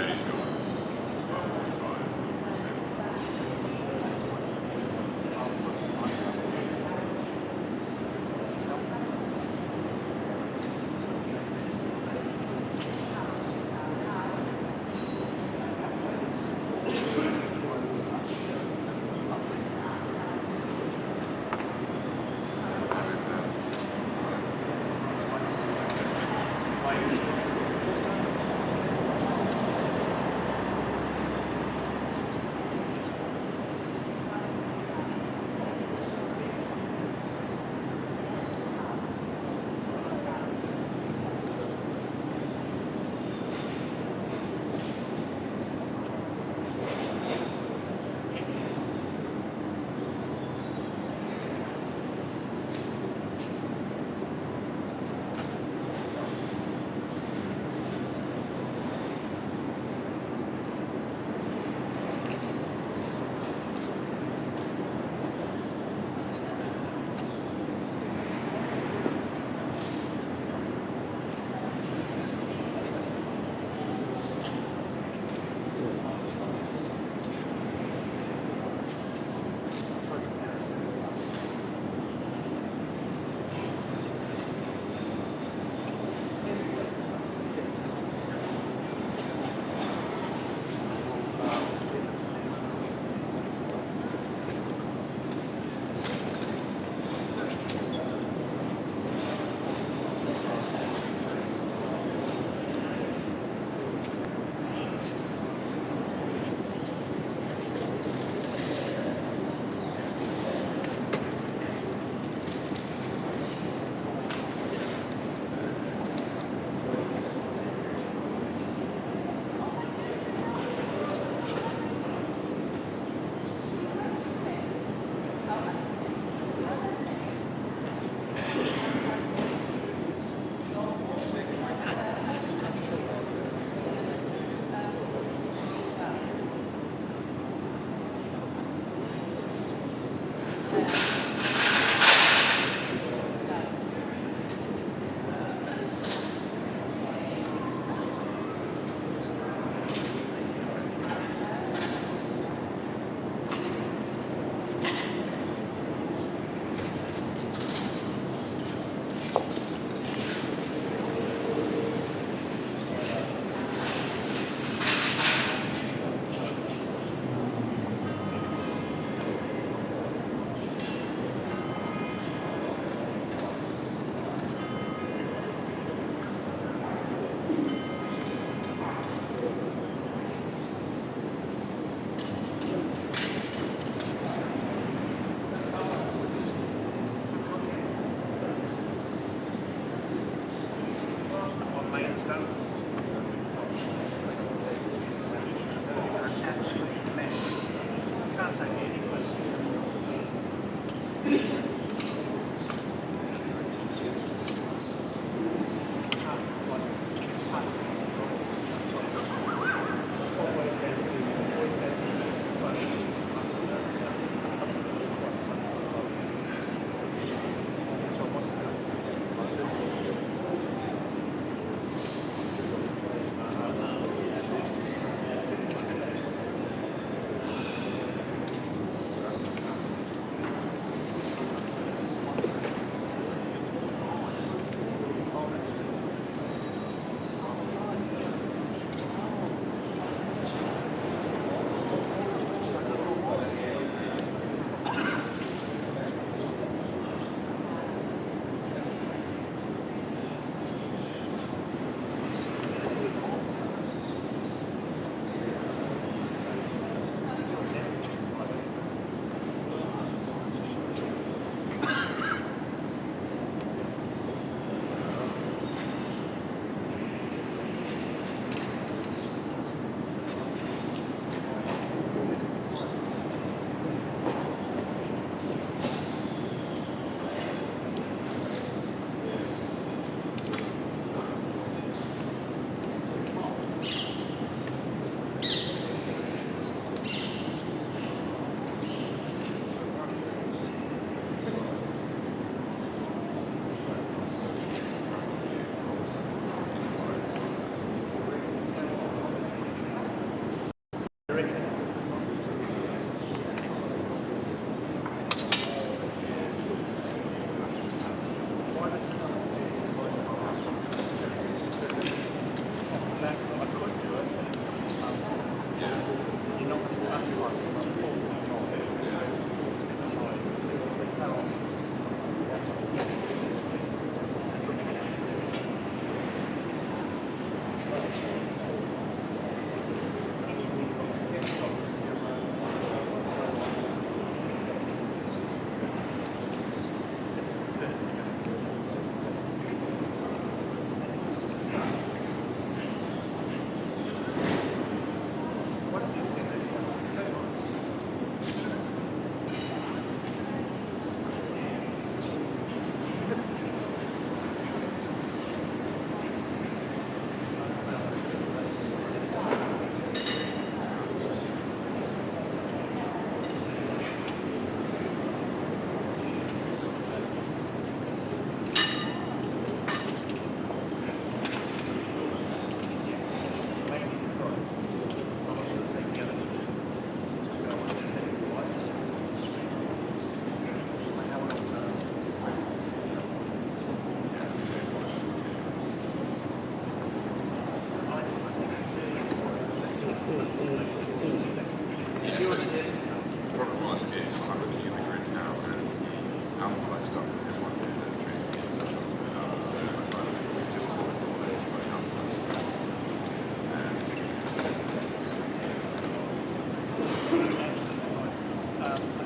Today's got 12:45.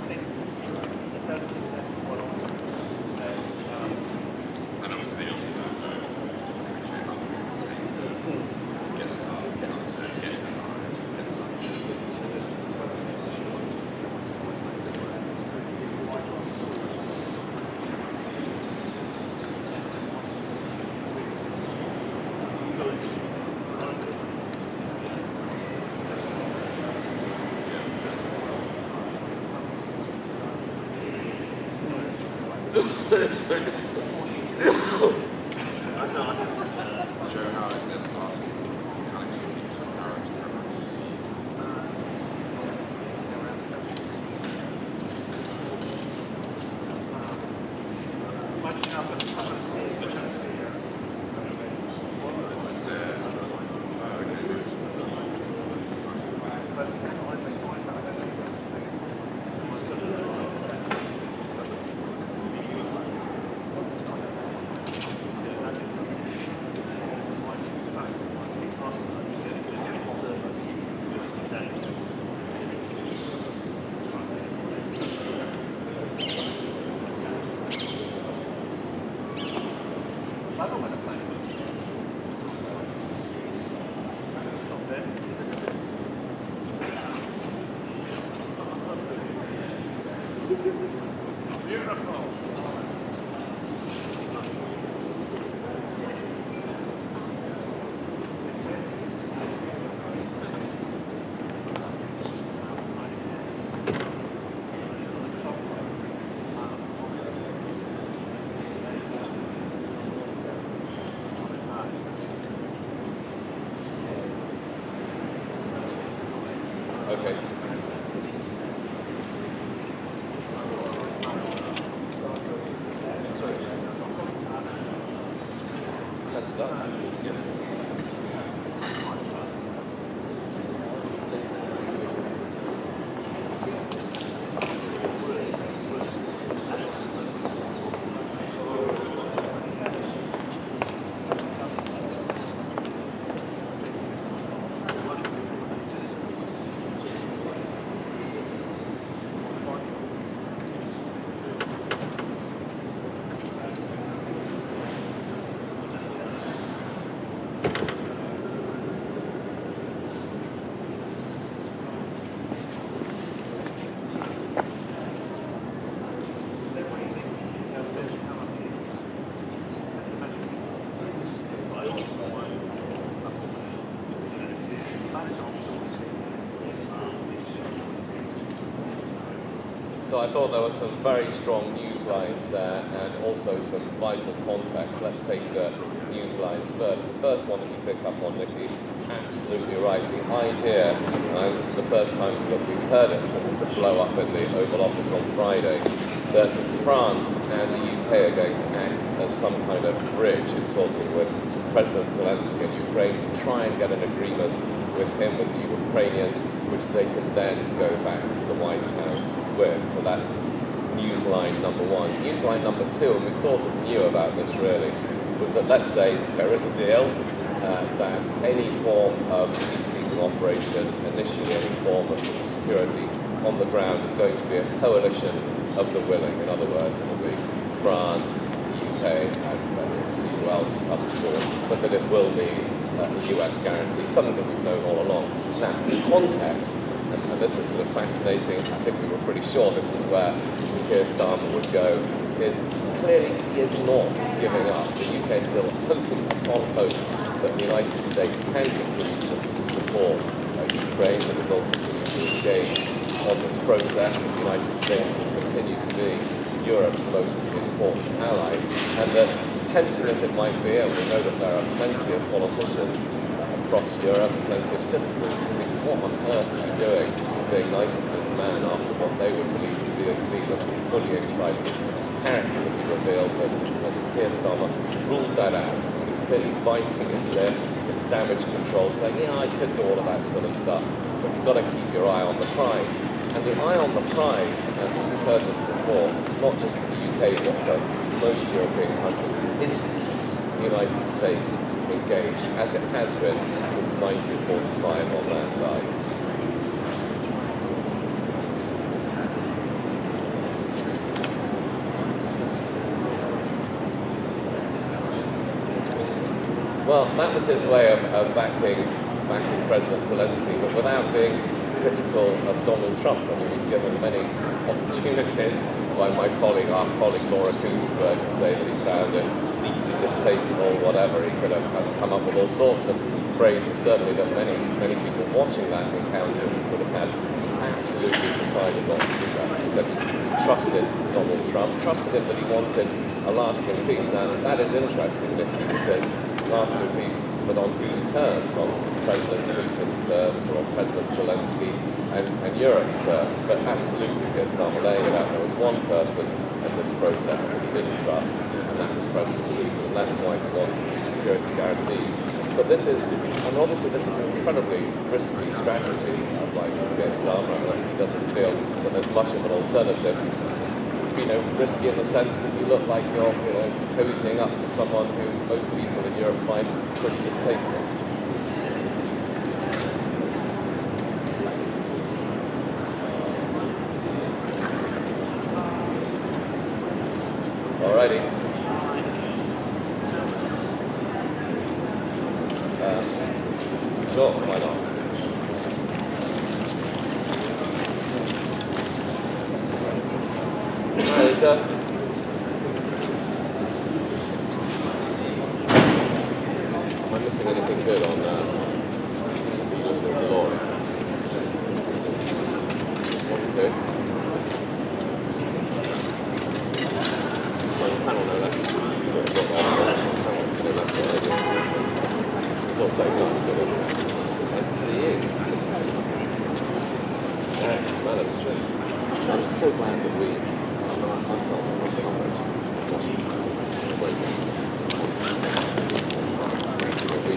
think it does give them what And obviously they also appreciate how they get started, get on set, get inside, get started. Joe Howard is asking Alex Howard to reference. Okay. Let's start. Yes. So I thought there were some very strong news lines there and also some vital context. Let's take the news lines first. The first one that you pick up on, Nikki, absolutely right. The idea, this is the first time that we've heard it since the blow-up in the Oval Office on Friday, that France and the UK are going to act as some kind of bridge in talking with President Zelensky in Ukraine to try and get an agreement with him, with the Ukrainians, which they can then go back to the White House with. So that's news line number one. News line number two, and we sort of knew about this really, was that let's say there is a deal that any form of peacekeeping operation, initially any form of security on the ground, is going to be a coalition of the willing. In other words, it will be France, the UK, and let's see who else comes forward, but that it will need the US guarantee, something that we've known all along. Now, the context, and this is sort of fascinating, I think we were pretty sure this is where Sir Keir Starmer would go, is clearly he is not giving up. The UK is still hoping upon hope that the United States can continue to support Ukraine, that it will continue to engage on this process, that the United States will continue to be Europe's most important ally, and that tempting as it might be, and we know that there are plenty of politicians across Europe, plenty of citizens who think, what on earth are you doing being nice to this man after what they would believe to be the bullying side of his character that he revealed, but Keir Starmer ruled that out. He's clearly biting his lip, it's damage control, saying, yeah, I could do all of that sort of stuff, but you've got to keep your eye on the prize. And the eye on the prize, and we've heard this before, not just for the UK, but for most European countries, is to keep the United States engaged, as it has been since 1945 on their side. Well, that was his way of backing President Zelensky, but without being critical of Donald Trump, when he was given many opportunities by our colleague Laura Koonsberg, to say that he found it deeply distasteful, whatever. He could have come up with all sorts of phrases, certainly that many people watching that encounter would have had absolutely decided not to do that. He said he trusted Donald Trump, trusted him that he wanted a lasting peace. Now, that is interesting, literally, because lasting peace, but on whose terms? On President Putin's terms, or on President Zelensky and Europe's terms? But absolutely, as Starmer laying it out, there was one person in this process that he didn't trust, and that was President Putin, and that's why he wanted these security guarantees. But this is, and obviously this is an incredibly risky strategy by Keir Starmer, and he doesn't feel that there's much of an alternative. Risky in the sense that you look like you're, cozying up to someone who most people in Europe find pretty distasteful. Alrighty. Sure, why not? Am I missing anything good on are you listening to Laura? Okay. Well, the panel know that. So I've got that panel to know that's what I do. It's all so nice, isn't it? Nice to see you. Yeah, man, that's true. I'm so glad that we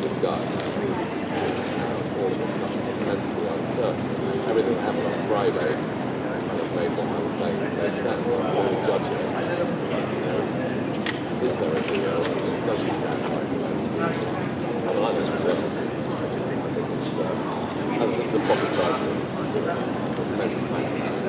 discussed all of this stuff is immensely uncertain. Everything that happened on Friday kind of made what I was saying make sense. When we judge it, is there a deal? Does he stand side to this? I don't know. I think this is a proper crisis. Tremendous magnitude.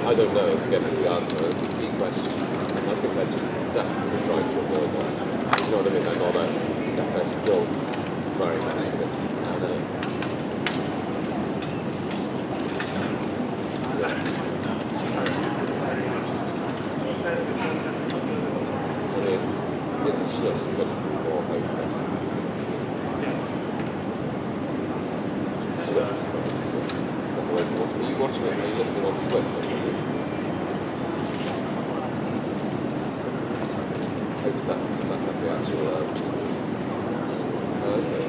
I don't know, again, is the answer. It's a key question. And I think they're just desperately trying to avoid that. You know what I mean? They're still very much committed to that. It's just been more hopeless. Swift. Are you watching it? Are you listening on Swift? Does that have the actual okay.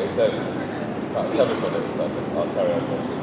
Okay, so about 7 minutes left. I'll carry on.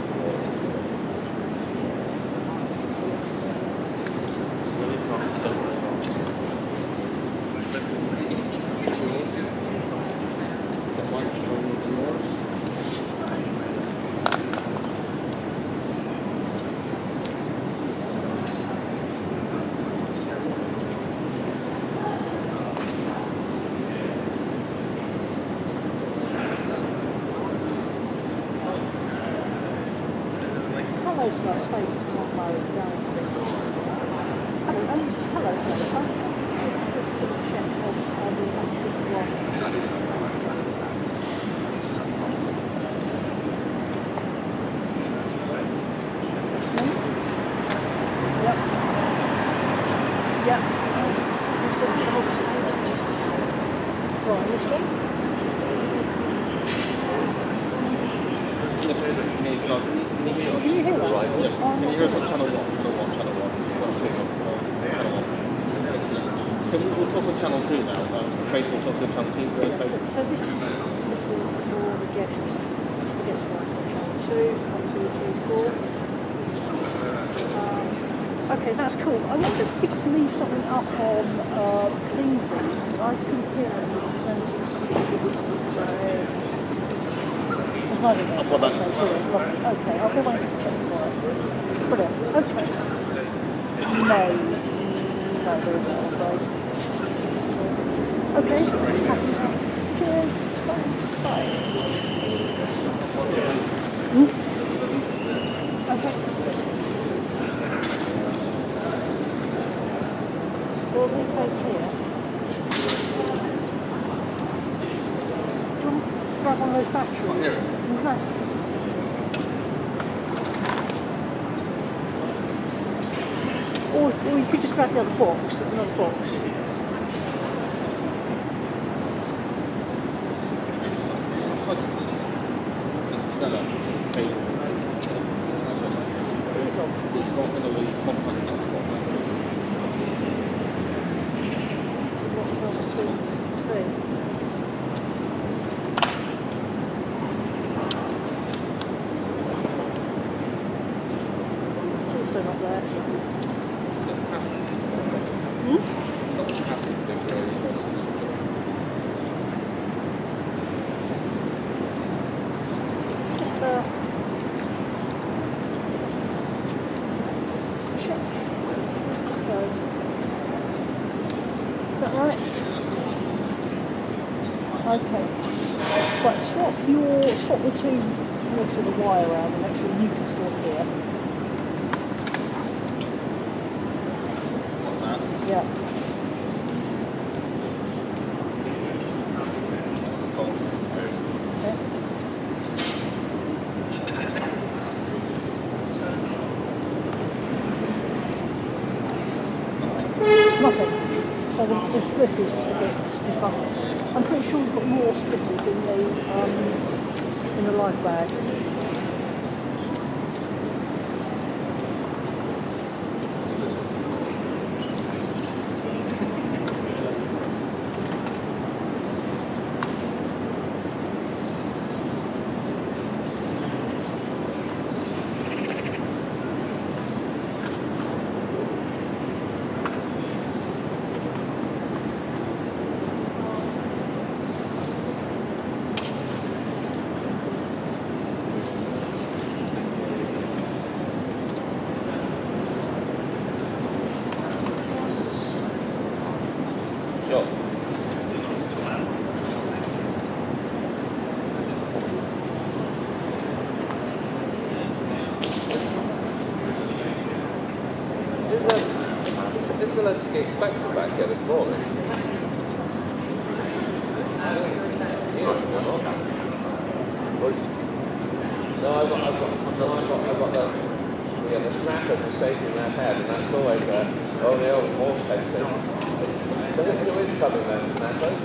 Okay, that's cool. I wonder if we could just leave something up on Cleveland, because I couldn't hear any of the presenters. So, there's no idea. Okay, I'll go away and just check for it. Brilliant. Okay. No, there isn't, I'm afraid. Okay. Cheers. Thanks. Bye. Okay. Will we take here? Do you want to grab one of those batteries? Okay. Or you could just grab the other box. There's another box. It's not going to leave contacts. It's also not there. It's a passive. Hmm? It's not a passive thing where it's Just check. Where's this going? Is that right? Okay. Right, swap the two legs of the wire around and make sure you can still hear. Yeah. Okay. Nothing. So the split is a bit defunct. I'm pretty sure we've got more splitters in the live bag. Sure. Is Zelensky expected back here this morning? No, I've got the snappers are shaking their head, and that's always the old horse head shaking. Who is coming then, snappers?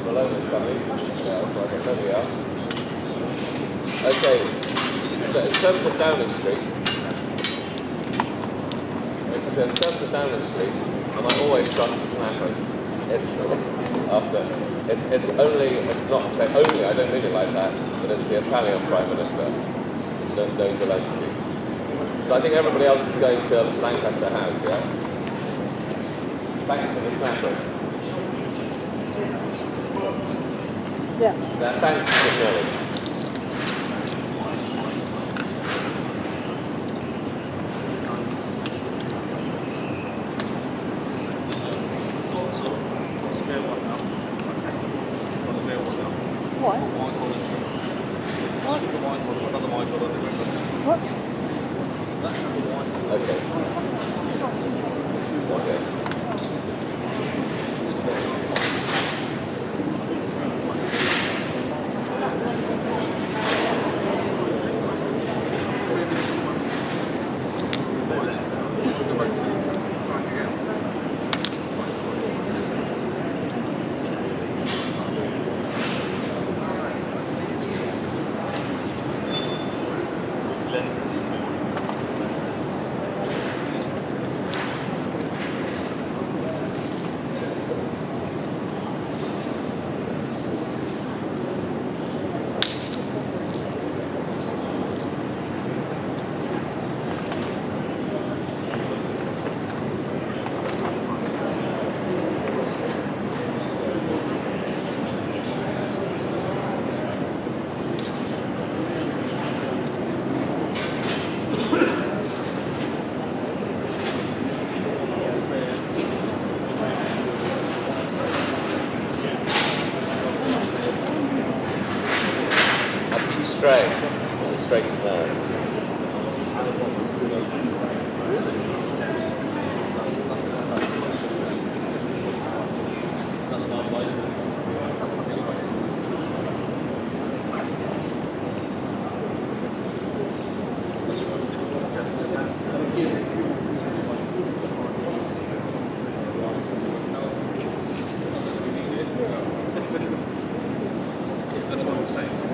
Malona's coming. Yeah, okay, there we are. Okay, so in terms of Downing Street, I might always trust the snappers. after. It's not say only, I don't mean it like that, but it's the Italian Prime Minister, no Zelensky. So I think everybody else is going to Lancaster House, yeah? Thanks for the snapper. Yeah. Thanks for the knowledge. Straight to there. That's what I'm saying.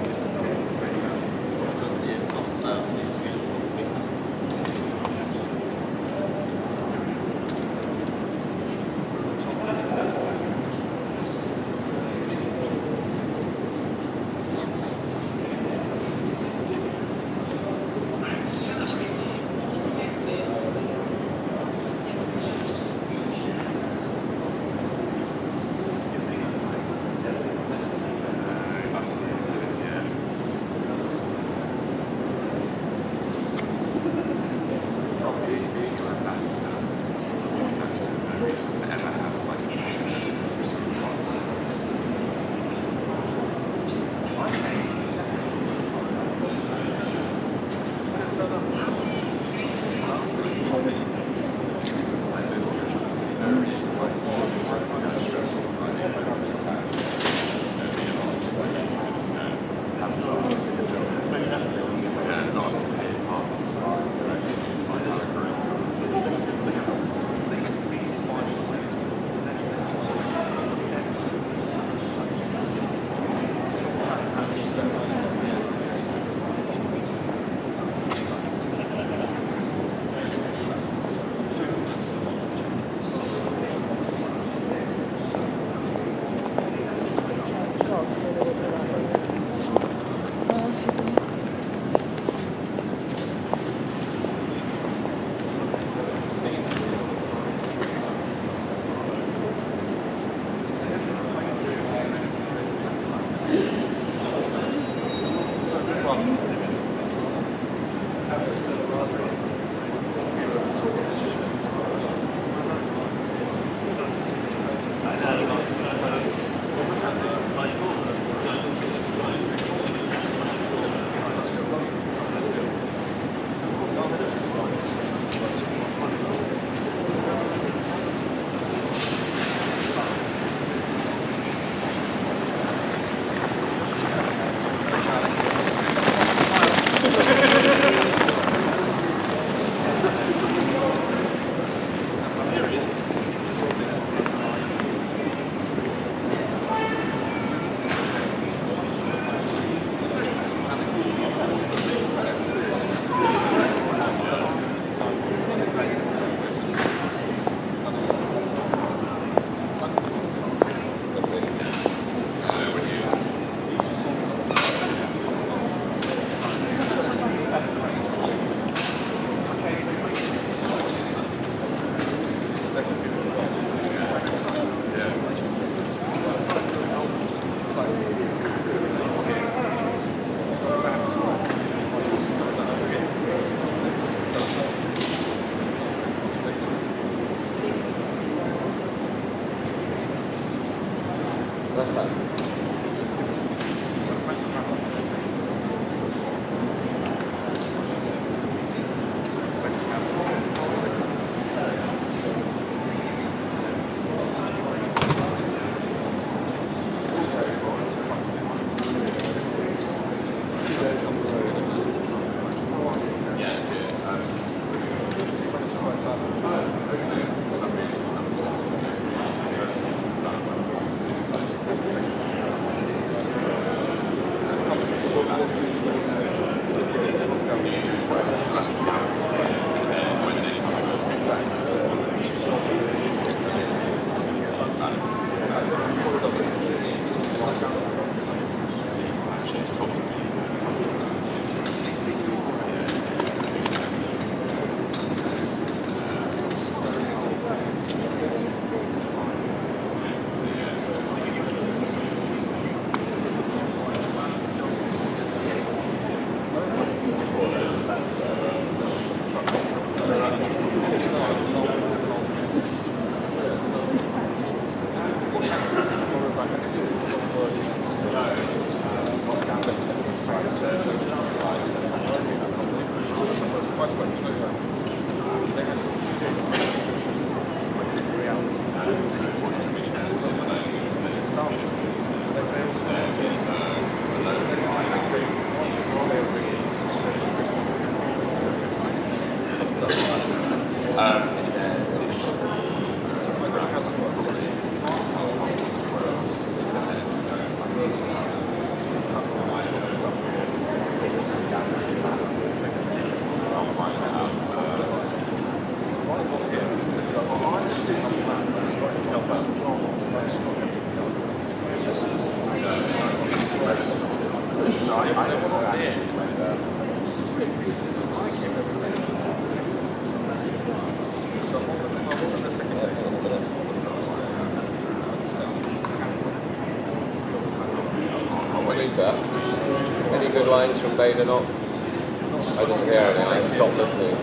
Any good lines from Bader Knock? I didn't hear any, I stopped listening.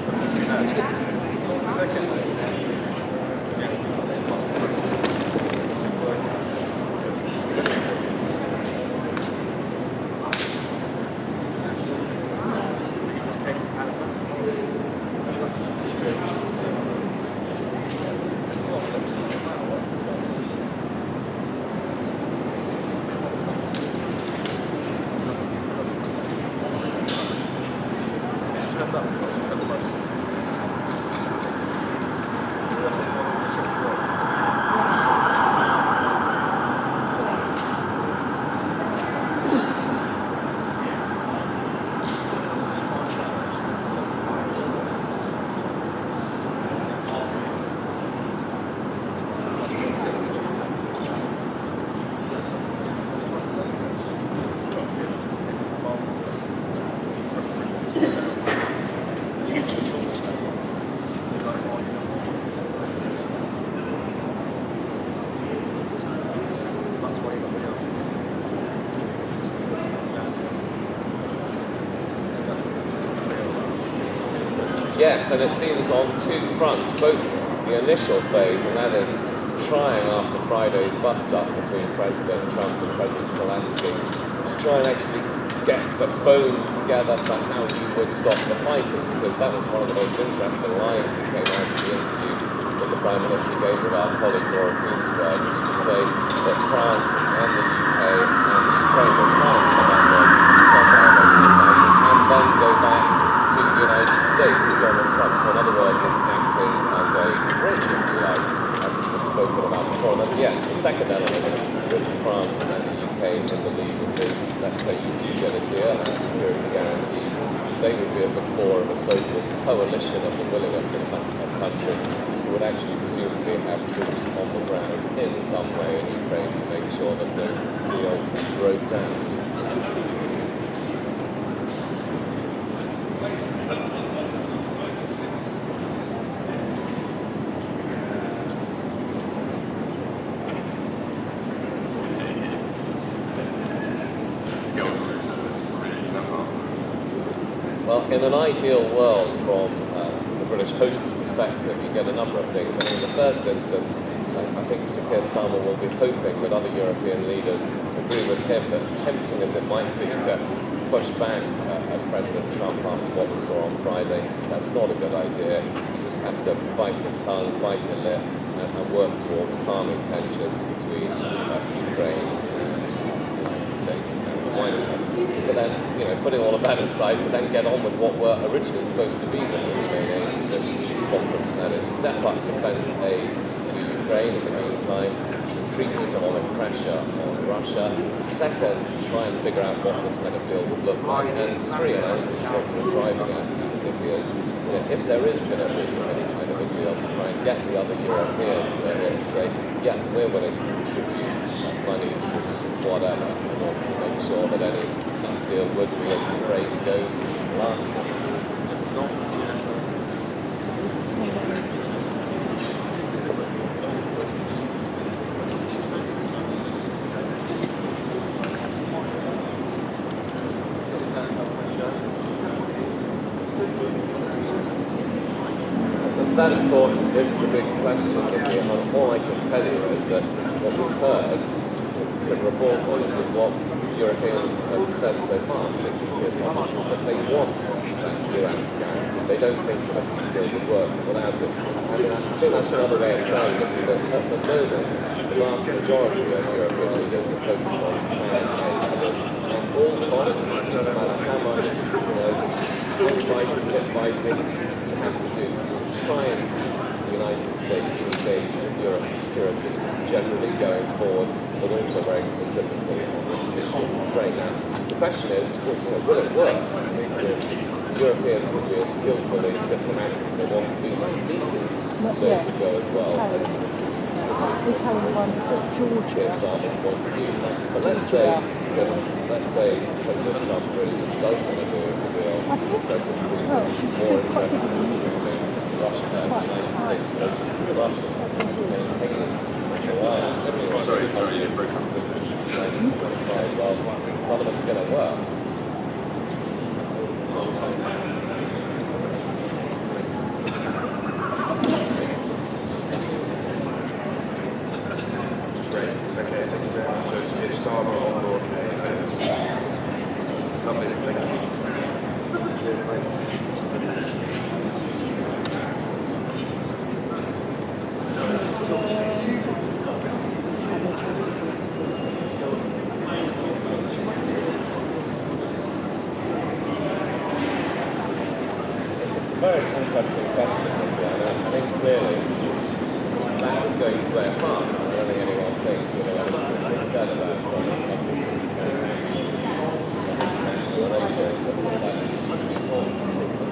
Yes, and it seems on two fronts, both the initial phase, and that is trying after Friday's bust-up between President Trump and President Zelensky to try and actually get the bones together for how you would stop the fighting, because that was one of the most interesting lines that came out of the interview that the Prime Minister gave with our colleague Laura Queensberg, which is to say that France and the UK and Ukraine will try and come up with somewhere along the fighting and then go back to the United States, to Donald Trump. So in other words, is acting as a bridge, if you like, as has been spoken about before. And then, yes, the second element is with France and the UK in the lead would be, let's say you do get a deal and security guarantees, they would be at the core of a so-called coalition of the willing of countries who would actually presumably have troops on the ground in some way in Ukraine to make sure that the deal broke down. Well, in an ideal world, from the British host's perspective, you get a number of things. I mean, in the first instance, I think Sir Keir Starmer will be hoping that other European leaders agree with him that, tempting as it might be to push back at President Trump after what we saw on Friday, that's not a good idea. You just have to bite your tongue, bite your lip, and work towards calming tensions between Ukraine and the United States and the White House. But then, putting all of that aside, to then get on with what were originally supposed to be the main aims of this conference, and that is step up defense aid to Ukraine in the meantime, increase economic pressure on Russia. Second, try and figure out what this kind of deal would look like. And three, and I think this is what we're driving at, is if there is going to be any kind of a deal, to try and get the other Europeans to say, yeah, we're willing to contribute money, whatever, in order to make sure that any peace deal would be, as the phrase goes, lasting. That, of course, is the big question. And all I can tell you is that what we've heard, the report on it, is what Europeans have said so far, particularly that they want that US guarantee. They don't think that a peace deal would work without it. I mean, I think that's another way of saying that at the moment, the vast majority of European leaders are focused on plan A. And all costs, no matter how much, fighting, hit fighting, you have to do. Try and keep the United States engaged in Europe's security generally going forward, but also very specifically on this issue of Ukraine. Now, the question is, will it work? I think the Europeans will be as skillfully diplomatic as they want to be. These meetings they could go as well. Italian one is Georgia. But let's say Because let's say President Trump really does want to do a deal with President Putin, he's more interested in moving Russia and the United States relations with Russia, maintaining Iran. Sorry, you broke up. Well, none of it's going to work. Great. Okay, thank you very much. So it's a star on board. Lovely, thank you. Cheers, mate. Very interesting question, and I think clearly that is going to play a part. I don't think anyone thinks anything said about international relations.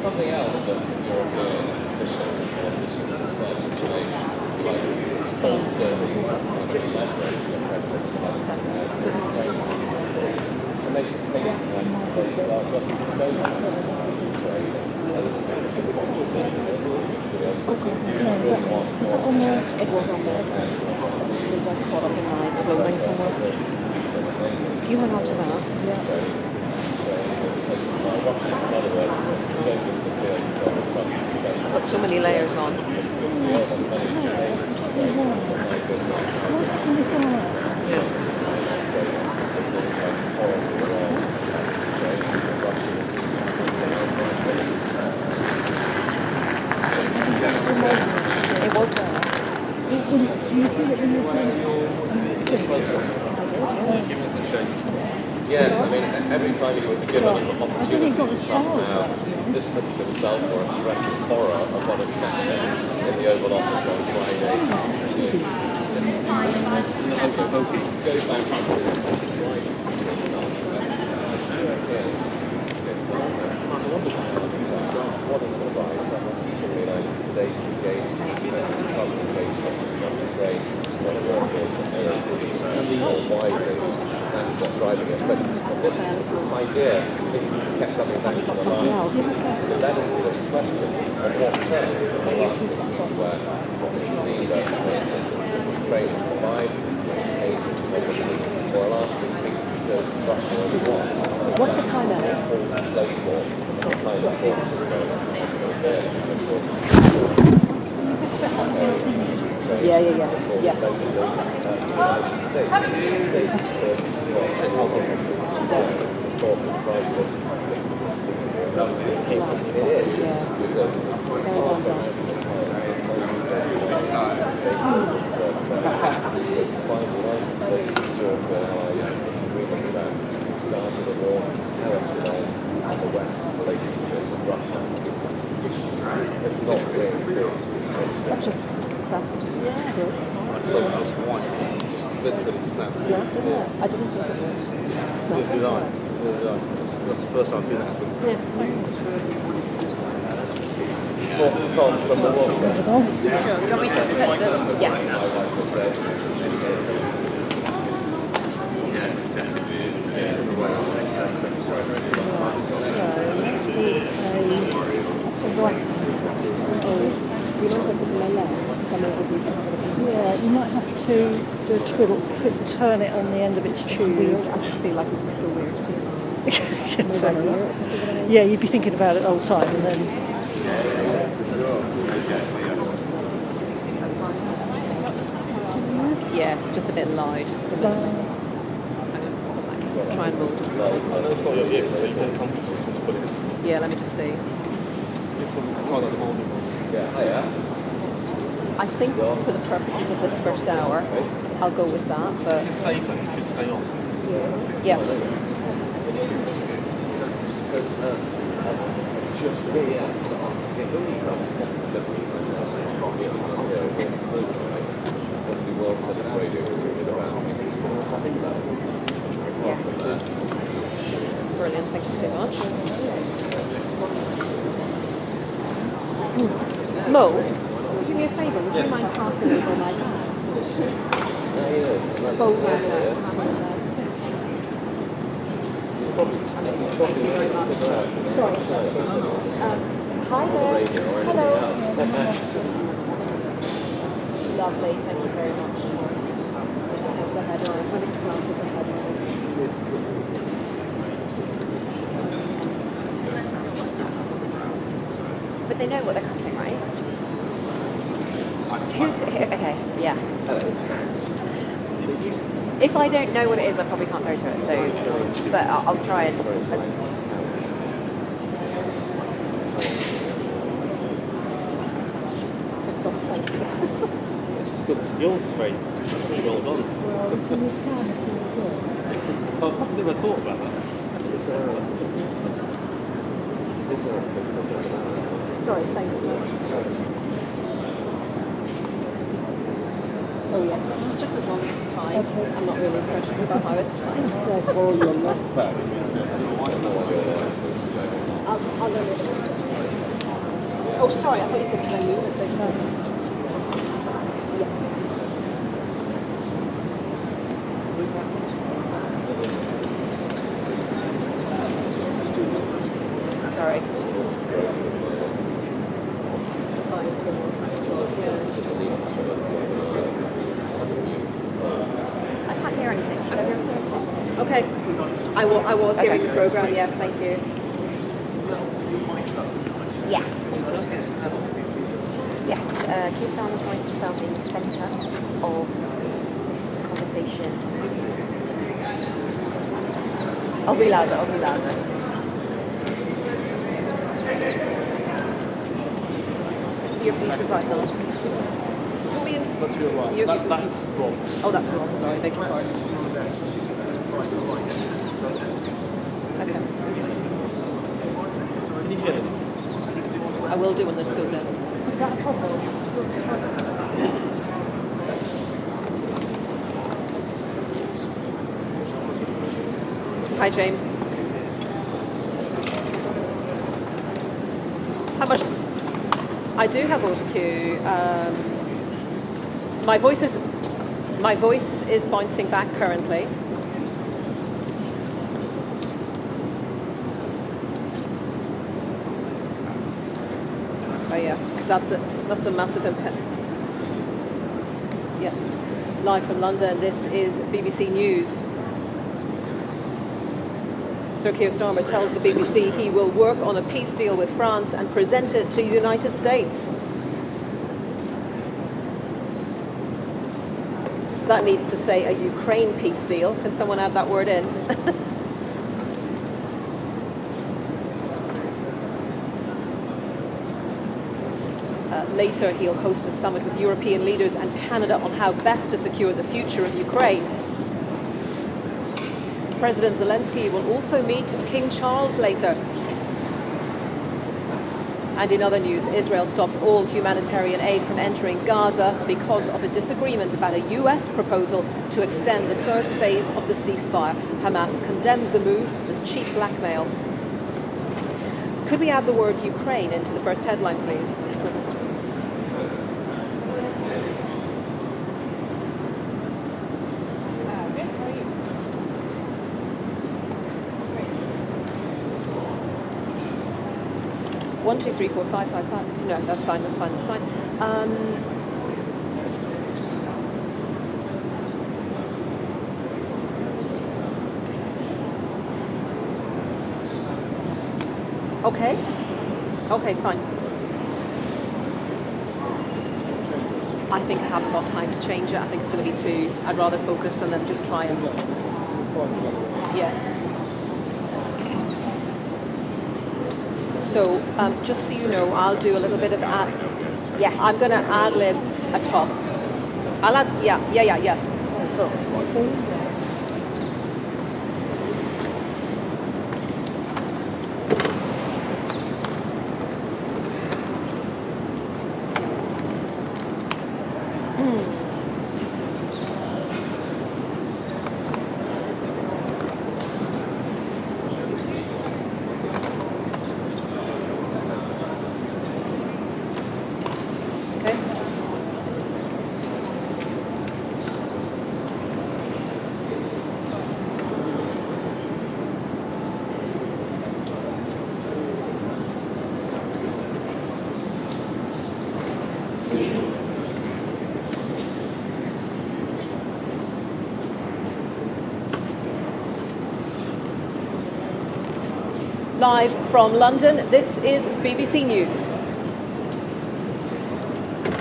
Something else that European officials and politicians have said to like bolster the leverage that President Trump has to make the case It was on there. It was caught up in my clothing somewhere. You hang on to that. Yeah. Put so many layers on. It was there. Yes, I mean, every time he was given an opportunity to somehow distance himself or express his horror of what had happened in the Oval Office on Friday, to go back to his what is the rise that the United States engaged in confrontation is not great, not working, or widely. That's what's driving it. But this idea, if you kept coming back to the lines, that is the question of what terms in the last years where it seemed that Ukraine survived its maintained sovereignty for a lasting peace because Russia only won. What's the time now? Yeah. That's just crap. I saw that was one. Just literally snapped. Snapped, didn't it? I didn't think it was. Snapped. Did I? That's the first time I've seen that happen. From the world. Sure. Do you want me to put the... Yeah. Yeah, you might have to do a twiddle, turn it on the end of its tube. It's weird. I just feel like it's so weird. Yeah, you'd be thinking about it the whole time and then... Yeah, just a bit loud. Try and move. I know it's not your ear, so you feel comfortable. Yeah, let me just see. I think for the purposes of this first hour, I'll go with that. But This is safer, you should stay on. yeah. Brilliant, thank you so much. Mo, would you do me a favour? Would you mind passing over my bag? Photograph that. Thank you very much. Sorry. Hi there. Hello. Lovely. Thank you very much. How's the headline? What expanse of the headlines? But they know what they're cutting, right? Who's okay? Yeah. If I don't know what it is, I probably can't go to it. So, but I'll try and. It's good skills, Faith. Well done. I've never thought about that. Sorry, thank you. Oh yeah, just as long as it's tied. Okay. I'm not really precious about how it's tied. Oh, you're not bad. I'll go with this one. Oh, sorry, I thought you said can I move it? But no. Yeah. Sorry. I can't hear anything. Should I be able to? Okay. I was hearing the program. Yes, thank you. Yeah. Yes. Keir Starmer finds himself in the centre of this conversation. I'll be louder. Your piece is like those. That's your right. That's wrong. Oh, that's wrong. Sorry, beg your pardon. Okay. Can you hear it? I will do when this goes in. Is that a problem? Hi, James. How much? I do have auto cue. My voice is bouncing back currently. Oh yeah, because that's a massive impact. Yeah, live from London. This is BBC News. Sir Keir Starmer tells the BBC he will work on a peace deal with France and present it to the United States. That needs to say a Ukraine peace deal. Can someone add that word in? Later, he'll host a summit with European leaders and Canada on how best to secure the future of Ukraine. President Zelensky will also meet King Charles later. And in other news, Israel stops all humanitarian aid from entering Gaza because of a disagreement about a US proposal to extend the first phase of the ceasefire. Hamas condemns the move as cheap blackmail. Could we add the word Ukraine into the first headline, please? One, two, three, four, five, five, five. No, that's fine. Okay, fine. I think I haven't got time to change it. I think it's going to be too. I'd rather focus and then just try and. Yeah. So, just so you know, I'll do a little bit of yeah, I'm going to ad-lib a top. I'll add, yeah. Live from London, this is BBC News.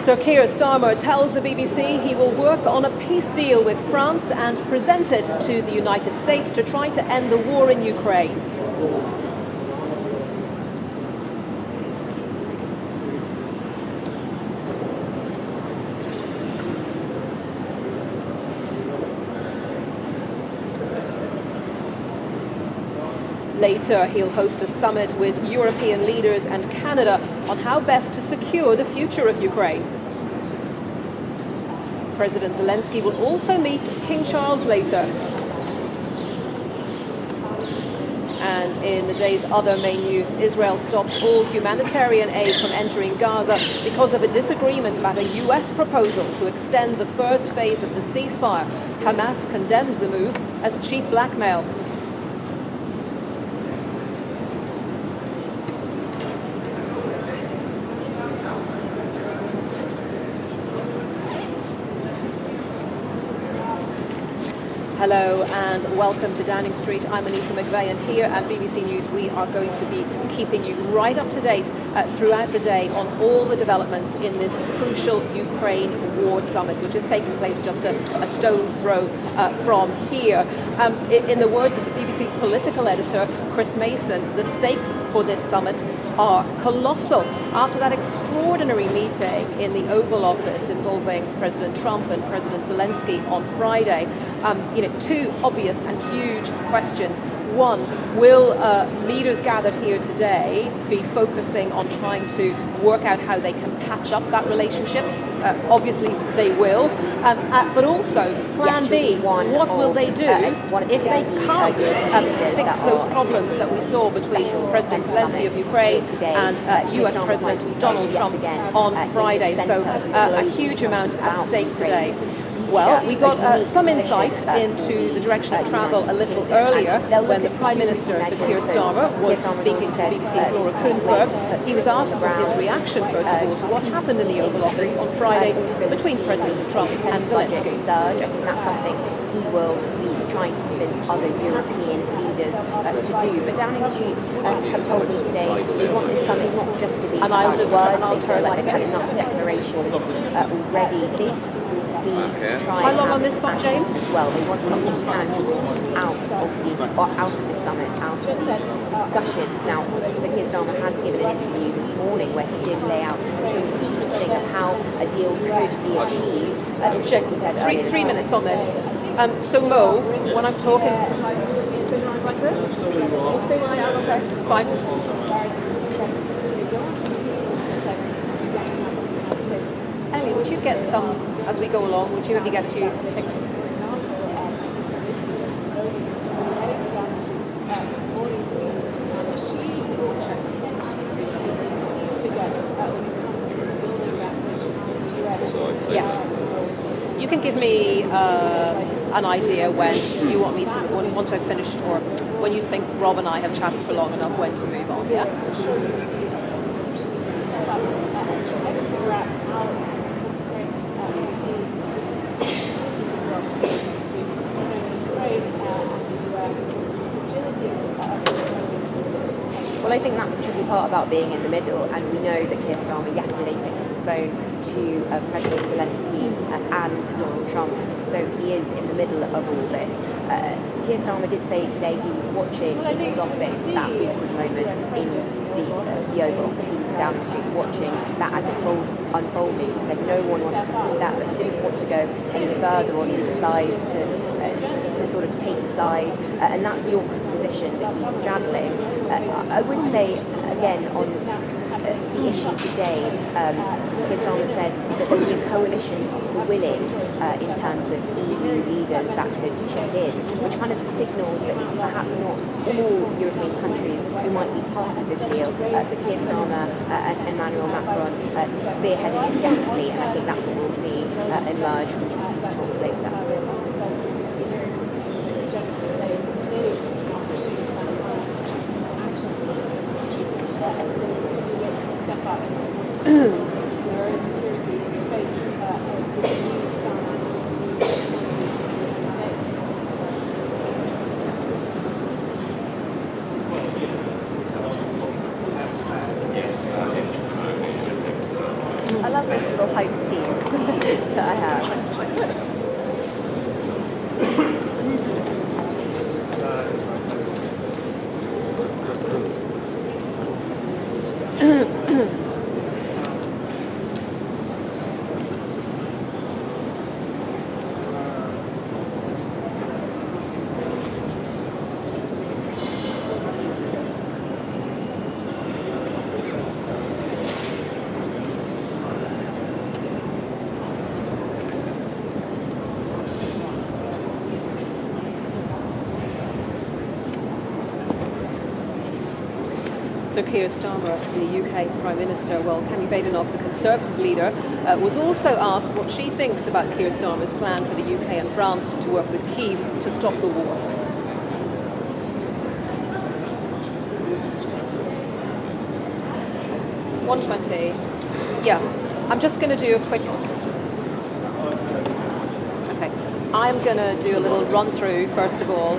Sir Keir Starmer tells the BBC he will work on a peace deal with France and present it to the United States to try to end the war in Ukraine. Later, he'll host a summit with European leaders and Canada on how best to secure the future of Ukraine. President Zelensky will also meet King Charles later. And in the day's other main news, Israel stops all humanitarian aid from entering Gaza because of a disagreement about a US proposal to extend the first phase of the ceasefire. Hamas condemns the move as cheap blackmail. Hello and welcome to Downing Street. I'm Anita McVeigh, and here at BBC News we are going to be keeping you right up to date throughout the day on all the developments in this crucial Ukraine war summit, which is taking place just a stone's throw from here. In the words of the BBC's political editor, Chris Mason, the stakes for this summit are colossal. After that extraordinary meeting in the Oval Office involving President Trump and President Zelensky on Friday, two obvious and huge questions. One, will leaders gathered here today be focusing on trying to work out how they can patch up that relationship? Obviously they will. But also, Plan B, what will they do if they can't fix those problems that we saw between President Zelensky of Ukraine and US President Donald Trump on Friday? So a huge amount at stake today. Well, we got some insight into the direction of travel a little earlier when the Prime Minister, Sir Keir Starmer, was speaking to BBC's Laura Kuenssberg. He was asked for his reaction, first of all, to what happened in the Oval Office on Friday between Presidents Trump and Zelensky. I think that's something he will be trying to convince other European leaders to do. But Downing Street have told me today they want this summit not just to be words, they feel like they've had enough declarations already. This to try How long on this summit, James? Well, they want something tangible out of this summit, out of these discussions. Now, Sir Keir Starmer has given an interview this morning where he did lay out some sequencing of how a deal could be achieved. He said three minutes on this. So Mo, when I'm talking, like this, we'll stay where I am. Okay, fine. Ellie, would you get some, as we go along, would you maybe get a few picks? Yes. You can give me an idea when you want me to, once I've finished, or when you think Rob and I have chatted for long enough, when to move on, yeah? Well, I think that's the tricky part about being in the middle, and we know that Keir Starmer yesterday picked up the phone to President Zelensky and Donald Trump, so he is in the middle of all this. Keir Starmer did say today he was watching in his office that awkward moment in the Oval Office. He was in Downing Street watching that as it unfolded. He said no one wants to see that, but he didn't want to go any further on either side to sort of take a side, and that's the awkward position that he's straddling. I would say, again, on the issue today, Keir Starmer said that there would be a coalition of the willing in terms of EU leaders that could chip in, which kind of signals that it's perhaps not all European countries who might be part of this deal, but Keir Starmer and Emmanuel Macron spearheading it definitely, and I think that's what we'll see emerge from these talks later. have this little home team that I have. So Keir Starmer, the UK Prime Minister, well, Kemi Badenoch, the Conservative leader, was also asked what she thinks about Keir Starmer's plan for the UK and France to work with Kyiv to stop the war. $120. Yeah, I'm just going to do a quick... Okay, I'm going to do a little run-through, first of all.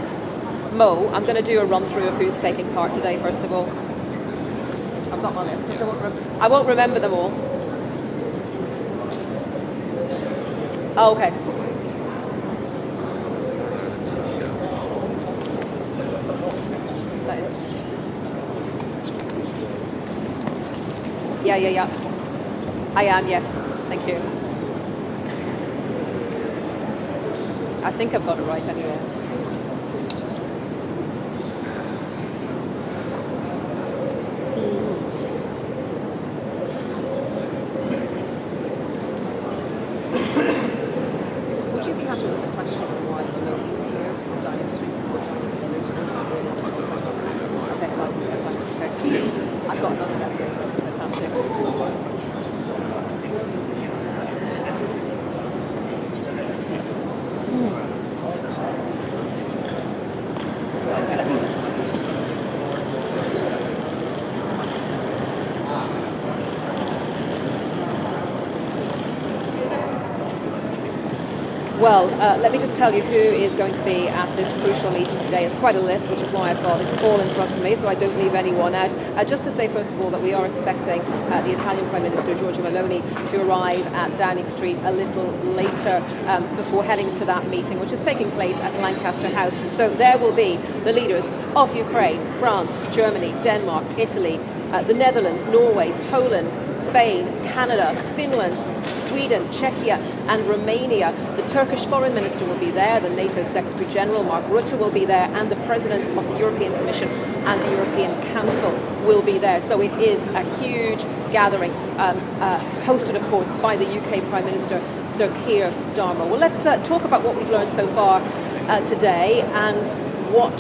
Mo, I'm going to do a run-through of who's taking part today, first of all. I've got my list, because I won't remember them all. Oh, okay. That is... Yeah. I am, yes. Thank you. I think I've got it right anyway. Would you be happy with the question of why the ladies here from Downing Street before joining the religion? Okay, fine. I've got another message. Well, let me just tell you who is going to be at this crucial meeting today. It's quite a list, which is why I've got it all in front of me, so I don't leave anyone out. Just to say, first of all, that we are expecting the Italian Prime Minister, Giorgia Meloni, to arrive at Downing Street a little later before heading to that meeting, which is taking place at Lancaster House. So there will be the leaders of Ukraine, France, Germany, Denmark, Italy, the Netherlands, Norway, Poland, Spain, Canada, Finland, Sweden, Czechia and Romania. The Turkish Foreign Minister will be there, the NATO Secretary General Mark Rutte will be there, and the Presidents of the European Commission and the European Council will be there. So it is a huge gathering, hosted of course by the UK Prime Minister Sir Keir Starmer. Well, let's talk about what we've learned so far today and what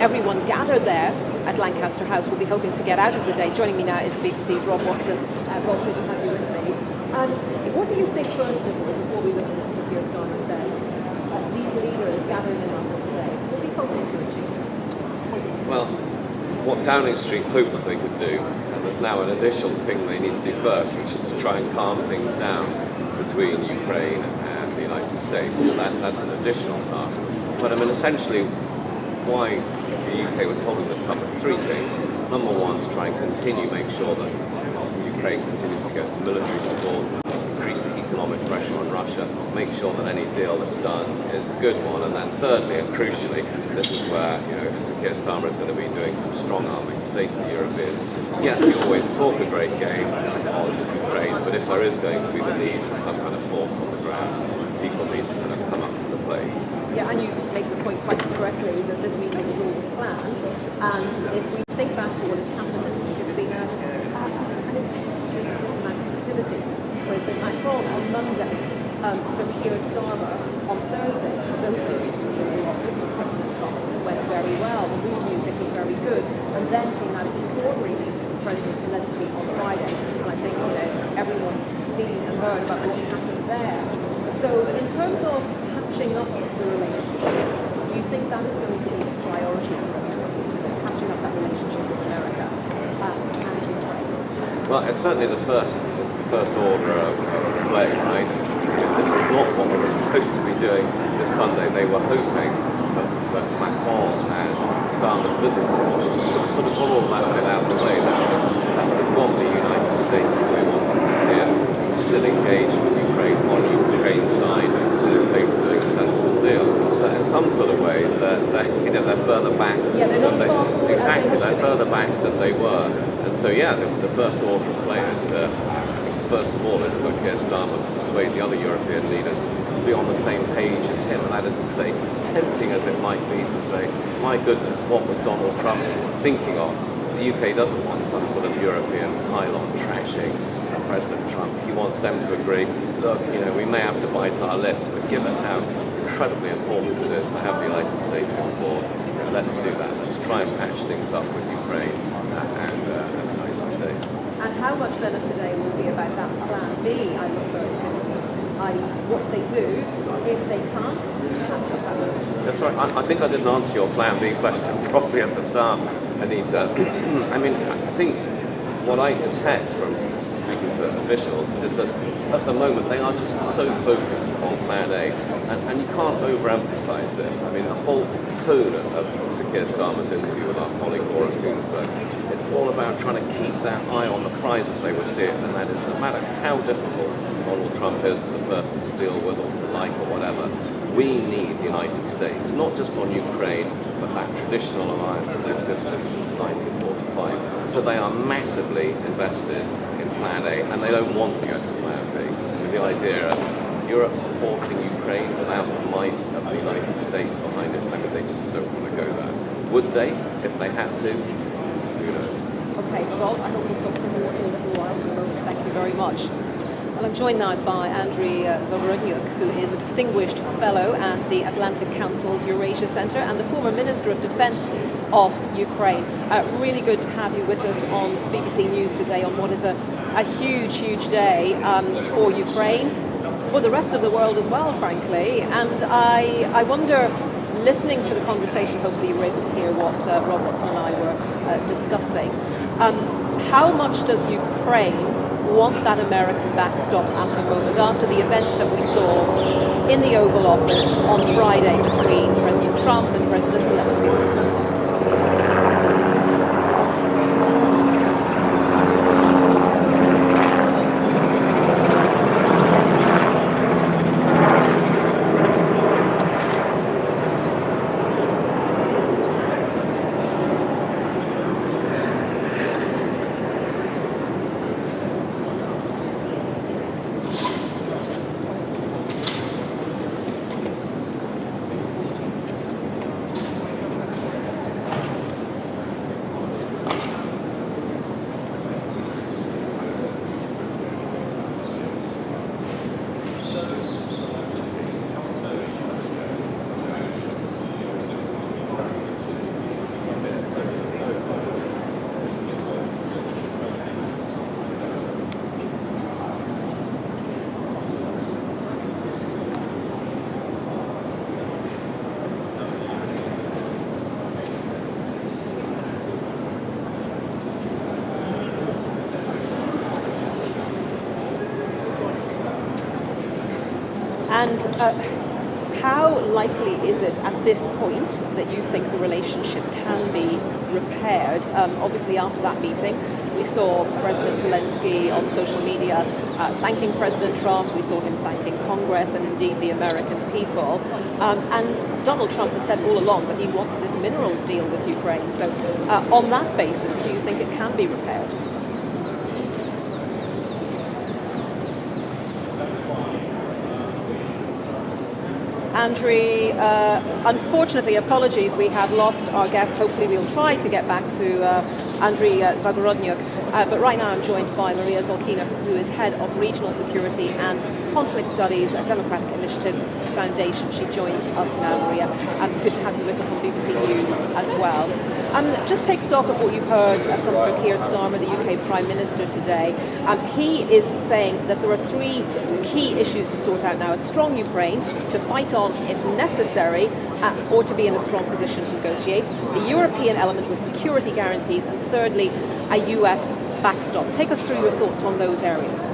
everyone gathered there at Lancaster House will be hoping to get out of the day. Joining me now is the BBC's Rob Watson. Rob, good to have you with me. And what do you think, first of all, before we look at what Sir Keir Starmer said, these leaders gathering in London today will be hoping to achieve? Well, what Downing Street hopes they could do, and there's now an additional thing they need to do first, which is to try and calm things down between Ukraine and the United States. So that's an additional task. But I mean, essentially, why the UK was holding this summit? Three things. Number one, to try and make sure that Ukraine continues to get military support, increase the economic pressure on Russia, make sure that any deal that's done is a good one, and then thirdly and crucially, this is where Sir Keir Starmer is going to be doing some strong arming, say to the Europeans, yeah, we always talk a great game on Ukraine, but if there is going to be the need for some kind of force on the ground, people need to kind of come up to the plate. Yeah, and you make the point quite correctly that this meeting was always planned, and if we think back to what has happened this week, it's been an intense diplomatic activity. President Macron on Monday, Sir Keir Starmer on Thursday, those days in the office with President Trump went very well, the mood music was very good, and then came that extraordinary meeting with President Zelensky on Friday, and I think everyone's seen and heard about what happened there. So in terms of patching up the relationship, do you think that is going to be a priority for patching up that relationship with America and Ukraine? Well, it's certainly the first order of play, right? This was not what we were supposed to be doing this Sunday. They were hoping that Macron and Starmer's visits to Washington would have sort of got all that bit out of the way now. They've got the United States as they wanted to see it. Still further back than they were. And so, yeah, the first order of play is to, first of all, is for Keir Starmer to persuade the other European leaders to be on the same page as him. And that is to say, tempting as it might be to say, my goodness, what was Donald Trump thinking of? The UK doesn't want some sort of European pylon trashing President Trump. He wants them to agree, look, we may have to bite our lips, but given how incredibly important it is to have the United States on board, let's do that. Let's try and patch things up with Ukraine and the United States. And how much then of today will be about that plan B I referred to, i.e. what they do if they can't patch up that relationship? That's right. I think I didn't answer your plan B question properly at the start, Anita. I mean, I think what I detect from speaking to officials is that at the moment they are just so focused on plan A, and you can't overemphasize this. I mean, the whole tone of Sir Keir Starmer's interview with our colleague Laura Koonsberg, it's all about trying to keep that eye on the prize, as they would see it, and that is no matter how difficult Donald Trump is as a person to deal with or to like or whatever, we need the United States, not just on Ukraine, but that traditional alliance that existed since 1945. So they are massively invested in Plan A, and they don't want to go to Plan B. With the idea of Europe supporting Ukraine without the might of the United States behind it, I mean, they just don't want to go there. Would they, if they had to? Who knows? Okay, Rob, I hope we'll talk some more in a little while. Thank you very much. Well, I'm joined now by Andriy Zagorodnyuk, who is a distinguished fellow at the Atlantic Council's Eurasia Centre and the former Minister of Defence of Ukraine. Really good to have you with us on BBC News today on what is a huge, huge day for Ukraine, for the rest of the world as well, frankly. And I wonder, listening to the conversation, hopefully you were able to hear what Rob Watson and I were discussing, how much does Ukraine want that American backstop at the moment after the events that we saw in the Oval Office on Friday between President Trump and President Zelensky? And how likely is it at this point that you think the relationship can be repaired? Obviously, after that meeting, we saw President Zelensky on social media thanking President Trump. We saw him thanking Congress and indeed the American people. And Donald Trump has said all along that he wants this minerals deal with Ukraine. So on that basis, do you think it can be repaired? Andriy, unfortunately, apologies, we have lost our guest. Hopefully we'll try to get back to Andriy Zagorodnyuk. But right now I'm joined by Maria Zolkina, who is Head of Regional Security and Conflict Studies at Democratic Initiatives Foundation. She joins us now, Maria. Good to have you with us on BBC News as well. Just take stock of what you've heard from Sir Keir Starmer, the UK Prime Minister, today. He is saying that there are three key issues to sort out now: a strong Ukraine to fight on if necessary, or to be in a strong position to negotiate, the European element with security guarantees, and thirdly, a US backstop. Take us through your thoughts on those areas.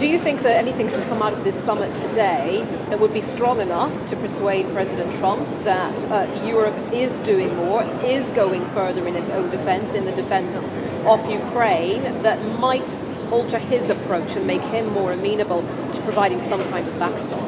Do you think that anything can come out of this summit today that would be strong enough to persuade President Trump that Europe is doing more, is going further in its own defense, in the defense of Ukraine, that might alter his approach and make him more amenable to providing some kind of backstop?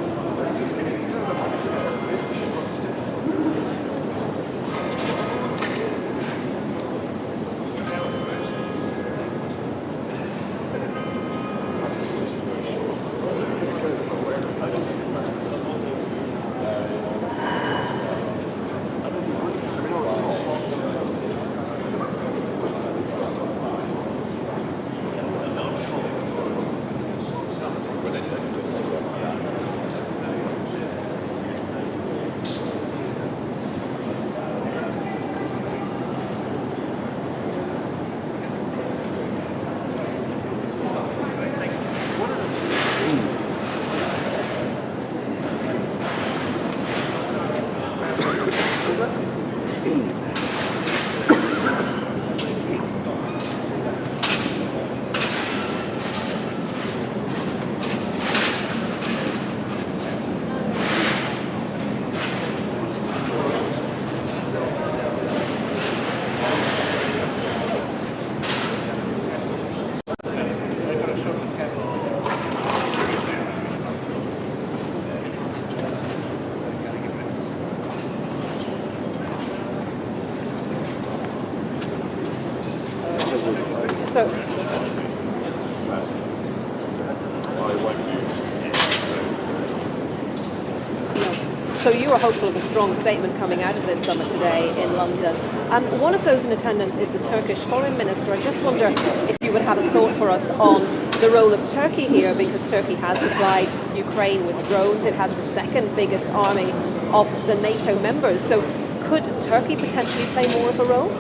So you are hopeful of a strong statement coming out of this summit today in London. One of those in attendance is the Turkish Foreign Minister. I just wonder if you would have a thought for us on the role of Turkey here, because Turkey has supplied Ukraine with drones. It has the second biggest army of the NATO members. So could Turkey potentially play more of a role?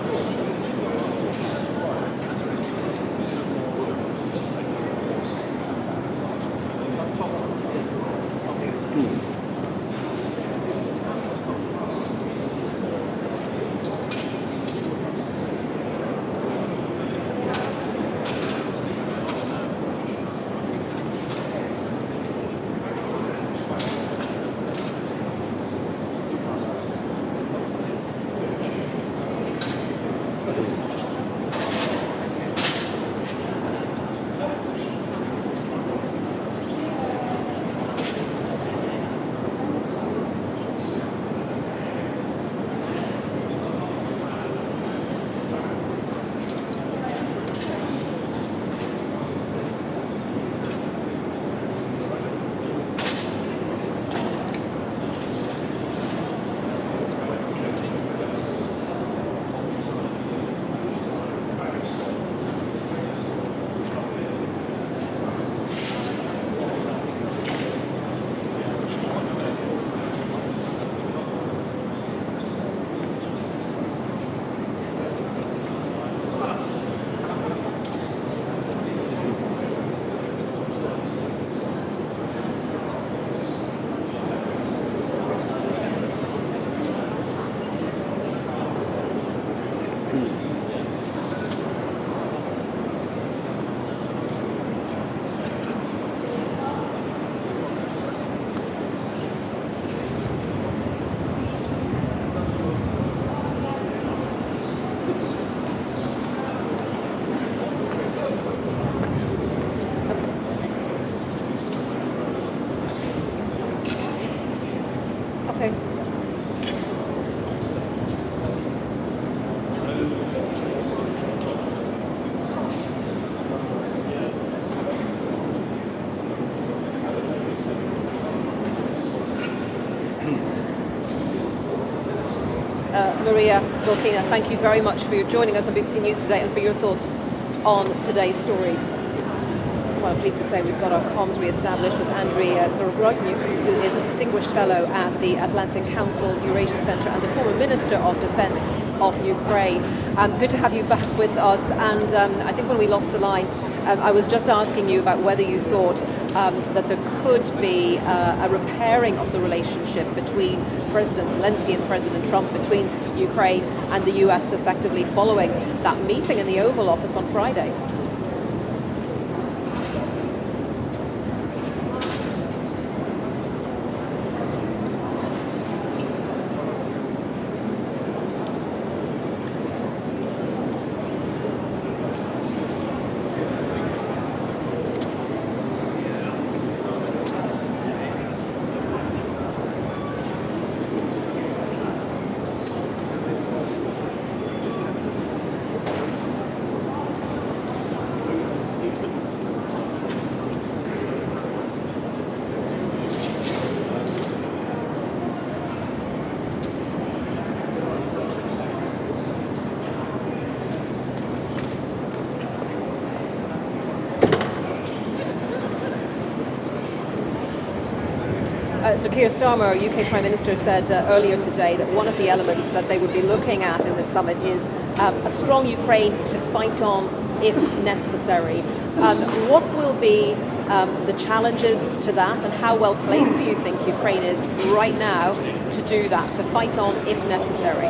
Maria Zolkina, thank you very much for joining us on BBC News today and for your thoughts on today's story. Well, I'm pleased to say we've got our comms re-established with Andriy Zorogrodnyuk, who is a distinguished fellow at the Atlantic Council's Eurasia Centre and the former Minister of Defence of Ukraine. Good to have you back with us, and I think when we lost the line, I was just asking you about whether you thought that there could be a repairing of the relationship between President Zelensky and President Trump, between Ukraine and the US, effectively following that meeting in the Oval Office on Friday. So Keir Starmer, UK Prime Minister, said earlier today that one of the elements that they would be looking at in this summit is a strong Ukraine to fight on if necessary. What will be the challenges to that, and how well placed do you think Ukraine is right now to do that, to fight on if necessary?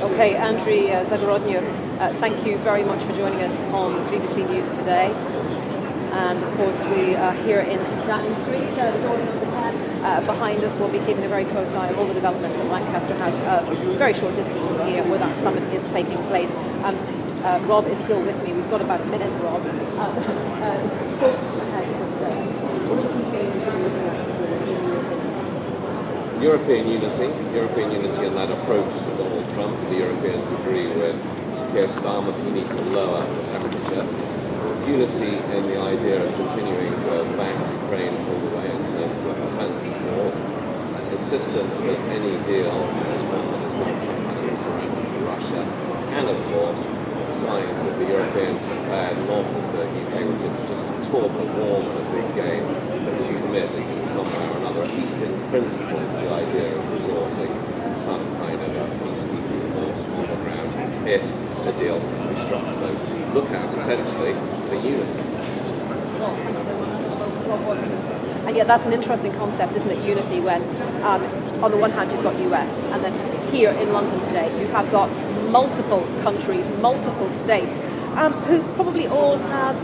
Okay, Andriy Zagorodnyuk, thank you very much for joining us on BBC News today. And of course, we are here in Downing Street, the door number 10. Behind us, we'll be keeping a very close eye on all the developments at Lancaster House, a very short distance from here where that summit is taking place. Rob is still with me. We've got about a minute, Rob. European unity and that approach to Donald Trump. The Europeans agree with Keir Starmer that we need to lower the temperature. Unity in the idea of continuing to back Ukraine all the way in terms of defence support. Insistence that any deal is one that is not some kind of a surrender to Russia. And of course, signs that the Europeans have prepared not as the UK wanted to just talk a warm and a big game, but to commit in some way or another, at least in principle, to the idea of resourcing some kind of a peacekeeping force on the ground if a deal can be struck. So look at essentially the unity. And yet that's an interesting concept, isn't it, unity, when on the one hand you've got US, and then here in London today you have got multiple countries, multiple states, who probably all have,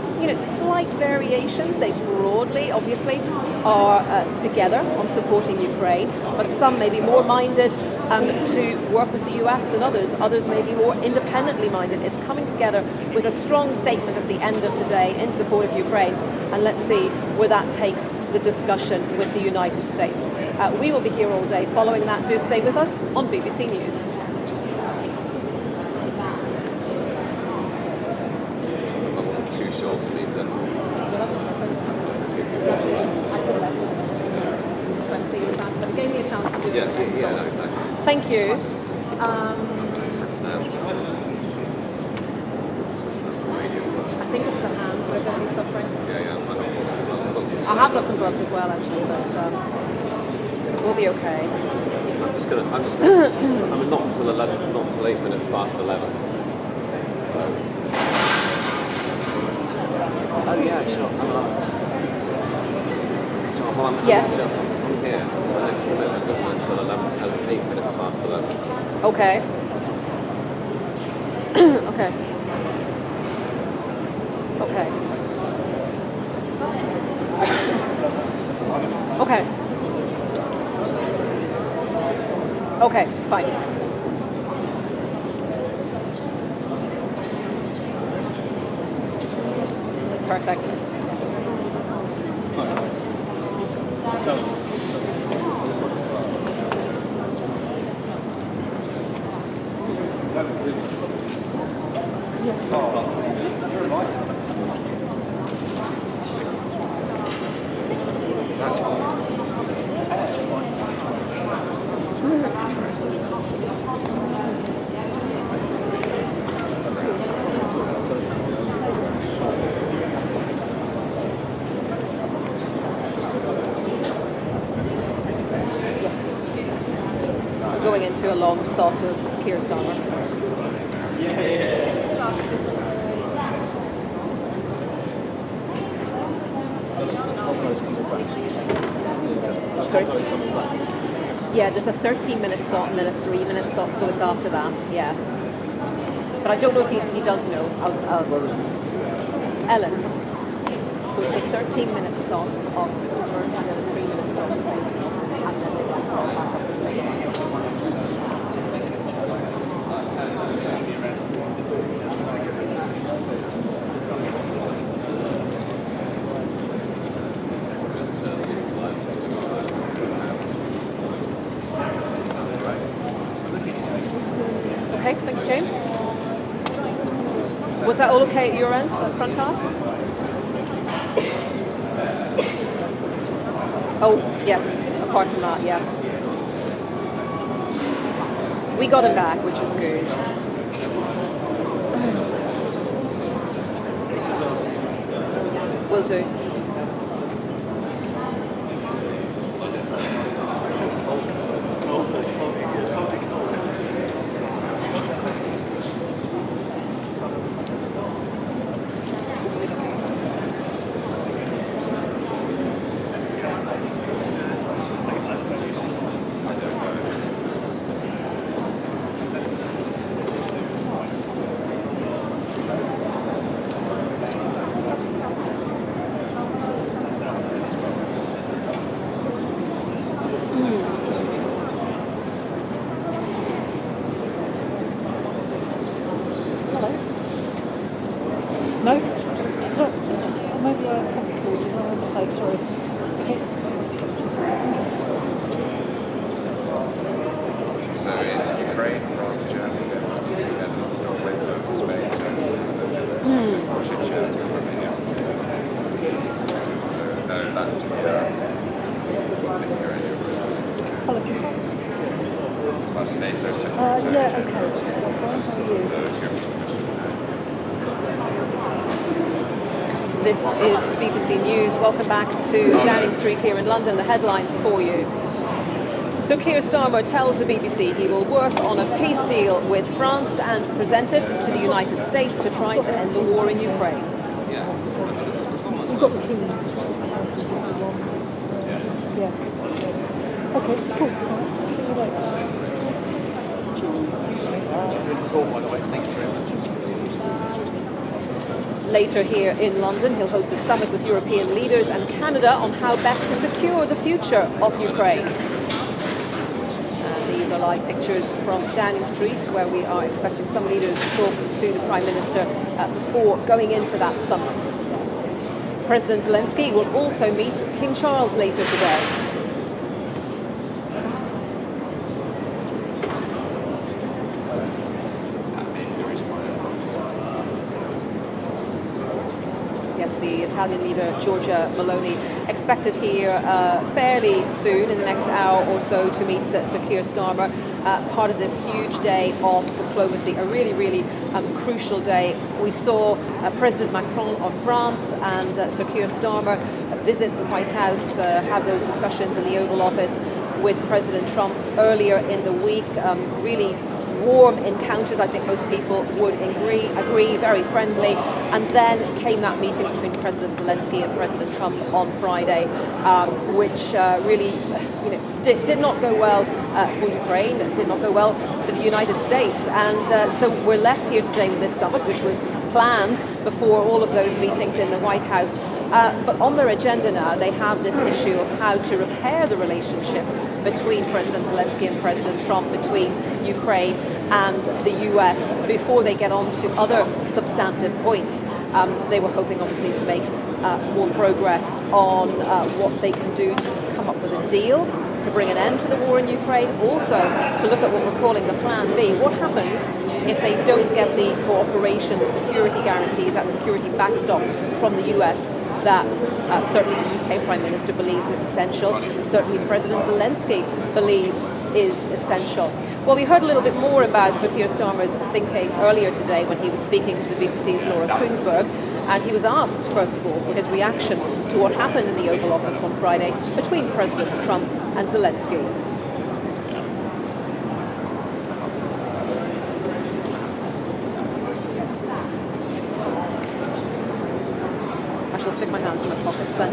slight variations. They broadly, obviously, are together on supporting Ukraine, but some may be more minded to work with the US than others. Others may be more independently minded. It's coming together with a strong statement at the end of today in support of Ukraine, and let's see where that takes the discussion with the United States. We will be here all day following that. Do stay with us on BBC News. Yeah, exactly. Thank you. I think it's the hands that are going to be suffering. Yeah. I have got some gloves as well, actually, but we'll be okay. I'm not until 11, not until 8 minutes past 11. So. Oh yeah, sure. Yes. I'm here. The next commitment isn't until 8 minutes past 11. Okay. Okay. Okay. Okay. Okay, fine. Perfect. Going into a long shot of Keir Starmer. Sorry? Yeah, there's a 13-minute shot and then a 3-minute shot, so it's after that, yeah. But I don't know if he does know. Ellen. So it's a 13-minute shot of Starmer and then a 3-minute shot of Ellen. And then they can call back up the Okay, thank you, James. Was that all okay at your end, at front half? Oh, yes, apart from that, yeah. We got him back, which was good. Will do. No? It's not. Maybe I called you. My mistake, sorry. Okay. So it's Ukraine, France, Germany, Denmark, Netherlands, Norway, Spain, Turkey, Russia, Chad, Romania. No, Latvia, Hello, can plus NATO you Secretary. yeah, okay. How are you? This is BBC News. Welcome back to Downing Street here in London. The headlines for you. So Keir Starmer tells the BBC he will work on a peace deal with France and present it to the United States to try to end the war in Ukraine. You've got the keys. Yeah. Okay, cool. See you later. Later here in London, he'll host a summit with European leaders and Canada on how best to secure the future of Ukraine. And these are live pictures from Downing Street, where we are expecting some leaders to talk to the Prime Minister before going into that summit. President Zelensky will also meet King Charles later today. The Italian leader Giorgia Meloni expected here fairly soon, in the next hour or so, to meet Sir Keir Starmer, part of this huge day of diplomacy, a really, really crucial day. We saw President Macron of France and Sir Keir Starmer visit the White House, have those discussions in the Oval Office with President Trump earlier in the week. Really warm encounters, I think most people would agree, very friendly. And then came that meeting between President Zelensky and President Trump on Friday, which really did not go well for Ukraine, did not go well for the United States. And so we're left here today with this summit, which was planned before all of those meetings in the White House. But on their agenda now, they have this issue of how to repair the relationship between President Zelensky and President Trump, between Ukraine and the US, before they get on to other substantive points. They were hoping, obviously, to make more progress on what they can do to come up with a deal to bring an end to the war in Ukraine, also to look at what we're calling the Plan B. What happens if they don't get the cooperation, the security guarantees, that security backstop from the US that certainly the UK Prime Minister believes is essential, and certainly President Zelensky believes is essential. Well, we heard a little bit more about Sir Keir Starmer's thinking earlier today when he was speaking to the BBC's Laura Koonsberg, and he was asked, first of all, for his reaction to what happened in the Oval Office on Friday between Presidents Trump and Zelensky. I shall stick my hands in my pockets then.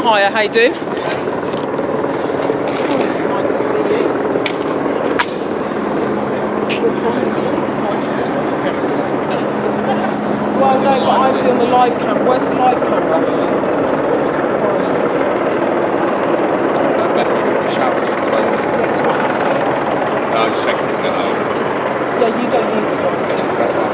Hiya, how you doing? Nice to see you. Well, no, but I'll be on the live camera. Where's the live camera? Yes, obviously. I was just checking this out. Yeah, you don't need to. That's fine.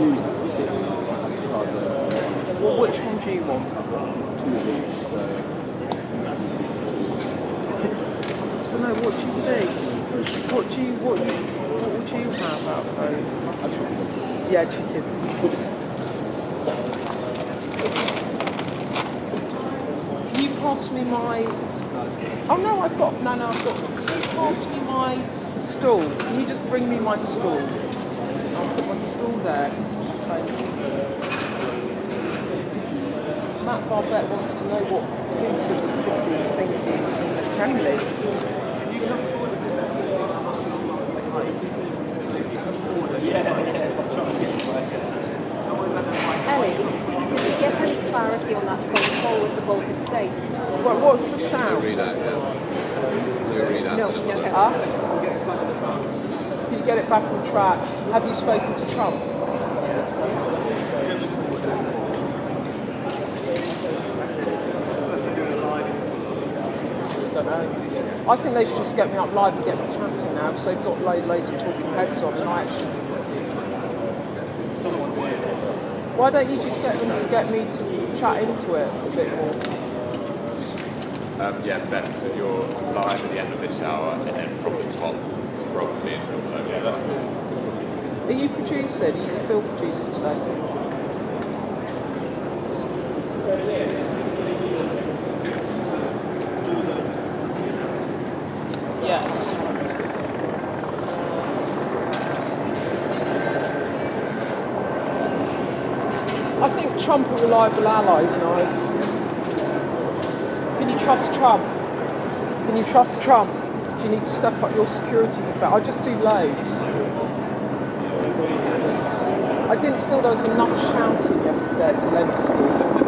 you sit in Well, which one do you want? two of these, so I don't know, what do you think? What would you have out of those? Yeah, chicken. Can you pass me my... Oh no, I've got... Can you pass me my stool? Can you just bring me my stool? I'll put my stool there. Matt Barbette wants to know what people of the city are thinking in the Kremlin. Ellie, did we get any clarity on that phone call with the Baltic states? Well, what's the shout? Read out, yeah. Read out. No, okay. Can you get it back on track? Have you spoken to Trump? I don't know. I think they should just get me up live and get me chatting now, because they've got loads of talking heads on, and I actually... Why don't you just get them to get me to chat into it a bit more? Yeah, Ben, so you're live at the end of this hour, and then from the top, probably until Are you producing? Are you the film producer today? Yeah. I think Trump are reliable allies, guys. Can you trust Trump? Can you trust Trump? Do you need to step up your security defense? I just do loads. I didn't feel there was enough shouting yesterday at Zelensky.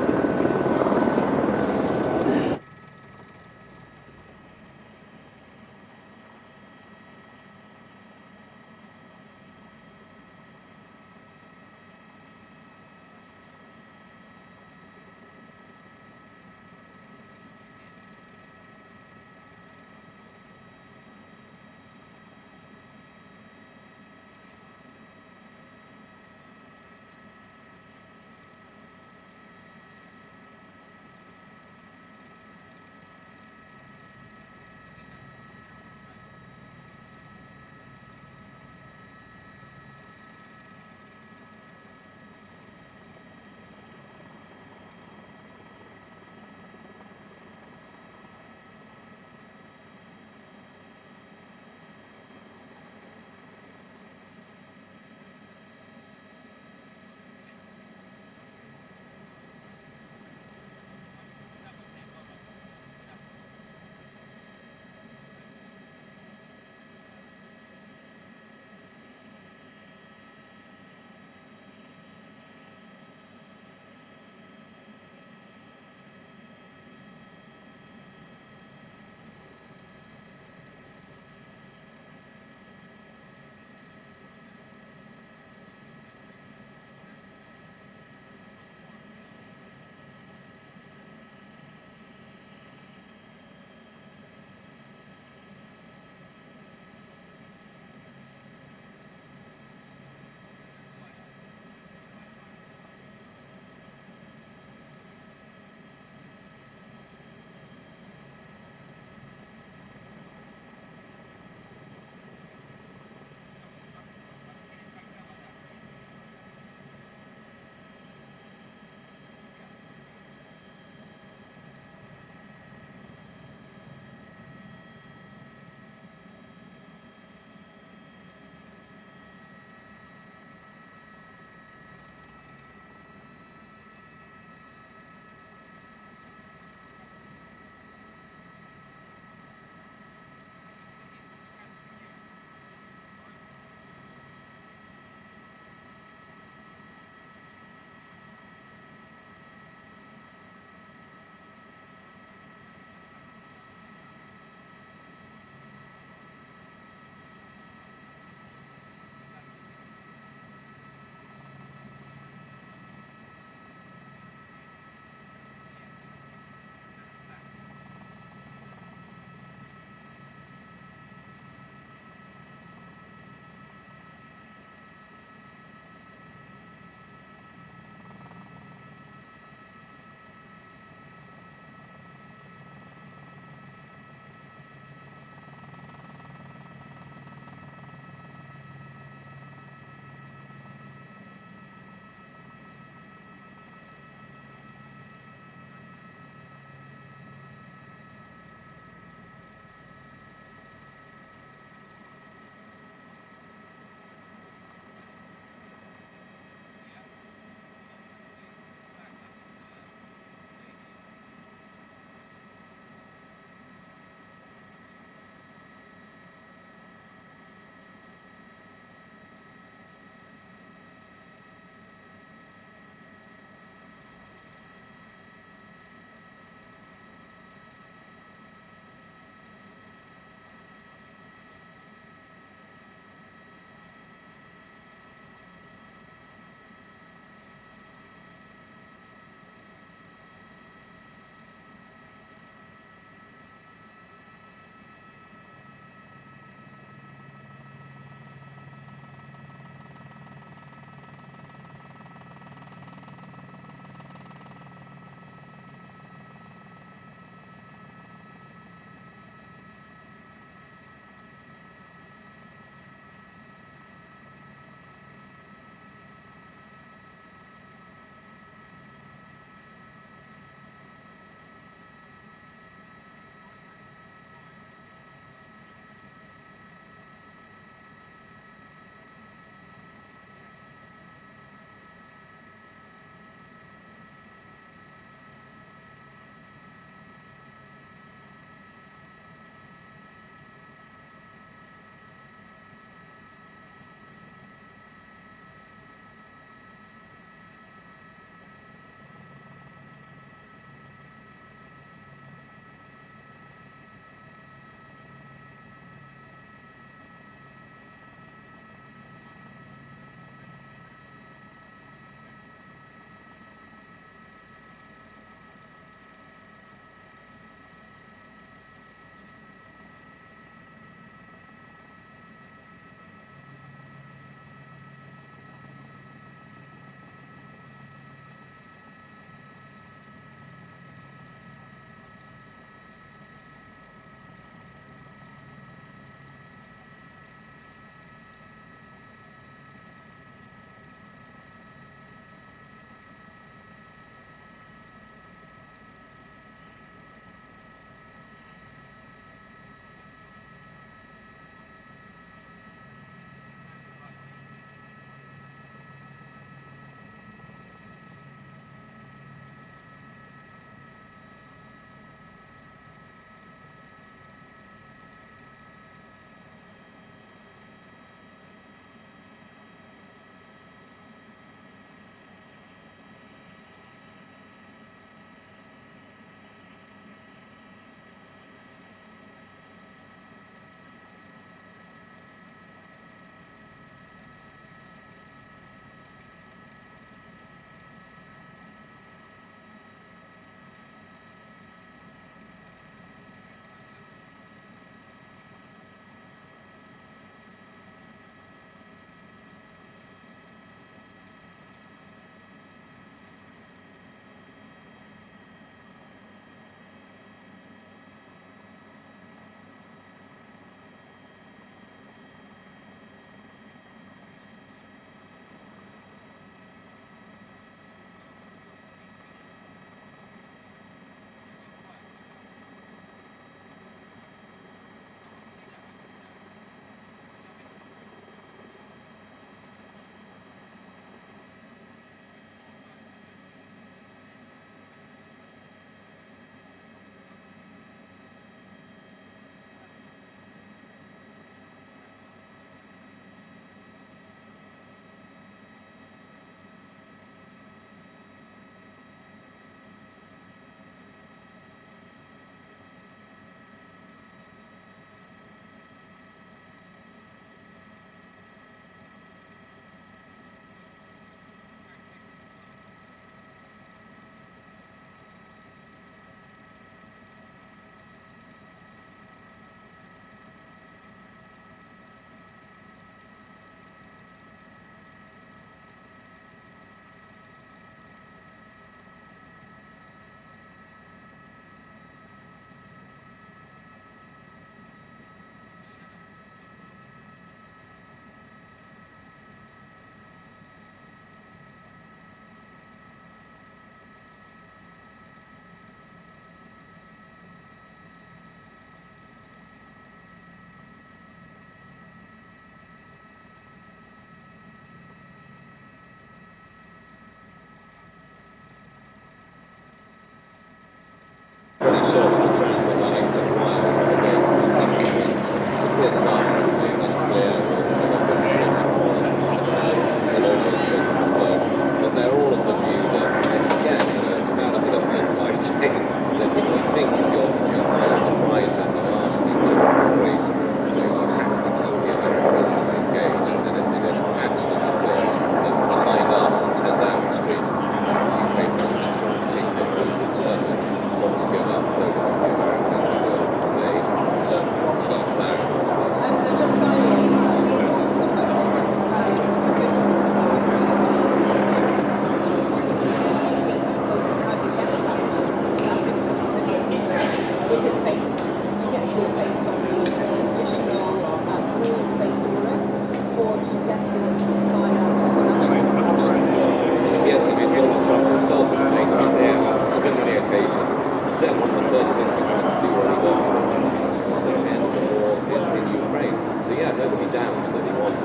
announced that he wants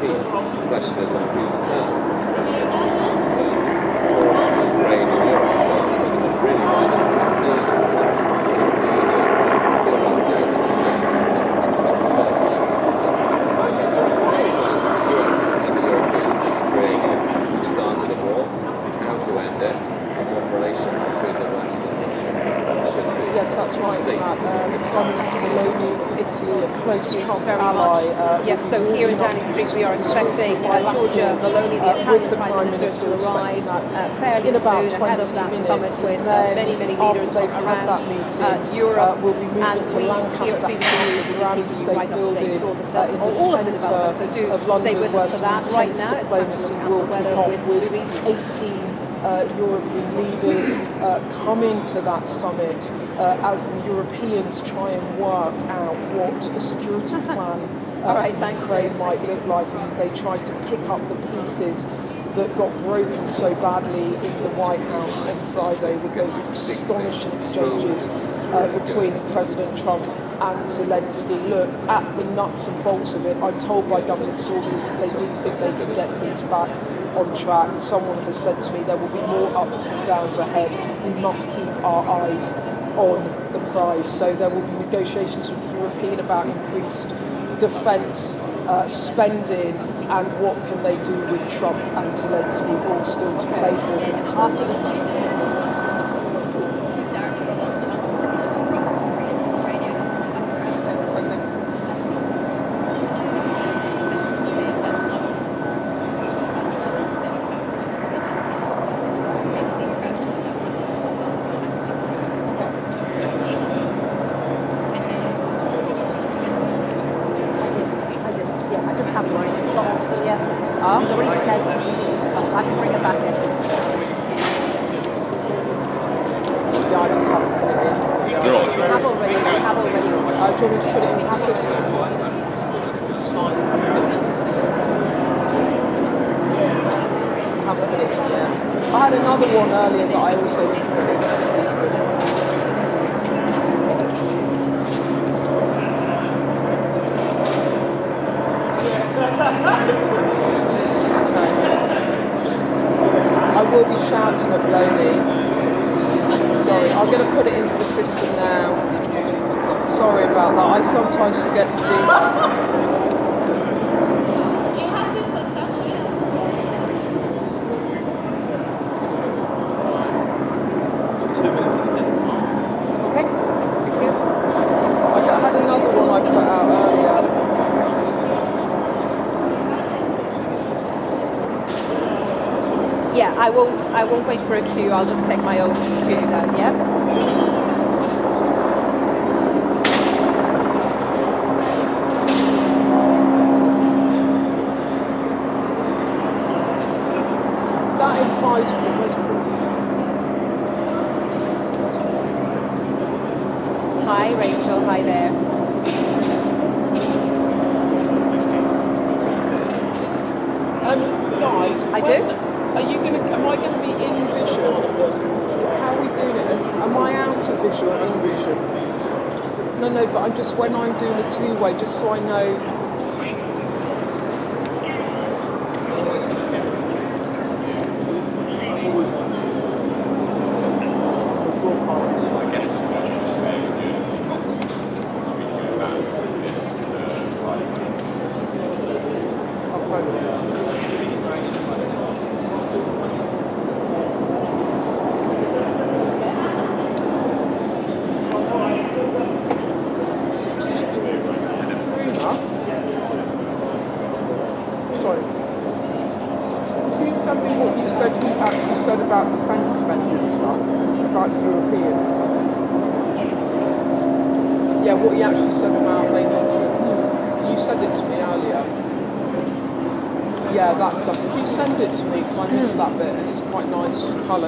peace. The question is on whose terms, on President Putin's terms, or on Ukraine and Europe's terms. And really why this is a major global identity crisis is that the first steps into the signs of the US and the Europeans disagreeing on who started a war, how to end it, and what relations between the West and Russia should be. Yes, that's right. The Prime Minister Meloni of Italy, a close Trump ally. Yes, so here in Downing Street we are expecting Giorgia Meloni, the Italian Prime Minister, to arrive fairly soon ahead of that summit with many leaders from around Europe. We'll be moving to Lancaster House at the Grand State Building in the centre of London, where some intense diplomacy will kick off with 18 European leaders coming to that summit as the Europeans try and work out what a security plan for Ukraine might look like. And they tried to pick up the pieces that got broken so badly in the White House on Friday with those astonishing exchanges between President Trump and Zelensky. Look, at the nuts and bolts of it, I'm told by government sources that they do think they can get things back on track. Someone has said to me there will be more ups and downs ahead. We must keep our eyes on the prize. So there will be negotiations with the European about increased defence spending and what can they do with Trump and Zelensky, all still to play for. After the summit. Sometimes forget to do that. Okay, thank you. I had another one I put out earlier. Yeah, I won't wait for a cue. I'll just take my own cue then. Yeah. Hi Rachel, hi there. Guys, I do. Am I gonna be in vision? How are we doing it? Am I out of vision or in vision? No, but I'm just when I'm doing a two-way, just so I know.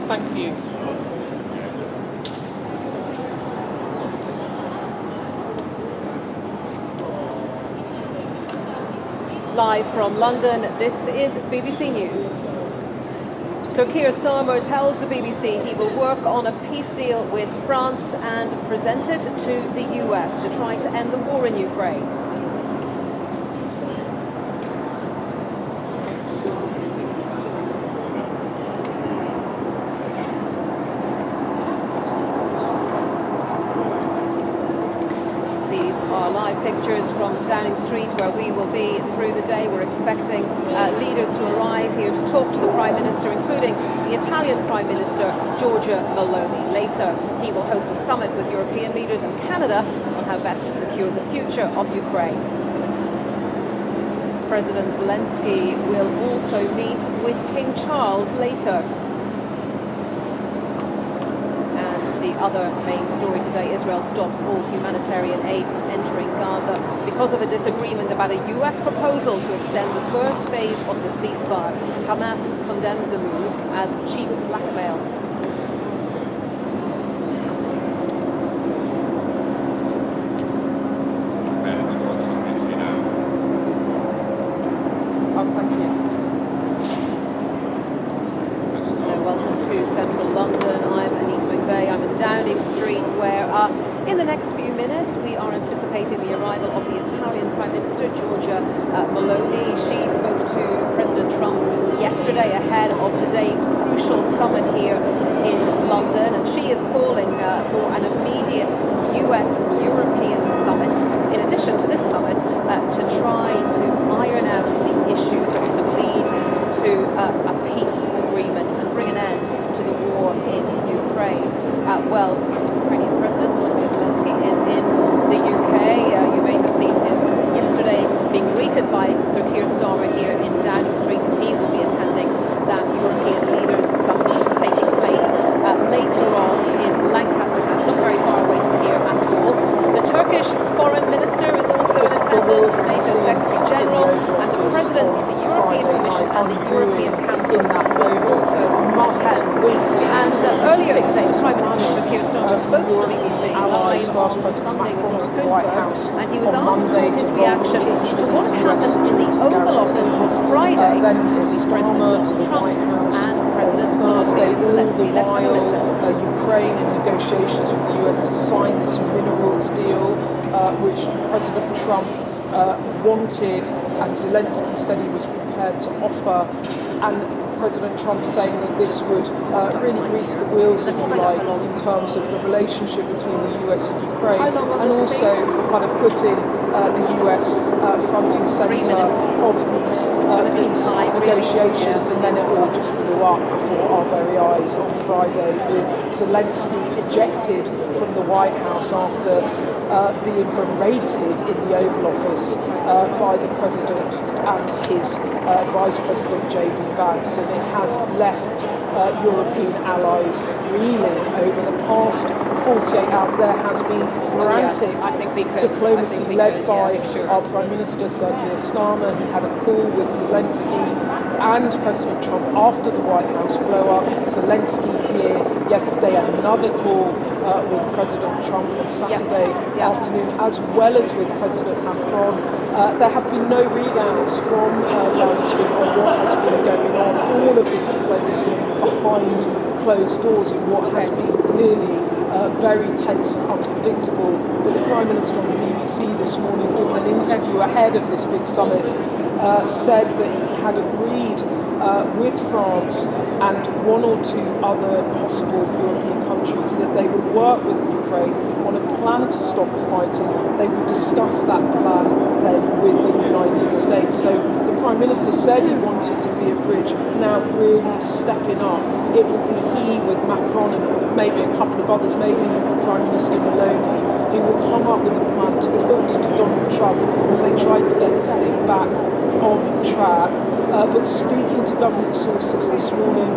Thank you. Live from London, this is BBC News. So Keir Starmer tells the BBC he will work on a peace deal with France and present it to the US to try to end the war in Ukraine. Downing Street, where we will be through the day. We're expecting leaders to arrive here to talk to the Prime Minister, including the Italian Prime Minister, Giorgia Meloni. Later, he will host a summit with European leaders and Canada on how best to secure the future of Ukraine. President Zelensky will also meet with King Charles later. The other main story today, Israel stops all humanitarian aid from entering Gaza because of a disagreement about a US proposal to extend the first phase of the ceasefire. Hamas condemns the move as cheap blackmail. Oh, thank you. Welcome to central London. I'm Anita McVeigh. I'm in Downing Street, where in the next few minutes we are anticipating the arrival of the Italian Prime Minister, Giorgia Meloni. She spoke to President Trump yesterday ahead of today's crucial summit here in London, and she is calling for an immediate US-European summit, in addition to this summit, to try to iron out the issues that could lead to a peace agreement and bring an end to the war in Ukraine. Well, Ukrainian President Volodymyr Zelensky is in the UK. You may have seen him yesterday being greeted by Sir Keir Starmer here in Downing Street, and he will be attending that European Leaders Summit, which is taking place later on in Lancaster House, not very far away from here at all. The Turkish Foreign Minister is also in attendance, the NATO Secretary General, and the Presidents of the European Commission and the European Council will also attend. And earlier today, Prime Minister Sir Keir Starmer spoke to the BBC live on Sunday with Lord Kuenberg, and he was asked for his reaction to what happened in the Oval Office on Friday between President Donald Trump and President Volodymyr Zelensky. Let's have a listen. Ukraine in negotiations with the US to sign this minerals deal, which President Trump wanted, and Zelensky said he was prepared to offer, and President Trump saying that this would really grease the wheels, if you like, in terms of the relationship between the US and Ukraine, and also kind of putting the US front and centre of these peace negotiations, and then it all just blew up before our very eyes on Friday, with Zelensky ejected from the White House after being berated in the Oval Office by the President and his Vice President J.D. Vance, and it has left European allies reeling over the past 48 hours. There has been frantic diplomacy led by our Prime Minister Sir Keir Starmer. He had a call with Zelensky and President Trump after the White House blow-up. Zelensky here yesterday, another call with President Trump on Saturday afternoon, as well as with President Macron. There have been no readouts from Downing Street on what has been going on. All of this diplomacy behind closed doors in what has been clearly very tense and unpredictable. But the Prime Minister on the BBC this morning, given an interview ahead of this big summit, said that he had agreed with France and one or two other possible European countries that they would work with Ukraine on a plan to stop the fighting. They would discuss that plan then with the United States. So the Prime Minister said he wanted to be a bridge, now really stepping up. It will be he with Macron and maybe a couple of others, maybe Prime Minister Meloni, who will come up with a plan to put to Donald Trump as they try to get this thing back on track. But speaking to government sources this morning,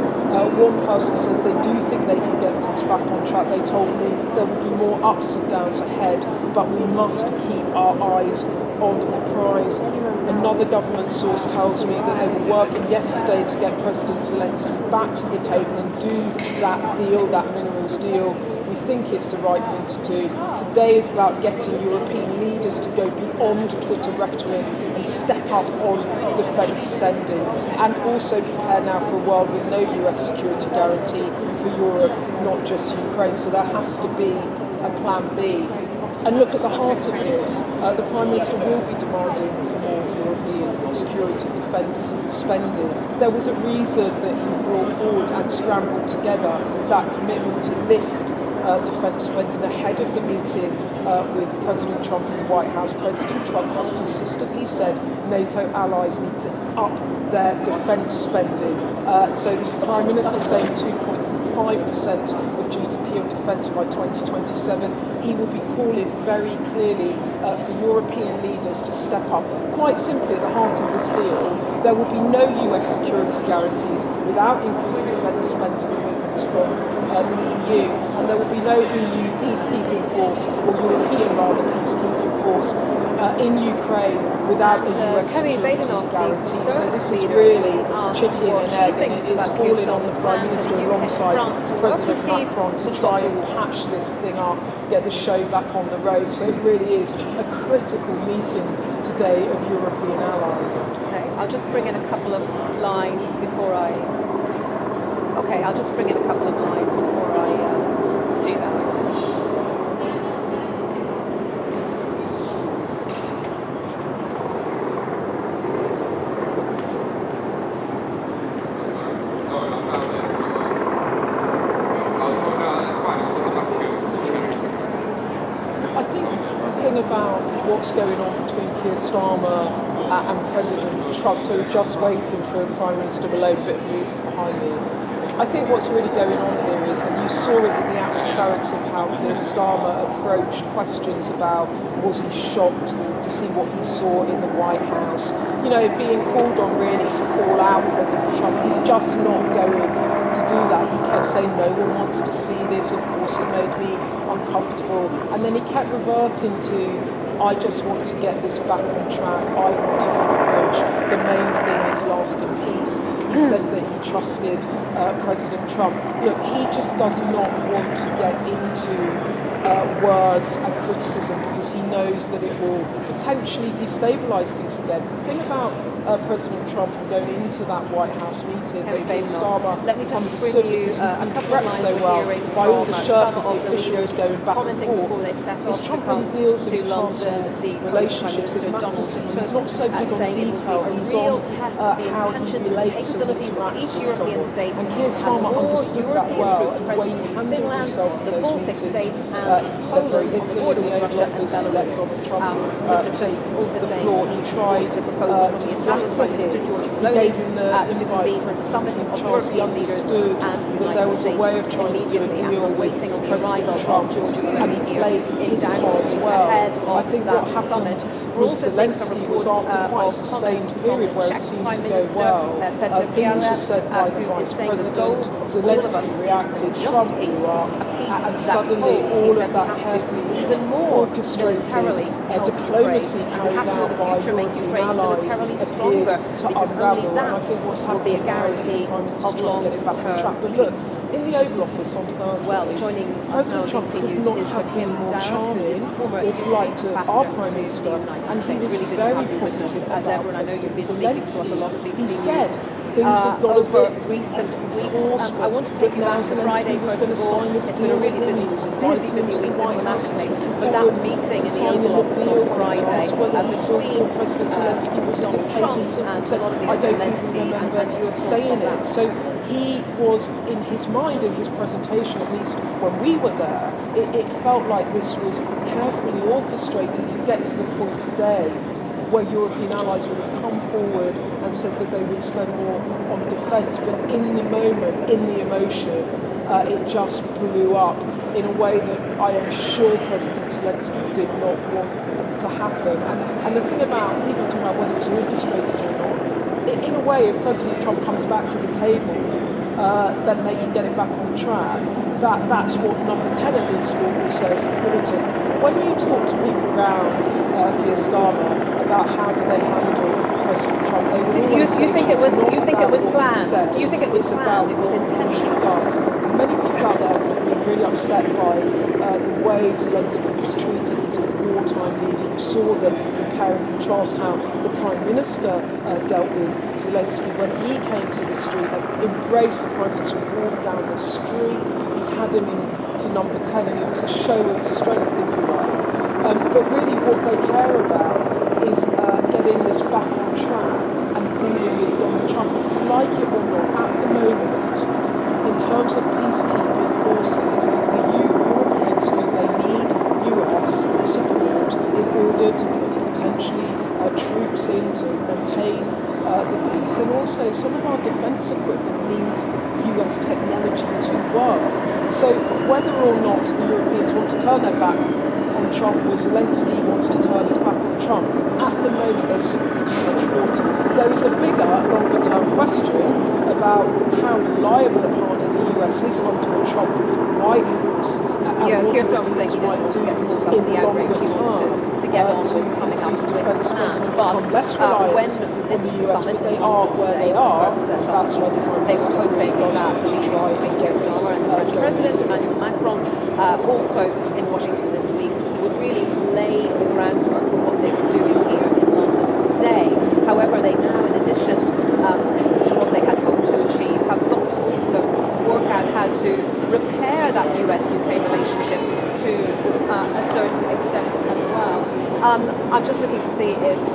one person says they do think they can get things back on track. They told me there will be more ups and downs ahead, but we must keep our eyes on the prize. Another government source tells me that they were working yesterday to get President Zelensky back to the table and do that deal, that minerals deal. We think it's the right thing to do. Today is about getting European leaders to go beyond Twitter rhetoric and step up on defence spending, and also prepare now for a world with no US security guarantee for Europe, not just Ukraine. So there has to be a plan B. And look, at the heart of this, the Prime Minister will be demanding for more European security defence spending. There was a reason that he brought forward and scrambled together that commitment to lift defence spending ahead of the meeting with President Trump in the White House. President Trump has consistently said NATO allies need to up their defence spending. So the Prime Minister saying 2.5% of GDP on defence by 2027. He will be calling very clearly for European leaders to step up. Quite simply, at the heart of this deal, there will be no US security guarantees without increased defence spending commitments from the EU, and there will be no EU peacekeeping force, or European rather peacekeeping force in Ukraine without a US security guarantee. So this is really chicken and egg, and it is falling on the Prime Minister alongside President Macron to try and patch this thing up, get the show back on the road. So it really is a critical meeting today of European allies. Okay, I'll just bring in a couple of lines before I... Okay, I'll just bring in a couple of lines before I do that. I think the thing about what's going on between Keir Starmer and President Trump, so we're just waiting for Prime Minister Malone, a bit of movement behind me. I think what's really going on here is, and you saw it in the atmospherics of how Keir Starmer approached questions about, was he shocked to see what he saw in the White House? You know, being called on really to call out President Trump. He's just not going to do that. He kept saying, no one wants to see this. Of course, it made me uncomfortable. And then he kept reverting to, I just want to get this back on track. I want to approach. The main thing is lasting peace. He said that he trusted President Trump. Look, he just does not want to get into words and criticism because he knows that it will potentially destabilise things again. The thing about President Trump going into that White House meeting that Keir Starmer understood because he prepped so well by all the Sherpas, the officials going back and forth, is Trump really deals in personal relationships. It matters to him. He's not so big on detail. He's on how he relates and interacts with someone. And Keir Starmer understood that well, and the way he handled himself in those meetings. He said very bitterly in the Oval Office he let Donald Trump take the floor. He tried to flatter him. He gave him the invite for a summit of Charles. He understood that there was a way of trying to do a deal with President Trump, and he played his cards well. I think what happened with Zelensky was after quite a sustained period where it seemed to go well. Things were said by the Vice President. Zelensky reacted, Trump blew up, and suddenly all of that carefully orchestrated diplomacy carried out by European allies appeared to unravel. And I think what's happening now is the Prime Minister's trying to get it back on track. But look, in the Oval Office on Thursday, President Trump could not have been more charming or polite to our Prime Minister, and he was very positive about President Zelensky. He said things have got over recent weeks. I want to take you back to Friday, first of all. It's been a really busy week diplomatically, but that meeting in the Oval Office on Friday between Donald Trump and a lot of the Zelensky and your saying it. So he was, in his mind, in his presentation, at least when we were there, it felt like this was carefully orchestrated to get to the point today where European allies would have come forward and said that they would spend more on defence, but in the moment, in the emotion, it just blew up in a way that I am sure President Zelensky did not want to happen. And the thing about people talking about whether it was orchestrated or not, in a way, if President Trump comes back to the table, then they can get it back on track. That's what number 10 at least says important. When you talk to people around Keir Starmer about how do they handle President Trump, they will always say planned? Do you think it was planned? It was intentional? Many people out there have been really upset by the way Zelensky was treated. He's a wartime leader. You saw the compare and contrast how the Prime Minister dealt with Zelensky when he came to the street and embraced the Prime Minister, walked down the street. He had him into number 10, and it was a show of strength, if you like. But really what they care about is getting this back on track and dealing with Donald Trump. Because like it or not, at the moment, in terms of peacekeeping forces, the Europeans feel they need US the peace, and also some of our defence equipment needs US technology to work. So whether or not the Europeans want to turn their back on Trump or Zelensky wants to turn his back on Trump, at the moment they're simply too much for it. There is a bigger, longer term question about how reliable a partner the US is under a Trump White House. Yeah, Keir Starmer saying he doesn't want to get caught up in the outrage. He wants to get on with coming up with a plan. But when this summit in London today was first set up, they were hoping that meetings between Keir Starmer and the French President Emmanuel Macron, also in Washington this week, would really lay the groundwork for what they were doing here in London today. However, they now, in addition to what they had hoped to achieve, have got to also work out how to repair that US-UK relationship to a certain extent as well. I'm just looking to see if it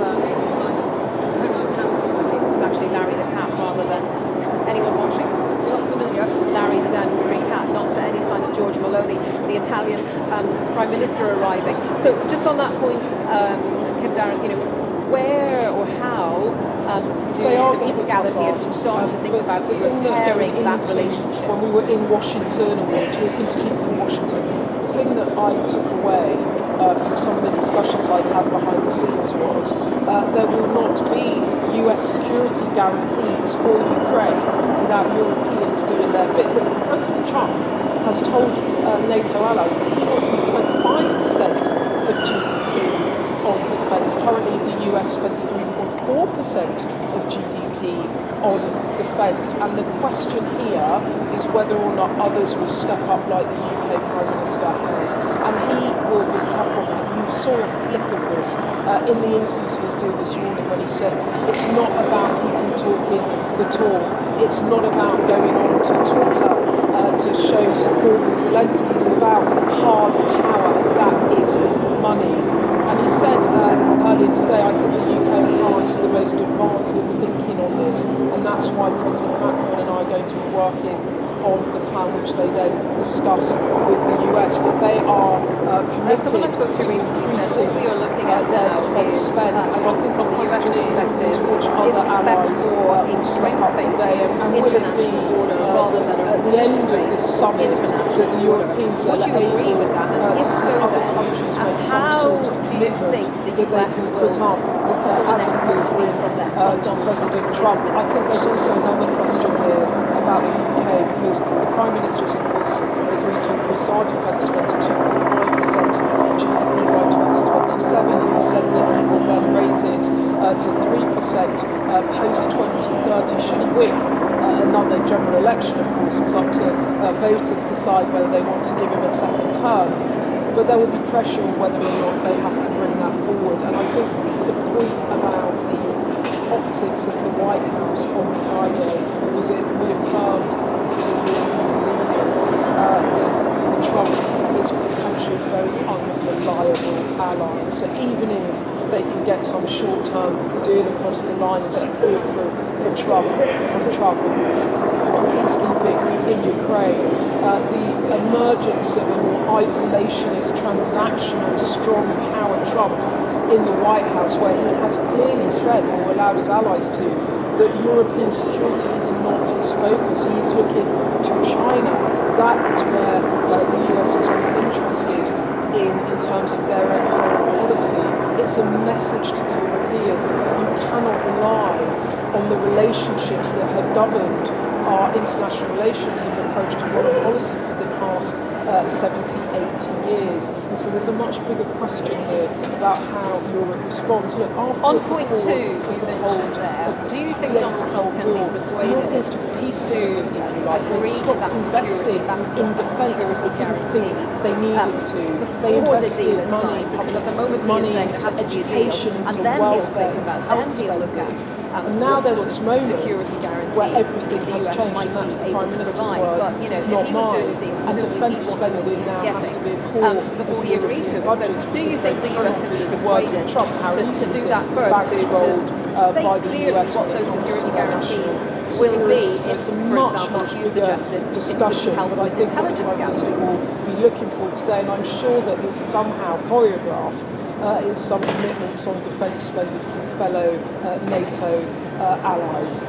was actually Larry the cat rather than anyone watching. Not familiar, Larry the Downing Street cat, not any sign of George Maloney, the Italian Prime Minister arriving. So just on that point, Kim Darren, where or how do the people gathered here to start to think about repairing that relationship? When we were in Washington and we were talking to people in Washington, the thing that I took away from some of the discussions I'd had behind the scenes was there will not be US security guarantees for Ukraine without Europeans doing their bit. Look, President Trump has told NATO allies that he wants to spend 5% of GDP on defence. Currently the US spends 3.4% of GDP on defence, and the question here is whether or not others will step up like the UK Prime Minister has, and he will be tough on that. You saw a flick of this in the interviews he was doing this morning when he said it's not about people talking the talk, it's not about going on to Twitter to show support for Zelensky, it's about hard power, and that is money. And he said earlier today, I think the UK and France are the most advanced in thinking on this, and that's why President Macron and I are going to be working on the plan which they then discuss with the US. But they are committed someone I spoke to recently said what we are looking at their now defence is, spend. And I think from the US perspective, which is other respect allies for a will step up strength-based today, and will it be international order rather than a at the end of this rules-based summit that international the Europeans order. Would you are agree with that? And to if see so, other then, countries make some how sort of do you commitment think the that they US can will put up as it moves with to President Trump? I think there's also another question here about the UK, because the Prime Minister has agreed to increase our defence spend to 2.5% of GDP by 2027, and he said that he will then raise it to 3% post-2030 should he win another general election. Of course, it's up to voters to decide whether they want to give him a second term, but there will be pressure on whether or not they have to bring that forward. And I think the point about the optics of the White House on Friday was it reaffirmed to European leaders that Trump is potentially a very unreliable ally. So even if they can get some short-term deal across the line of support from Trump on peacekeeping in Ukraine, the emergence of a more isolationist, transactional, strong power Trump in the White House, where he has clearly said, or allowed his allies to, that European security is not his focus. He is looking to China. That is where the US is really interested in terms of their own foreign policy. It's a message to the Europeans. You cannot rely on the relationships that have governed our international relations and approach to foreign policy for the past 70, 80 years. And so there's a much bigger question here about how Europe responds. Look, after on point two, you mentioned there, do you think Donald Trump can be persuaded to agree to that security in defence because he guaranteed they needed to? They before the invested deal is money, signed? Because at the moment money he is saying there has to be a deal, education, and into then he'll welfare, think about, then he'll look at and now there's this moment security guarantees where everything the has US changed, might and that's be the able Prime to Minister's provide. words, But you know, not if he was doing mine. a deal, And defence spending now has to be a core before of he agreed to it. European So budgets, do you because think the US can be persuaded Trump, how to easy do is it? that first, Bags to rolled by state the clearly US what when it those comes security to guarantees national will be security. So if, it's a for much, example, much you bigger suggested discussion, it could help but I with think what the intelligence Prime Minister gathering. will be looking for today, and I'm sure that it's somehow choreographed, is some commitments on defence spending from fellow NATO allies.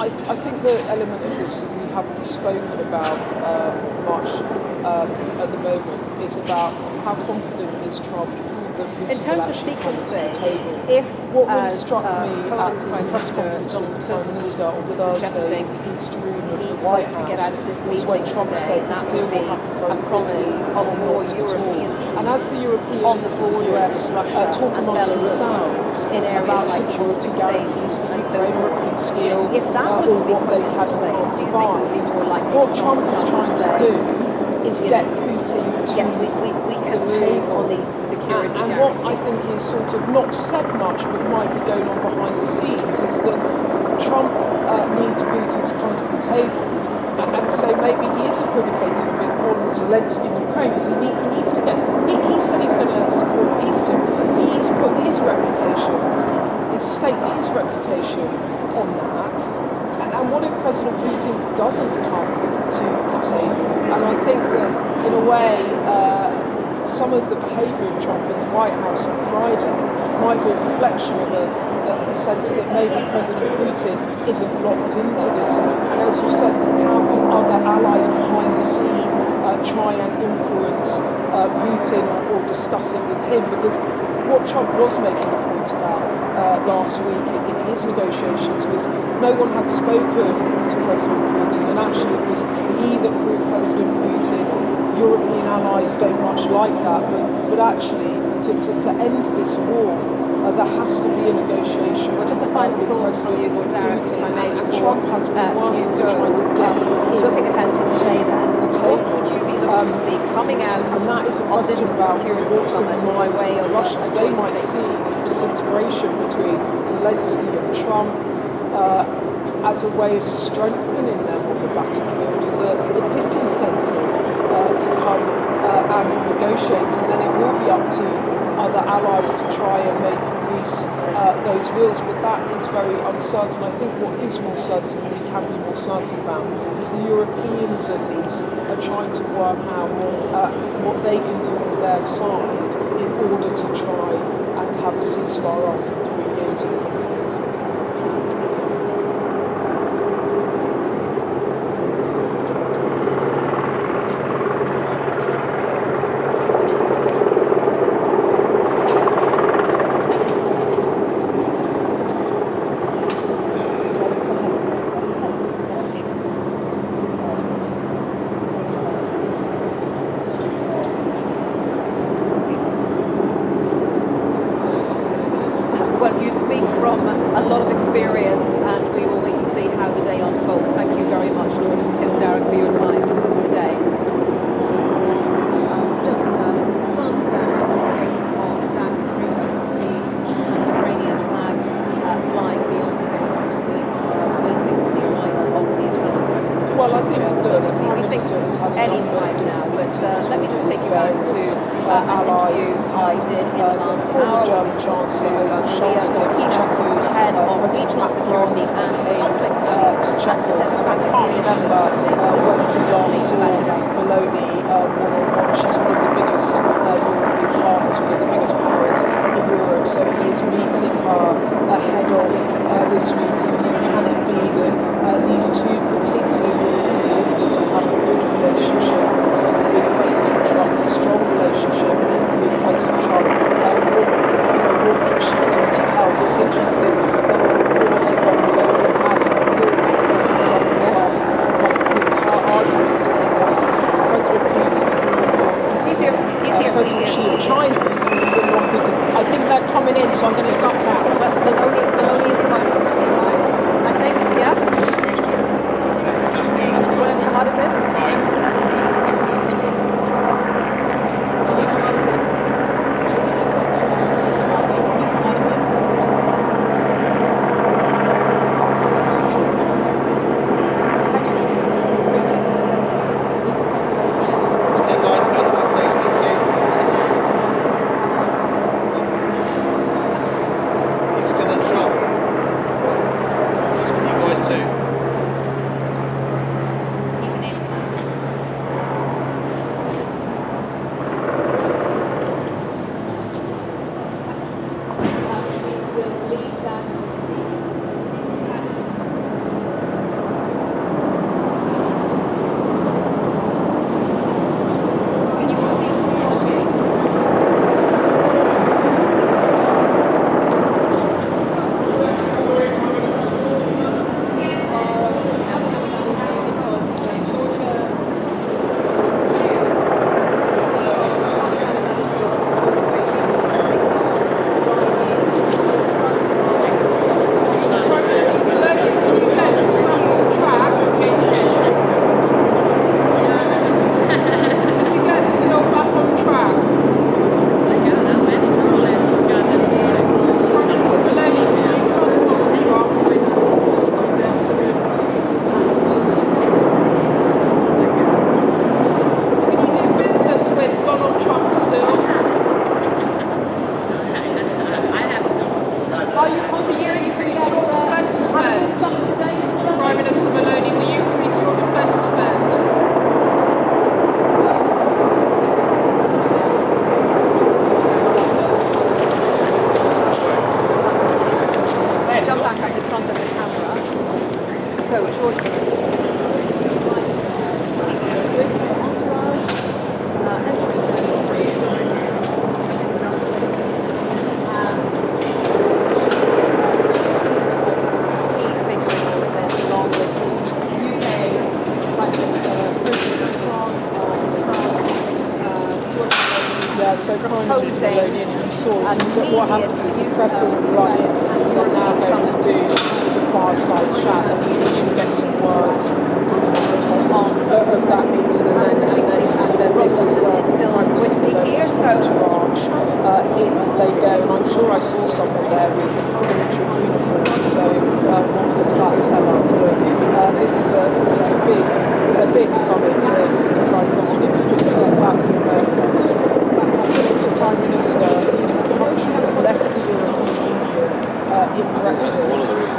I think the element of this that we haven't spoken about much at the moment is about how confident is Trump that Putin In terms of will actually come to the sequencing, table. if, What really as struck me at Poland's the Prime press Minister conference with the Prime Minister on was Thursday suggesting in the East Room of he the White hoped to get out of this House was when meeting Trump today, said and this that deal would be will happen a very promise quickly of or more not at all. European And as the Europeans on the and the borders US of Russia talk and amongst Belarus themselves in areas about like security Baltic states guarantees for and so Ukraine or forth. peace deal If that was or to be what put they into can place, do you think it provide, would be more likely what that Trump is would trying to say, do is you get know, Putin to yes, we can the move table. on these security And what I think is sort of not said much but might be going on behind the scenes is that Trump needs Putin to come to the table. And so maybe he is equivocating a bit on Zelensky and Ukraine because he needs to get, he said he's going to support peace deal. He's put his reputation, he's staked his reputation on that. And what if President Putin doesn't come to the table? And I think that in a way, some of the behaviour of Trump in the White House on Friday might be a reflection of a sense that maybe President Putin isn't locked into this. And as you said, how can other allies behind the scene try and influence Putin or discuss it with him? Because what Trump was making a point about last week in his negotiations was no one had spoken to President Putin, and actually it was he that called President Putin. European allies don't much like that, but actually to end this war, there has to be a negotiation. Well, just a final thought from you, Derek, if I may, and before Trump has been working to try to get looking ahead to today then, what would you be looking to see coming out and that is a of this question about security what's in summit the by minds way of of the Russians. a They joint might see statement? this disintegration between Zelensky and Trump as a way of strengthening them on the battlefield, as a disincentive to come and negotiate, and then it will be up to other allies to try and maybe grease those wheels, but that is very uncertain. I think what is more certain, and we can be more certain about, is the Europeans at least are trying to work out what they can do on their side in order to try and have a ceasefire after 3 years of conflict. Well, you speak from a lot of experience, and we will wait and see how the day unfolds. Thank you very much, Lord Derek, for your time today. Just glancing down to the gates of Downing Street, I can see some Ukrainian flags flying beyond the gates, and we are waiting for the arrival of the Italian Prime Minister. Well, I think we think any time now, but let me just take you back to an interview I did in the last hour when we spoke to Maria Zorkina, who's head of regional security and conflict studies at the Democratic Union University. This is what she said to me about today. Meloni one-on-one. She's one of the biggest European partners, one of the biggest powers in Europe. So he is meeting her ahead of this meeting. And can it be that these two particular European leaders have a good relationship with President Trump, a strong relationship with President Trump? What does she do to help? It was interesting. There were reports of Meloni having President Trump in the last couple of weeks. Her argument to him was President Putin is President Xi of China is not Putin. I think they're coming in, so I'm going to cut out. Meloni is about to come in, right? So, George. So proposing and what happens is the press will run in and so now going to do the fireside chat and we should get some words from the top of that meeting and then this is still with me here, so in they go, and I'm sure I saw someone there with military uniform, so what does that tell us? This is a big summit for the Prime Minister. If you just step back for a moment, this is a Prime Minister leading a country that left the European Union in Brexit,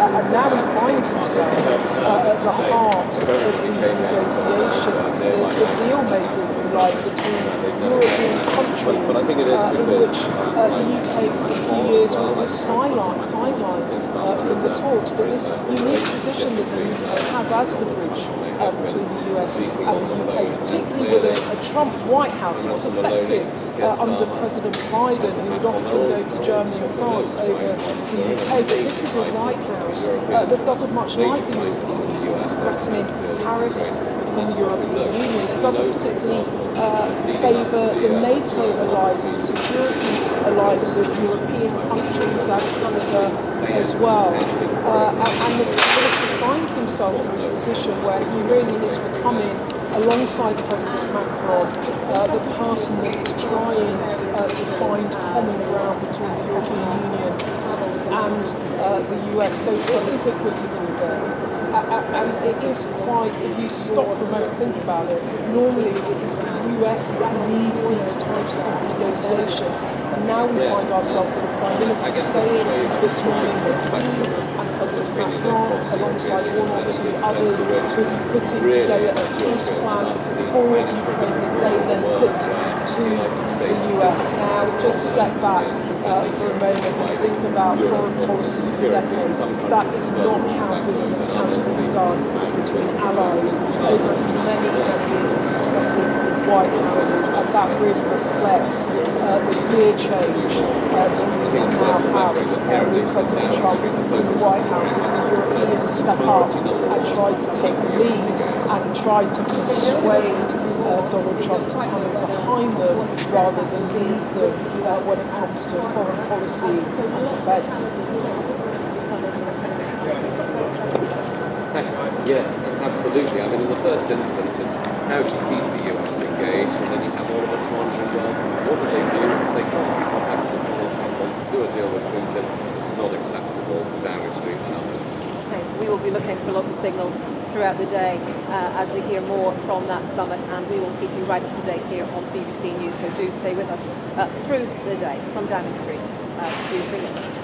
and now he finds himself at the heart of these negotiations. The deal maker, if you like, between European countries in which the UK for a few years was sidelined from the talks, but this unique position that the UK has as the bridge between the US and the UK, particularly with a Trump White House, was effective under President Biden, who would often go to Germany and France over the UK, but this is a White House that doesn't much like the European Union. It's threatening tariffs in the European Union. It doesn't particularly favour the NATO alliance, the security alliance of European countries and Canada as well. And the Prime Minister finds himself in this position where he really is becoming, alongside President Macron, the person that's trying to find common ground between the European Union and the US. So it is a critical day. And it is quite, if you stop for a moment and think about it, normally it is the US that lead these types of negotiations. And now we find ourselves with the Prime Minister saying this morning that he and President Macron, alongside one or two others, will be putting together a peace plan for Ukraine that they then put to the US. Now, just step back for a moment and think about foreign policy for decades. That is not how business has been done between allies over many years of successive White Houses, and that really reflects the gear change that we now have with President Trump in the White House as the Europeans step up and try to take the lead and try to persuade Donald Trump to come in behind them rather than lead them when it comes to foreign policy and defence. Yes, absolutely. I mean, in the first instance, it's how do you keep the US engaged, and then you have all of us wondering, well, what do they do if they can't? What happens if Donald Trump wants to do a deal with Putin? It's not acceptable to damage Putin and others. Okay. We will be looking for lots of signals throughout the day as we hear more from that summit, and we will keep you right up to date here on BBC News, so do stay with us through the day from Downing Street. Do signals.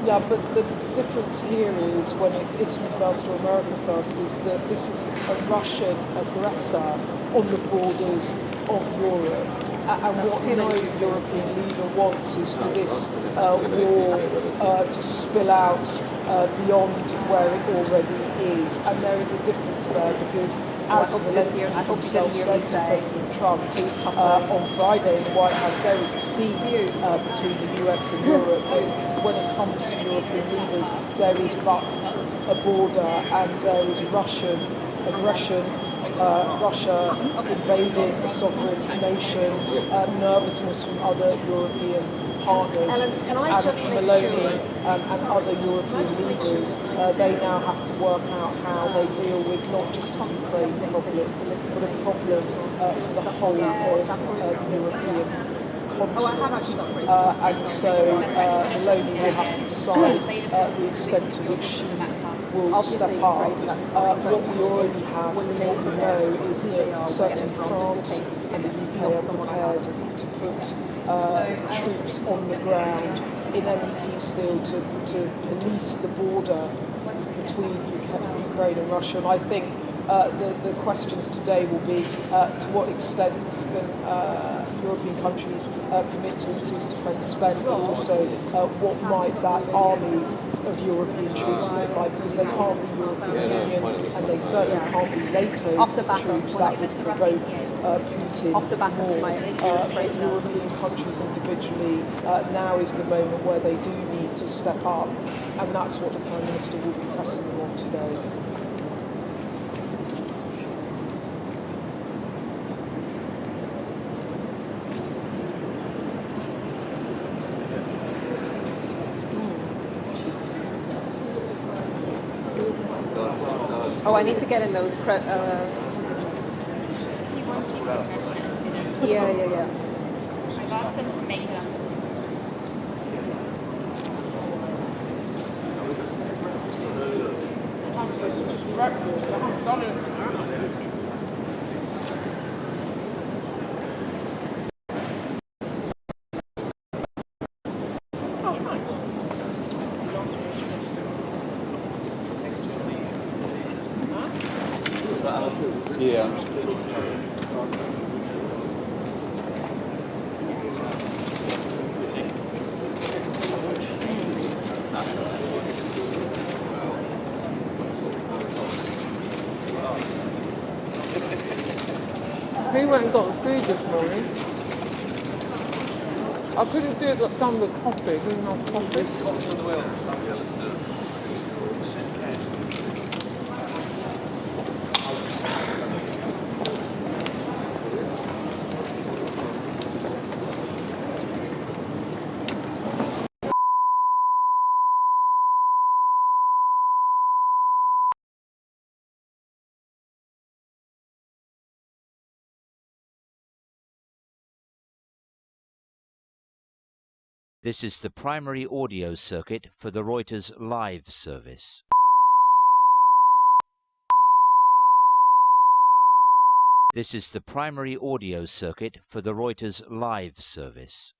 Yeah, but the difference here is when it's Italy first or America first is that this is a Russian aggressor on the borders of Europe. And what no European leader wants is for this war to spill out beyond where it already is. And there is a difference there because, as Zelensky himself said to President Trump on Friday in the White House, there is a sea between the US and Europe. When it comes to European leaders, there is but a border, and there is Russian aggression, Russia invading a sovereign nation, nervousness from other European partners, and Meloni and other European leaders, they now have to work out how they deal with not just the Ukraine problem, but a problem for the whole of the European continent. And so Meloni will have to decide the extent to which she will step up. What we already have, what we know, is that certainly France and the UK are prepared to put troops on the ground in any peace deal to police the border between Ukraine and Russia. And I think the questions today will be to what extent can European countries commit to increased defence spend, but also what might that army of European troops nearby because they can't be European Union and they certainly can't be NATO Off the back of troops. That would provoke Putin Off the back of my but European countries individually, now is the moment where they do need to step up, and that's what the Prime Minister will be pressing them on today. Oh, I need to get in those. Yeah. I've asked them to make it up. Just breakfast. I haven't done it. Yeah, I'm just He went and got the food this morning. I could have done the coffee, didn't have coffee. This is the primary audio circuit for the Reuters live service. This is the primary audio circuit for the Reuters live service.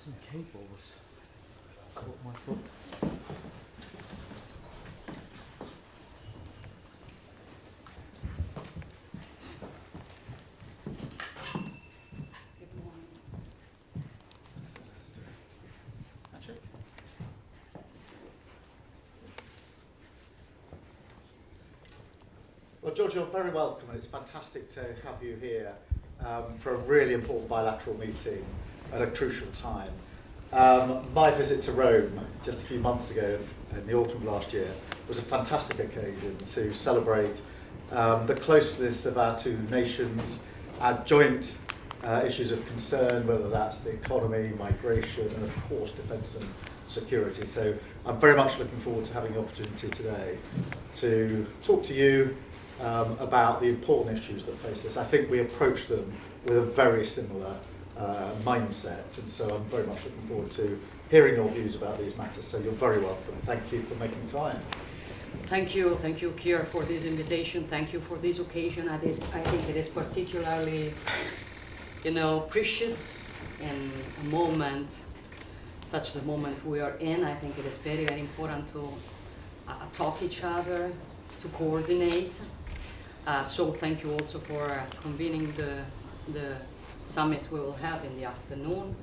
Some cables caught my foot. Well, George, you're very welcome, and it's fantastic to have you here for a really important bilateral meeting at a crucial time. My visit to Rome just a few months ago, in the autumn of last year, was a fantastic occasion to celebrate the closeness of our two nations, our joint issues of concern, whether that's the economy, migration, and of course defence and security. So I'm very much looking forward to having the opportunity today to talk to you about the important issues that face us. I think we approach them with a very similar mindset, and so I'm very much looking forward to hearing your views about these matters. So you're very welcome. Thank you for making time. Thank you, Kier, for this invitation. Thank you for this occasion. I think it is particularly, precious in a moment, such the moment we are in. I think it is very, very important to talk each other, to coordinate. So thank you also for convening the summit we will have in the afternoon.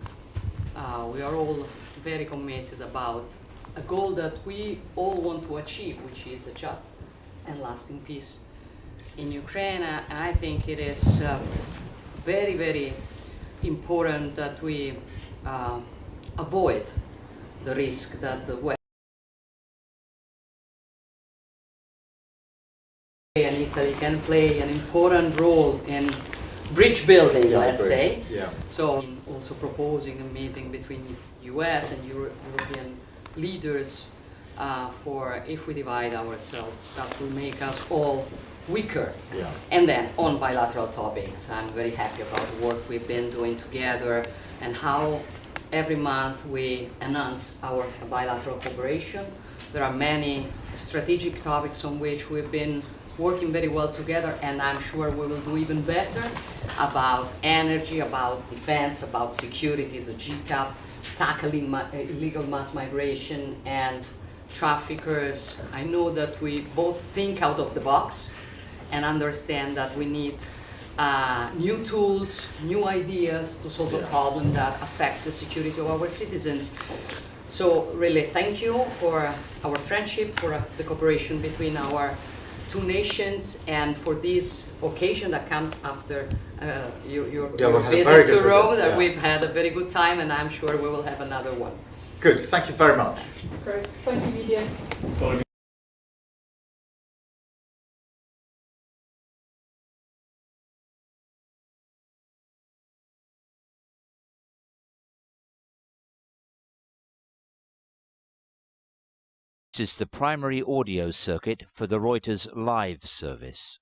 We are all very committed about a goal that we all want to achieve, which is a just and lasting peace in Ukraine. And I think it is very, very important that we avoid the risk that the West and Italy can play an important role in bridge building, let's say. Yeah. So also proposing a meeting between US and European leaders for if we divide ourselves, that will make us all weaker. Yeah. And then on bilateral topics, I'm very happy about the work we've been doing together and how every month we enhance our bilateral cooperation. There are many strategic topics on which we've been working very well together, and I'm sure we will do even better about energy, about defense, about security, the GCAP, tackling illegal mass migration and traffickers. I know that we both think out of the box and understand that we need new tools, new ideas to solve a problem that affects the security of our citizens. So really thank you for our friendship, for the cooperation between our two nations, and for this occasion that comes after your visit to Rome, that we've had a very good time, and I'm sure we will have another one. Good, thank you very much. Great, thank you, Media. This is the primary audio circuit for the Reuters live service.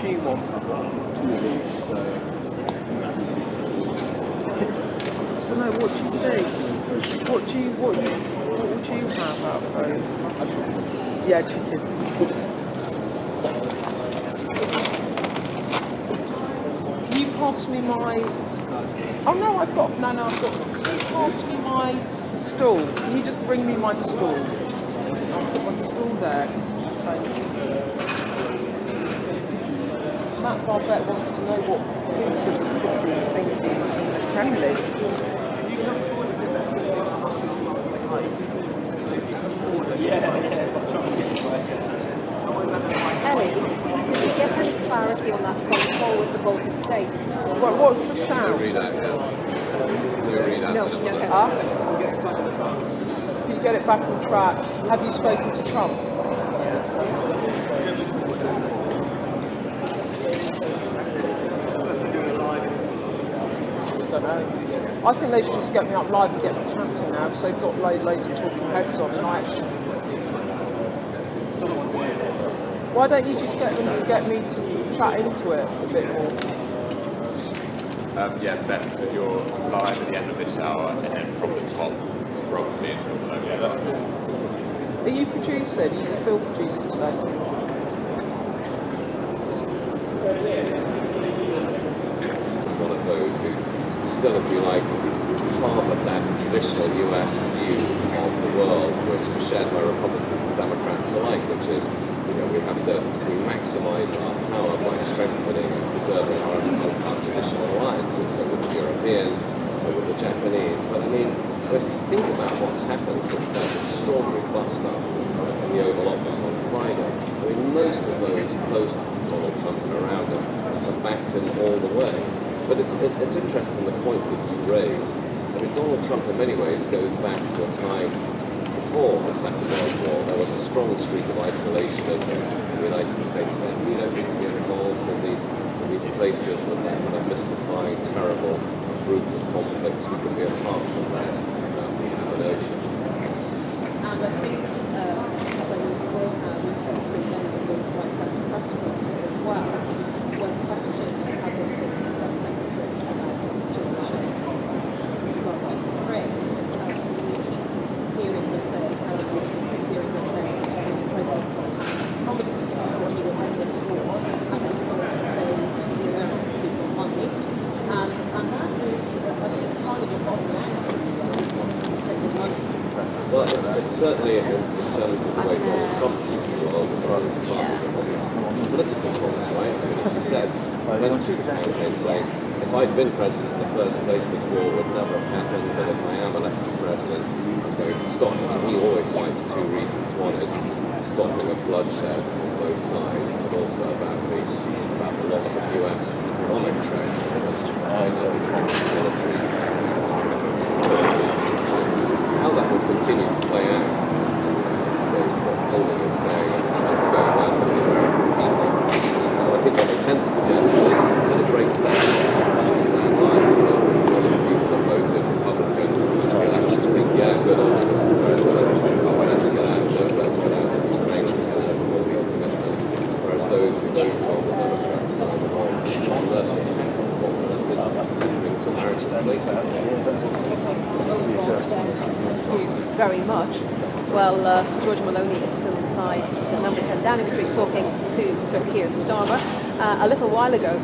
do you want? I don't know, what do you think? What would you have out of those? Yeah, chicken. Can you pass me my... Oh no, I've got... Can you pass me my stool? Can you just bring me my stool? I'll put my stool there. Thank you. Matt Barbette wants to know what Putin is sitting and thinking in the Kremlin. Ellie, did you get any clarity on that phone call with the Baltic states? What's the shout? Read out now. No. Can you get it back on track? Have you spoken to Trump? I don't know. I think they should just get me up live and get me chatting now because they've got loads of talking heads on and why don't you just get them to get me to chat into it a bit more? Yeah, Beth, you're live at the end of this hour, and then from the top, probably into the Are you producing? Are you the film producer today? It's one of those who still, if you like, harbour that traditional US view of the world, which was shared by Republicans and Democrats alike, which is, we maximise our power by strengthening and preserving our traditional alliances, so with the Europeans, with the Japanese. But I mean, if you think about what's happened since that extraordinary bust-up in the Oval Office on Friday, I mean, most of those close to Donald Trump and around him have backed him all the way. But it's interesting the point that you raise. I mean, Donald Trump in many ways goes back to a time before the Second World War. There was a strong streak of isolationism in the United States. That we don't need to be involved in these places with that kind of mystifying, terrible, brutal conflicts. We can be apart from that. We have an ocean. And I think you will have listened to many of those White House press conferences as well, when questions have been put to the press secretary about the situation. But I'm afraid we keep hearing her say, apparently he's hearing her say that the president promised that he will end this war and that he's going to save the American people money. And that is a big part of the bottom saving money. Well, it's certainly in terms of the way Donald Trump sees the world, the runs political policy, right? I mean, as you said, I went through the campaign saying, if I'd been president in the first place, this war would never have happened, but if I am elected president, I'm going to stop it. And he always cites two reasons. One is stopping of bloodshed on both sides, but also about the loss of US economic treasure, such as military security. How that will continue to play out in the United States, what polling is saying, and what's going on with the American people. So I think what they tend to suggest is that it breaks down partisan lines, that all of the people that voted Republican will actually think, yeah, good on you, Mr. President, let's get out of Ukraine, let's get out of all these commitments, whereas those who voted on the Democrat side are on left, bring some narratives basically. Thank you very much. Well, George Maloney is still inside number 10 Downing Street talking to Sir Keir Starmer. A little while ago,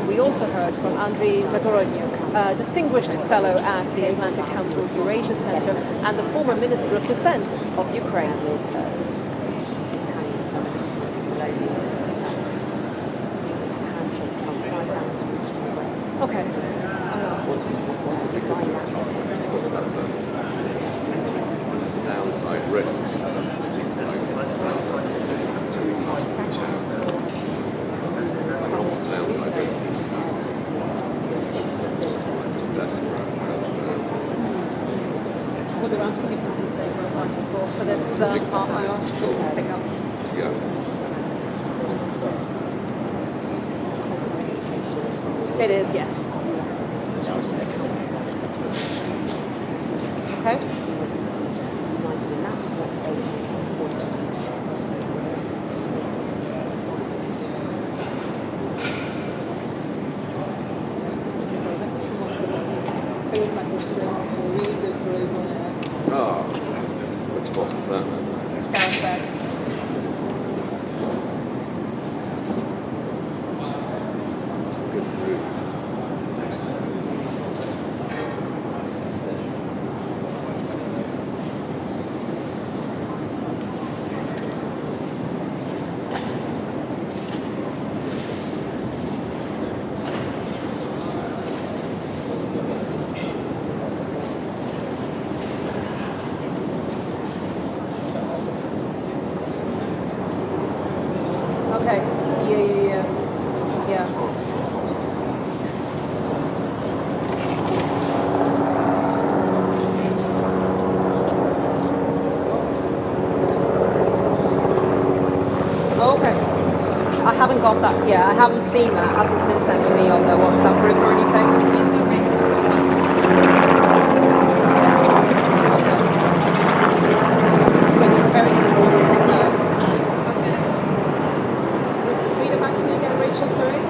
we also heard from Andriy Zagorodnyuk, distinguished fellow at the Atlantic Council's Eurasia Center and the former Minister of Defense of Ukraine. Okay. Downside risks. Well, they're asking you something to say for this half hour pick-up. Yeah. It is, yes. Okay. feedback was to go on to a really good groove on air. Oh, which boss is that? Gareth Beck. Good groove. Okay. Yeah. Okay. I haven't got that. Yeah, I haven't seen that. It hasn't been sent to me on the WhatsApp group or anything. So there's a very strong. Read it back to me again, Rachel. Sorry.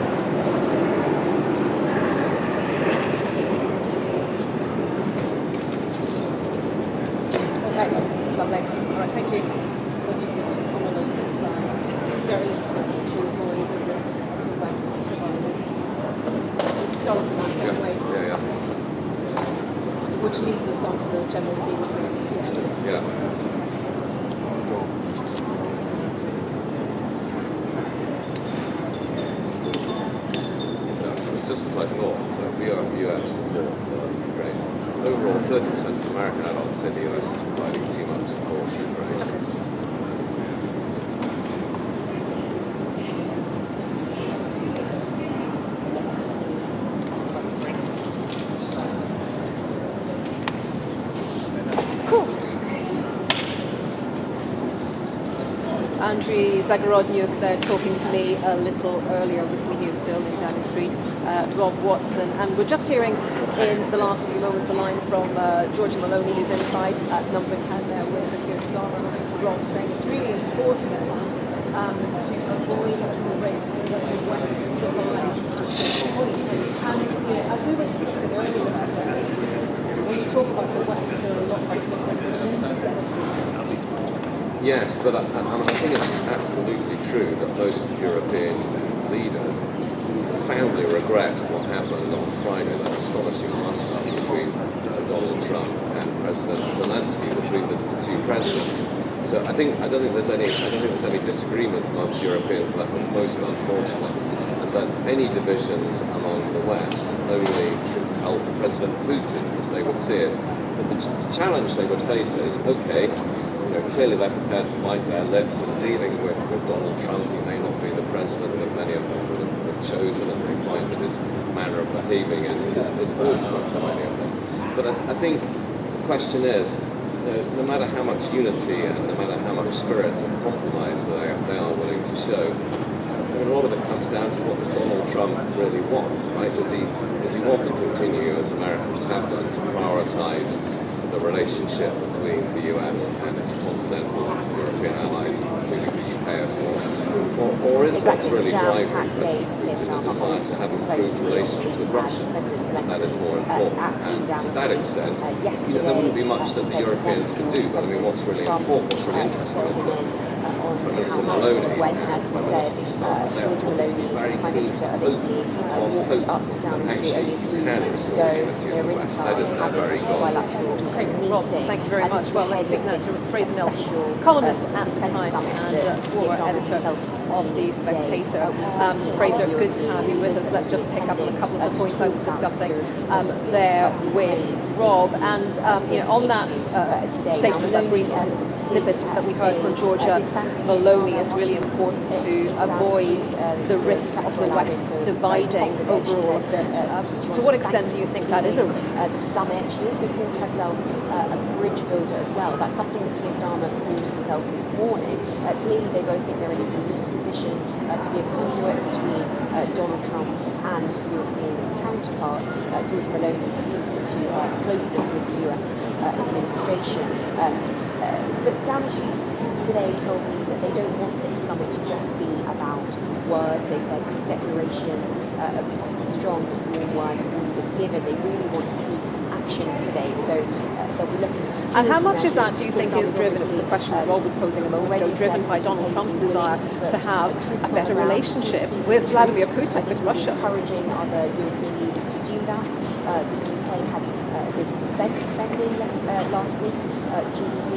Okay, lovely. All right, thank you. So just on the local side, it's very important to avoid the risk of the West dividing. So start with that, don't wait. Yeah. Which leads us on to the general themes for next year. Yeah. It's just as I thought. So US support for Ukraine. Overall, 30% of American adults say the US is providing too much support to Ukraine. Andriy Zagorodnyuk, they're talking to me a little earlier with me here still in Downing Street, Rob Watson, and we're just hearing in the last few moments a line from Georgia Maloney, who's inside at number 10 there with the Keir Starmer. Rob saying it's really important to avoid the risk that the West divides at this point. And as we were discussing earlier about that, when you talk about the West, there are a lot of different regions there. Yes, but I think it's absolutely true that most European leaders profoundly regret what happened on Friday, that astonishing muster between Donald Trump and President Zelensky, between the two presidents. So I don't think there's any disagreement amongst Europeans that was most unfortunate, and that any divisions among the West only should help President Putin, as they would see it. But the challenge they would face is, okay, clearly they're prepared to bite their lips in dealing with Donald Trump. He may not be the president that many of them would have chosen, and they find that his manner of behaving is awkward for many of them. But I think the question is, no matter how much unity and no matter how much spirit of compromise they are willing to show, a lot of it comes down to what does Donald Trump really want, right? Does he want to continue, as Americans have done, to prioritize the relationship between the US and its continental European allies, including the UK, of course? Or is what's really driving President Putin a desire to have improved relations with Russia? That is more important. And to that extent, there wouldn't be much that the Europeans could do, but I mean, what's really important, what's really interesting is that Prime Minister Maloney when, as you said, George Maloney, Prime Minister of Italy, walked up Downing Street only a few weeks ago. They were inside having a bilateral meeting. Thank you very much. Well, let's speak now to Fraser Nelson, columnist at the Times and former editor of The Spectator. Fraser, good to have you with us. Let's just pick up a couple of the points I was discussing there with Rob. And on that statement, that brief snippet that we heard from Georgia Maloney, it's really important to avoid the risk of the West dividing over all of this. To what extent do you think that is a risk? The summit, she also called herself a bridge builder as well. That's something that Keir Starmer called himself this morning. Clearly they both think they're in a unique position to be a conduit between Donald Trump and European counterparts. George Maloney hinted to closeness with the US administration. But Downing Street today told me that they don't want this summit to just be about words. They said declarations, strong, warm words will be given. They really want to see fractions today. So they'll be looking at security. And how much of that do you think measures. is driven? It was a question that Rob was posing a moment ago, driven by Donald Trump's desire to have a better relationship with Vladimir Putin, with Russia. Encouraging other European leaders to do that. The UK had big defence spending last week, GDP,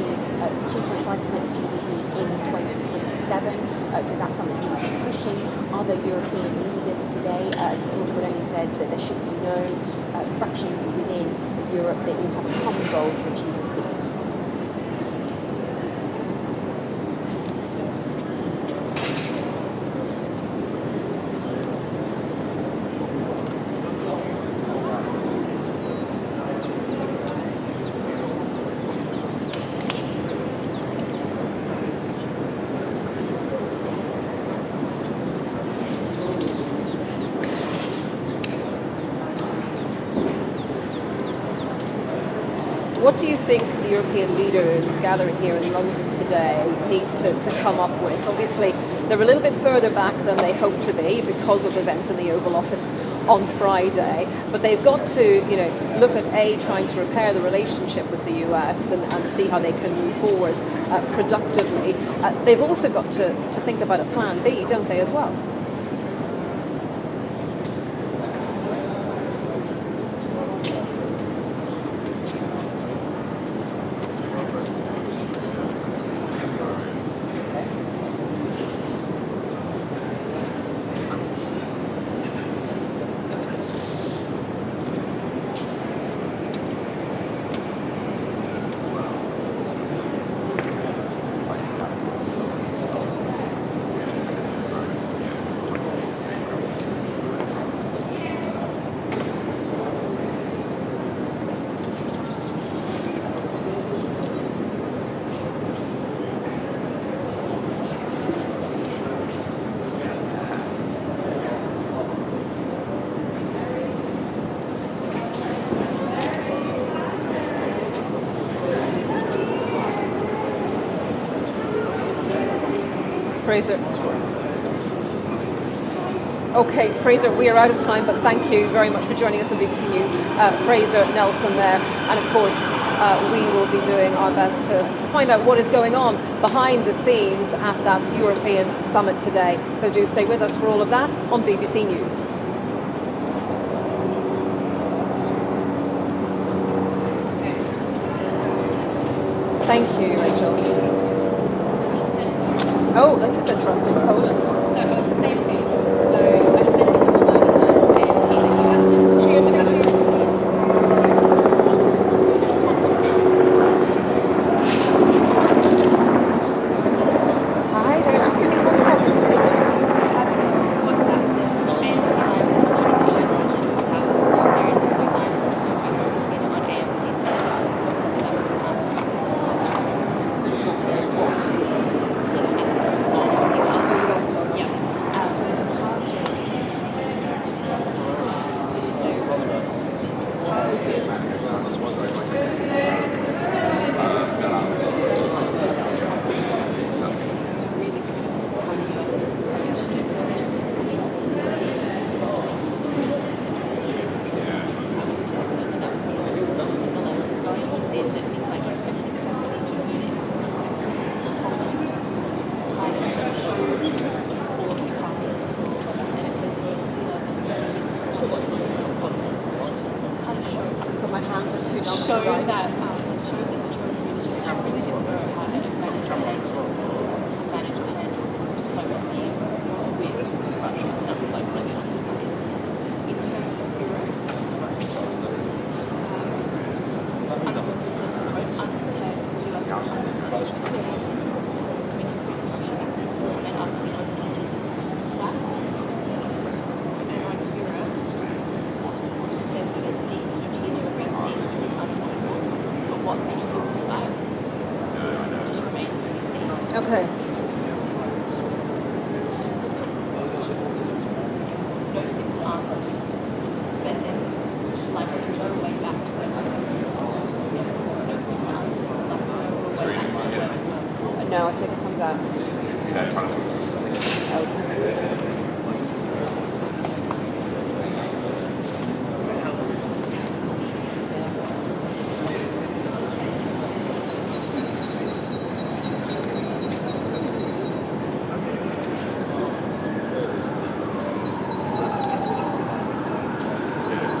2.5% of GDP in 2027. So that's something we'll be pushing other European leaders today. George Meloni said that there should be no fractions within Europe, that all have a common goal for achieving peace. What do you think the European leaders gathering here in London today need to come up with? Obviously, they're a little bit further back than they hope to be because of events in the Oval Office on Friday, but they've got to, look at trying to repair the relationship with the US and see how they can move forward productively. They've also got to think about a plan B, don't they, as well? Fraser. Okay, Fraser, we are out of time, but thank you very much for joining us on BBC News. Fraser Nelson there, and of course we will be doing our best to find out what is going on behind the scenes at that European summit today. So do stay with us for all of that on BBC News. Thank you, Rachel. Oh, this is interesting. Poland. So it's the same thing. So I sent them a note that they see that you have cheers about Hi there, just give me 1 second, please.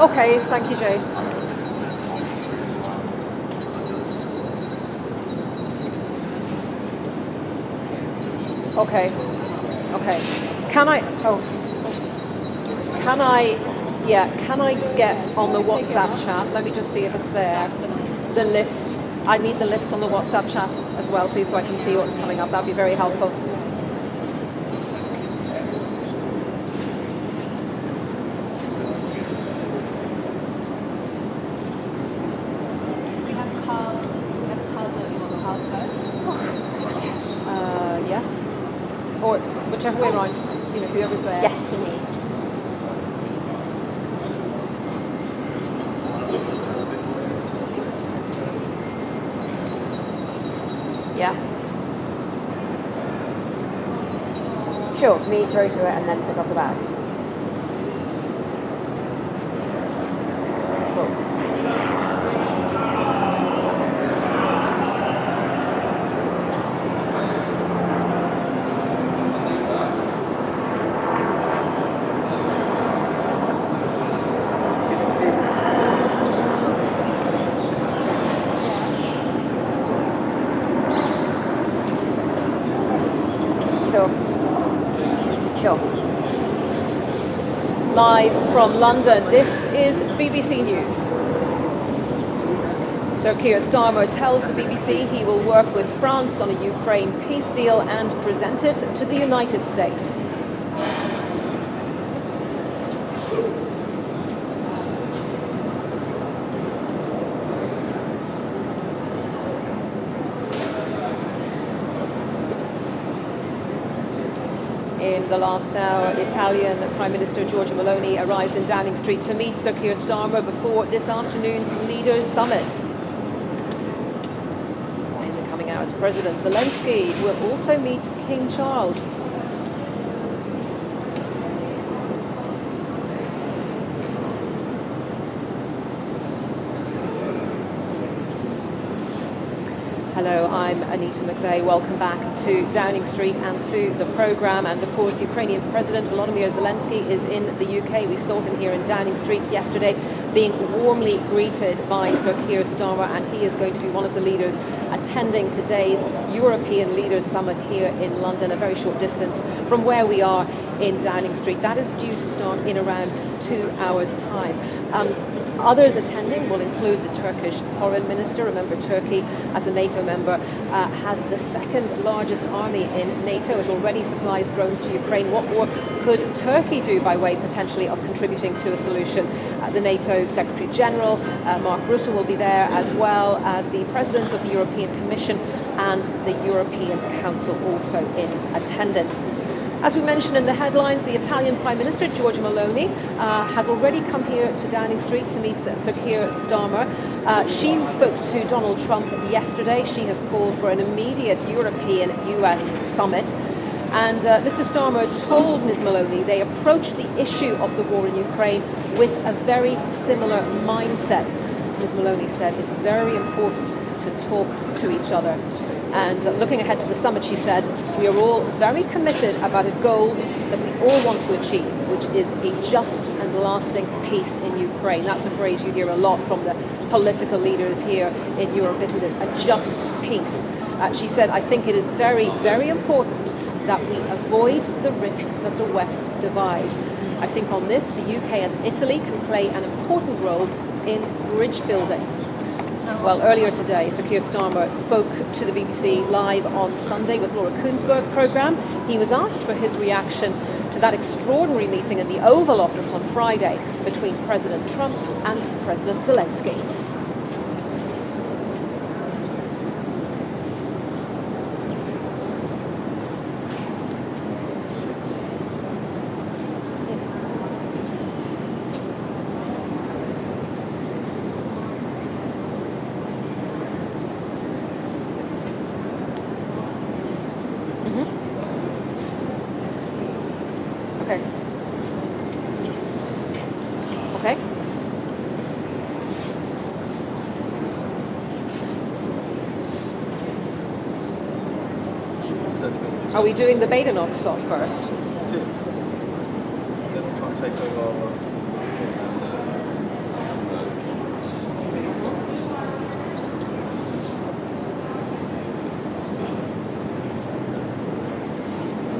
Okay, thank you, Jade. Okay. Can I get on the WhatsApp chat? Let me just see if it's there. The list. I need the list on the WhatsApp chat as well, please, so I can see what's coming up. That'd be very helpful. Or whichever way around, whoever's there. Yes, indeed. Yeah. Sure, me throw to it and then pick up the bag. Sure. Live from London, this is BBC News. Sir Keir Starmer tells the BBC he will work with France on a Ukraine peace deal and present it to the United States. In the last hour, Italian Prime Minister Giorgia Meloni arrives in Downing Street to meet Sir Keir Starmer before this afternoon's Leaders' Summit. In the coming hours, President Zelensky will also meet King Charles. Hello, I'm Anita McVeigh. Welcome back to Downing Street and to the programme. And of course, Ukrainian President Volodymyr Zelensky is in the UK. We saw him here in Downing Street yesterday being warmly greeted by Sir Keir Starmer, and he is going to be one of the leaders attending today's European Leaders Summit here in London, a very short distance from where we are in Downing Street. That is due to start in around 2 hours' time. Others attending will include the Turkish Foreign Minister. Remember, Turkey, as a NATO member, has the second largest army in NATO. It already supplies drones to Ukraine. What more could Turkey do by way, potentially, of contributing to a solution? The NATO Secretary General, Mark Rutte, will be there, as well as the presidents of the European Commission and the European Council also in attendance. As we mentioned in the headlines, the Italian Prime Minister, Giorgia Meloni, has already come here to Downing Street to meet Sir Keir Starmer. She spoke to Donald Trump yesterday. She has called for an immediate European-US summit. And Mr. Starmer told Ms. Meloni they approached the issue of the war in Ukraine with a very similar mindset. Ms. Meloni said it's very important to talk to each other. And looking ahead to the summit, she said, we are all very committed about a goal that we all want to achieve, which is a just and lasting peace in Ukraine. That's a phrase you hear a lot from the political leaders here in Europe, isn't it? A just peace. She said, I think it is very, very important that we avoid the risk that the West divides. I think on this, the UK and Italy can play an important role in bridge building. Well, earlier today, Sir Keir Starmer spoke to the BBC Live on Sunday with Laura Kuenssberg programme. He was asked for his reaction to that extraordinary meeting in the Oval Office on Friday between President Trump and President Zelensky. Are we doing the Badenoch shot first? Then try to take over.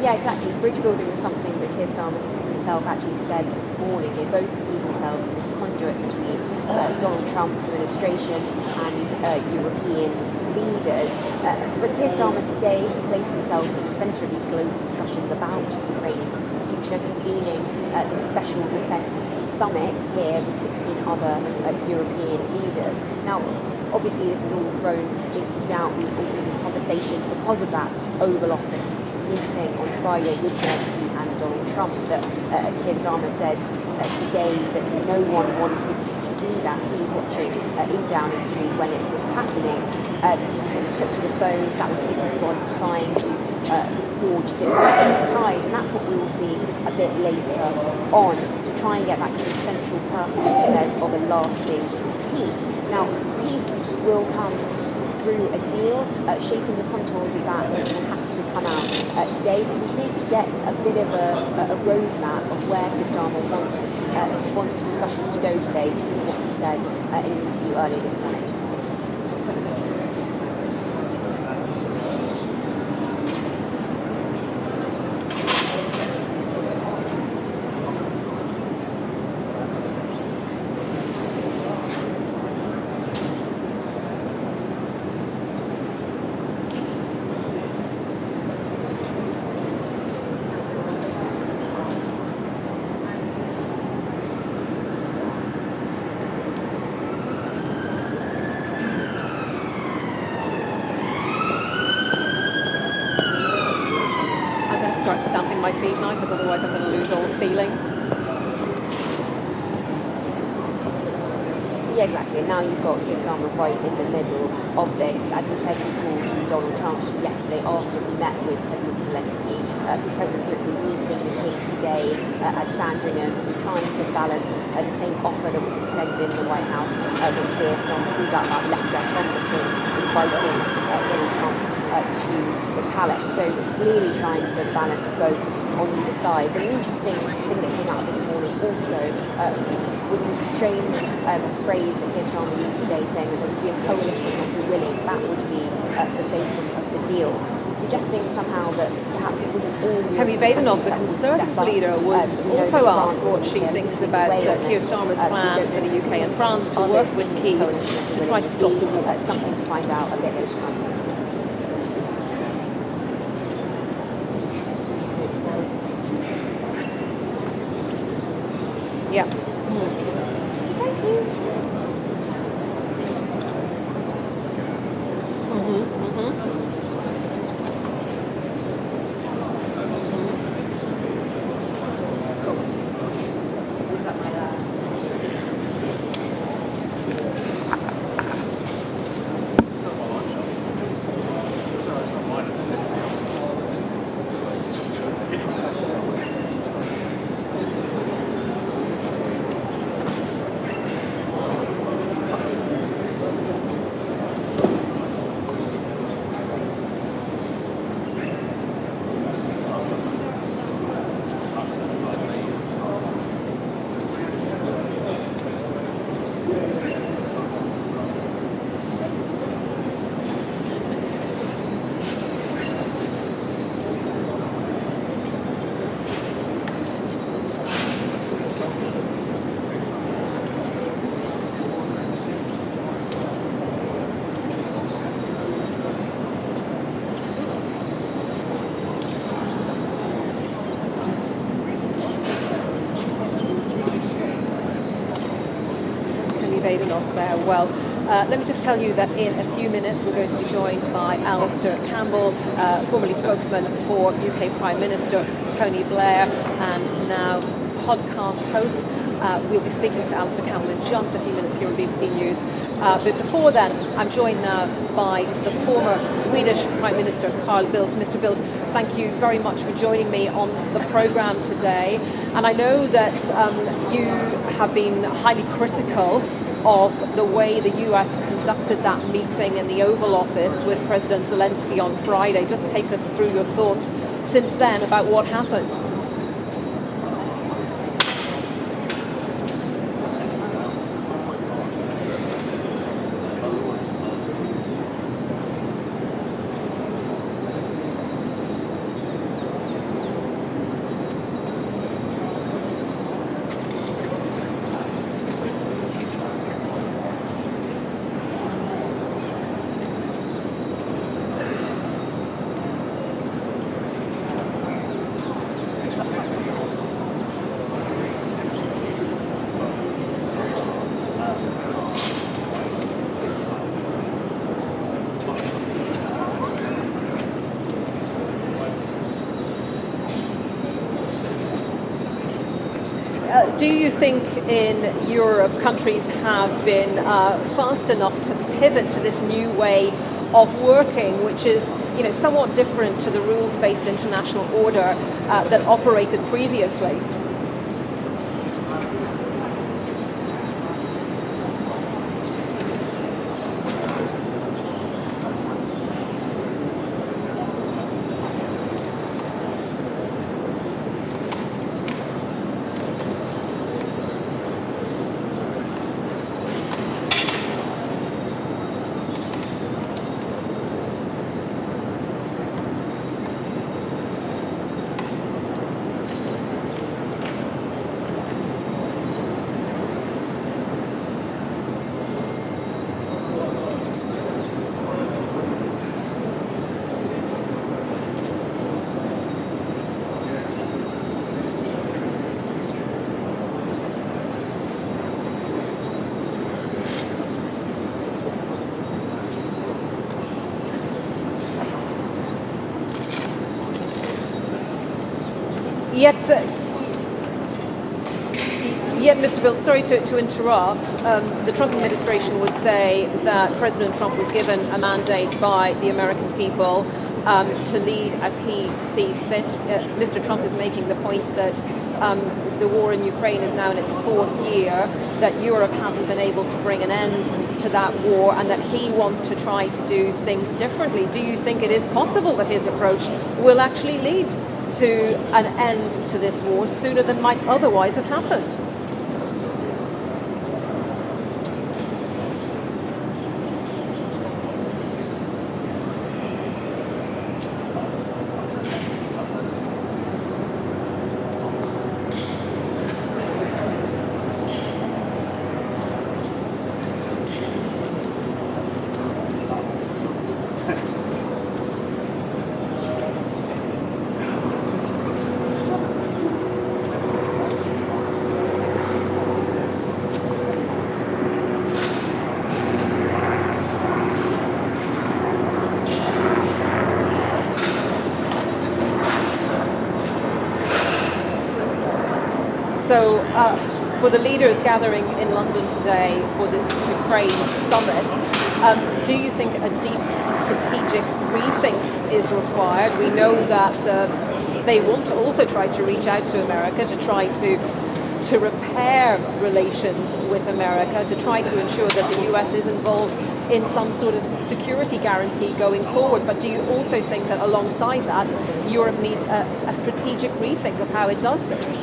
Yeah, exactly. Bridge building was something that Keir Starmer himself actually said this morning. They both see themselves as this conduit between Donald Trump's administration and European leaders. But Keir Starmer today has placed himself in the centre of these global discussions about Ukraine's future, convening the Special Defence Summit here with 16 other European leaders. Now, obviously this is all thrown into doubt, these conversations, because of that Oval Office meeting on Friday with Zelensky and Donald Trump, that Keir Starmer said today that no one wanted to see that. He was watching in Downing Street when it was happening. He took to the phones, that was his response, trying to forge diplomatic ties, and that's what we will see a bit later on, to try and get back to the central purpose, he says, of a lasting peace. Now, peace will come through a deal, shaping the contours of that will have to come out today, but we did get a bit of a roadmap of where Keir Starmer wants discussions to go today. This is what he said in an interview earlier this morning. My feet now, because otherwise I'm going to lose all feeling. Yeah, exactly. And now you've got Keir Starmer right in the middle of this. As he said, he called Donald Trump yesterday after he met with President Zelensky. President Zelensky is meeting the king today at Sandringham, so trying to balance the same offer that was extended in the White House when Keir Starmer pulled out that letter from the king inviting Donald Trump to the palace. So clearly trying to balance both on either side. But an interesting thing that came out this morning also was this strange phrase that Keir Starmer used today, saying that there would be a coalition of the willing. That would be the basis of the deal. He's suggesting somehow that perhaps it wasn't all... Hemi Vadenov, the Conservative leader, was also asked what she thinks about Keir Starmer's plan for the UK and France to work with Kyiv to try to stop the war. Something to find out a bit later on. Yeah. Thank you. There. Well, let me just tell you that in a few minutes we're going to be joined by Alistair Campbell, formerly spokesman for UK Prime Minister Tony Blair and now podcast host. We'll be speaking to Alistair Campbell in just a few minutes here on BBC News. But before then, I'm joined now by the former Swedish Prime Minister Carl Bildt. Mr. Bildt, thank you very much for joining me on the programme today. And I know that you have been highly critical of the way the US conducted that meeting in the Oval Office with President Zelensky on Friday. Just take us through your thoughts since then about what happened. Do you think in Europe countries have been fast enough to pivot to this new way of working, which is somewhat different to the rules-based international order that operated previously? Yet, Mr. Bill, sorry to interrupt, the Trump administration would say that President Trump was given a mandate by the American people to lead as he sees fit. Mr. Trump is making the point that the war in Ukraine is now in its 4th year, that Europe hasn't been able to bring an end to that war, and that he wants to try to do things differently. Do you think it is possible that his approach will actually lead to an end to this war sooner than might otherwise have happened? So for the leaders gathering in London today for this Ukraine summit, do you think a deep strategic rethink is required? We know that they want to also try to reach out to America to try to repair relations with America, to try to ensure that the US is involved in some sort of security guarantee going forward. But do you also think that alongside that, Europe needs a strategic rethink of how it does things?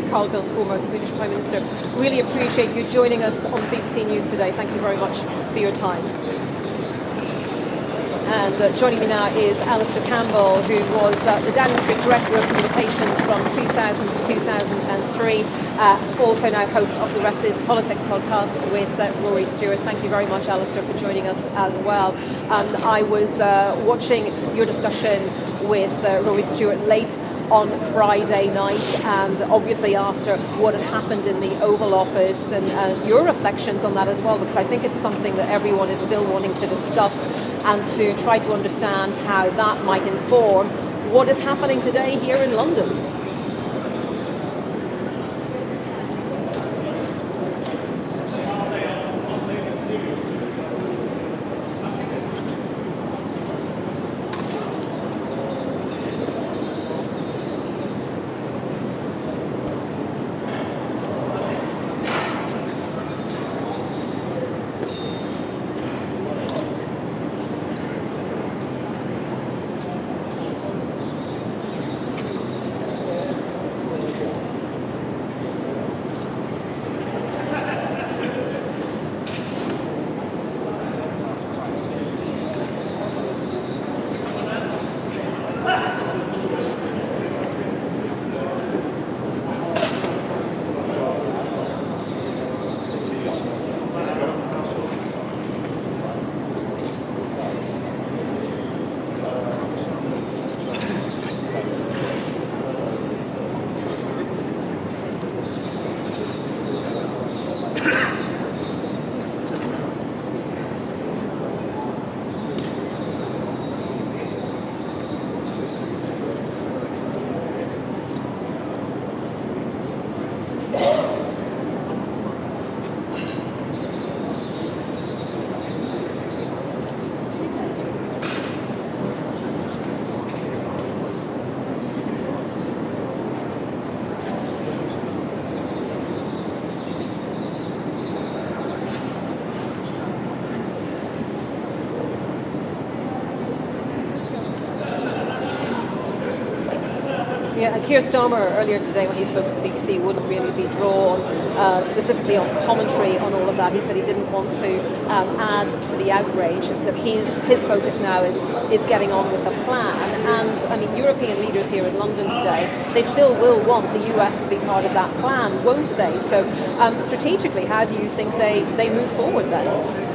Carl Bildt, former Swedish Prime Minister. Really appreciate you joining us on BBC News today. Thank you very much for your time. And joining me now is Alistair Campbell, who was the Downing Street Director of Communications from 2000 to 2003, also now host of the Rest is Politics podcast with Rory Stewart. Thank you very much, Alistair, for joining us as well. I was watching your discussion with Rory Stewart late on Friday night, and obviously after what had happened in the Oval Office, and your reflections on that as well, because I think it's something that everyone is still wanting to discuss and to try to understand how that might inform what is happening today here in London. Yeah, and Keir Starmer earlier today when he spoke to the BBC wouldn't really be drawn specifically on commentary on all of that. He said he didn't want to add to the outrage, that his focus now is getting on with the plan. And I mean, European leaders here in London today, they still will want the US to be part of that plan, won't they? So strategically, how do you think they move forward then?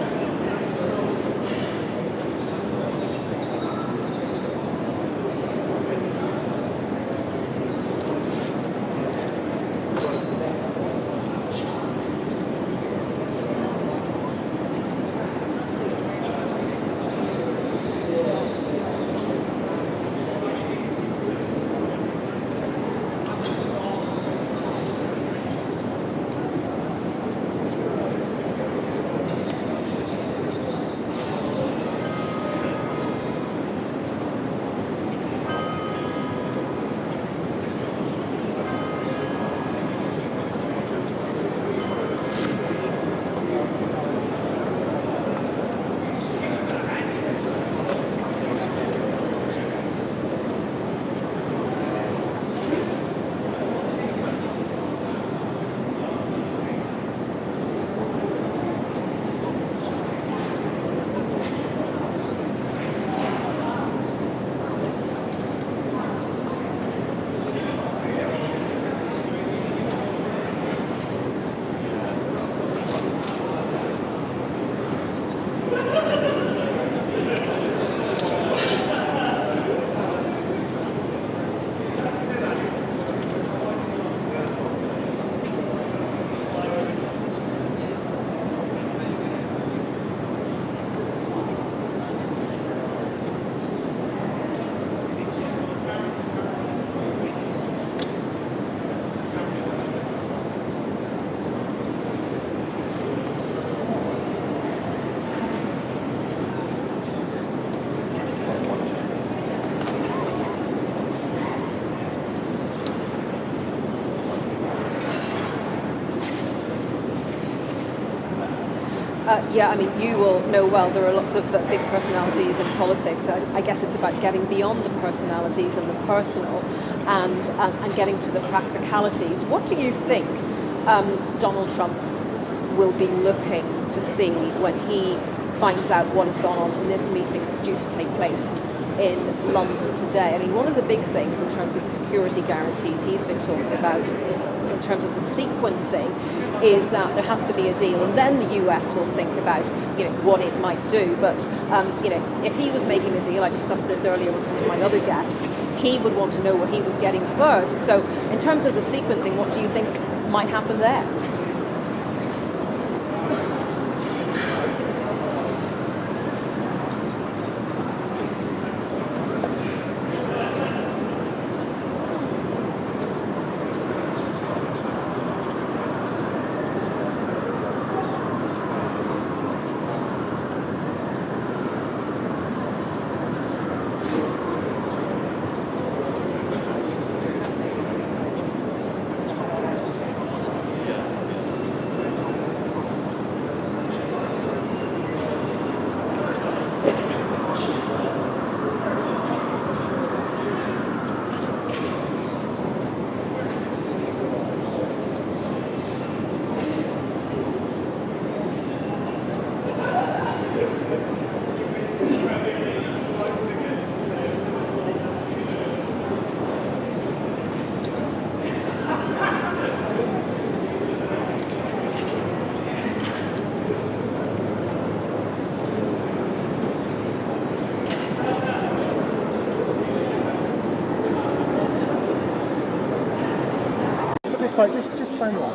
Yeah, I mean, you will know well there are lots of big personalities in politics. I guess it's about getting beyond the personalities and the personal and getting to the practicalities. What do you think Donald Trump will be looking to see when he finds out what has gone on in this meeting that's due to take place in London today? I mean, one of the big things in terms of security guarantees he's been talking about in terms of the sequencing is that there has to be a deal, and then the US will think about, what it might do. But, if he was making a deal, I discussed this earlier with one of my other guests, he would want to know what he was getting first. So in terms of the sequencing, what do you think might happen there? Just phone one.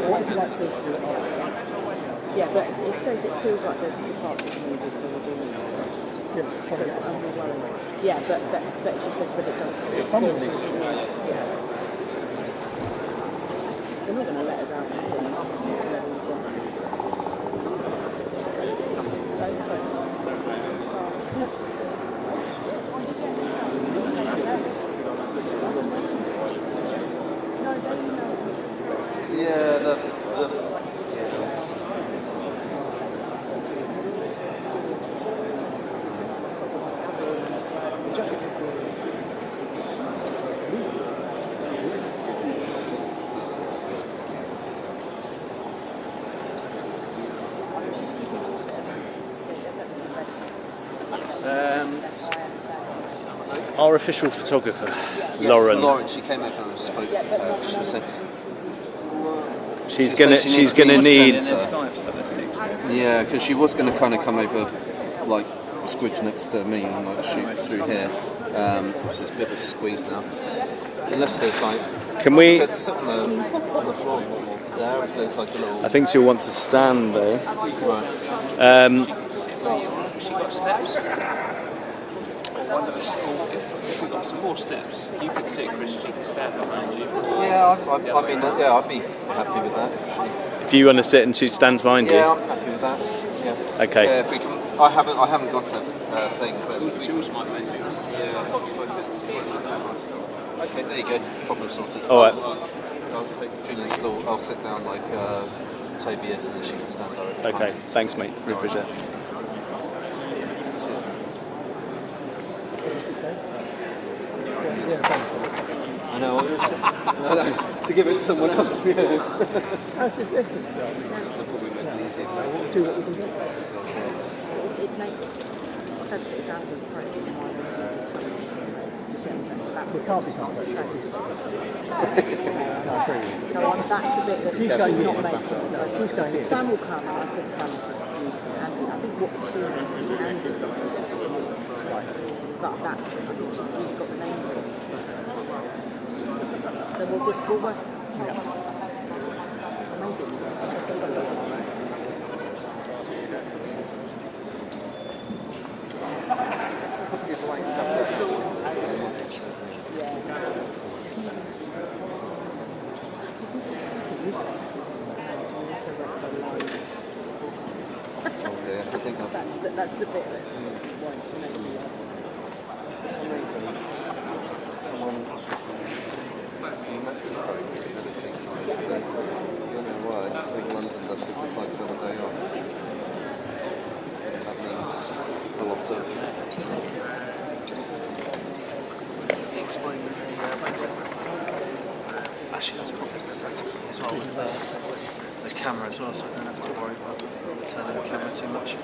What would you like to do? Yeah, but it says it feels like the department needed, so we're doing it. Yeah, so I'm worried. Yeah, but she says, but it doesn't. It feels yeah. They're not going to let us out. Yeah, the Our official photographer, yes, Lauren. She came over and spoke. She said she's gonna need. Yeah, because she was going to kind of come over, like squidge next to me and like shoot through here. Obviously, there's a bit of a squeeze now. Unless there's like. Can we sit on the floor there? If there's like a little. I think she'll want to stand though. Right. She got steps. One of us, if we got some more steps, you could sit, Chris. She could stand behind you. Yeah, I mean, I'd be happy with that. If you want to sit and she stands behind you. Yeah, I'm happy with that. Yeah. Okay. Yeah, if we can, I haven't got a thing, but if we Jules might make it. Yeah. Okay, there you go. Problem sorted. All right. I'll take Julian's still. I'll sit down like Toby is, and then she can stand directly. Okay. Thanks, mate. We appreciate it. I know. No, to give it to someone else. Yeah. How does this job? Probably makes it easier. Do what we can do. It makes sense that it's out of the frame. We can't be complicated. No, that's the bit that she's going not making. She's going in. Sam will come, and I think Sam will come. And I think what she's doing is Andy's got but that's, I think she's got the name for it. So we'll work. That's the bit that for some reason, someone from Mexico is editing today. I don't know why. I think London does decide to have a day off. That means a lot of explaining actually that's probably better for me as well with the camera as well, so I don't have to worry about turning the camera too much.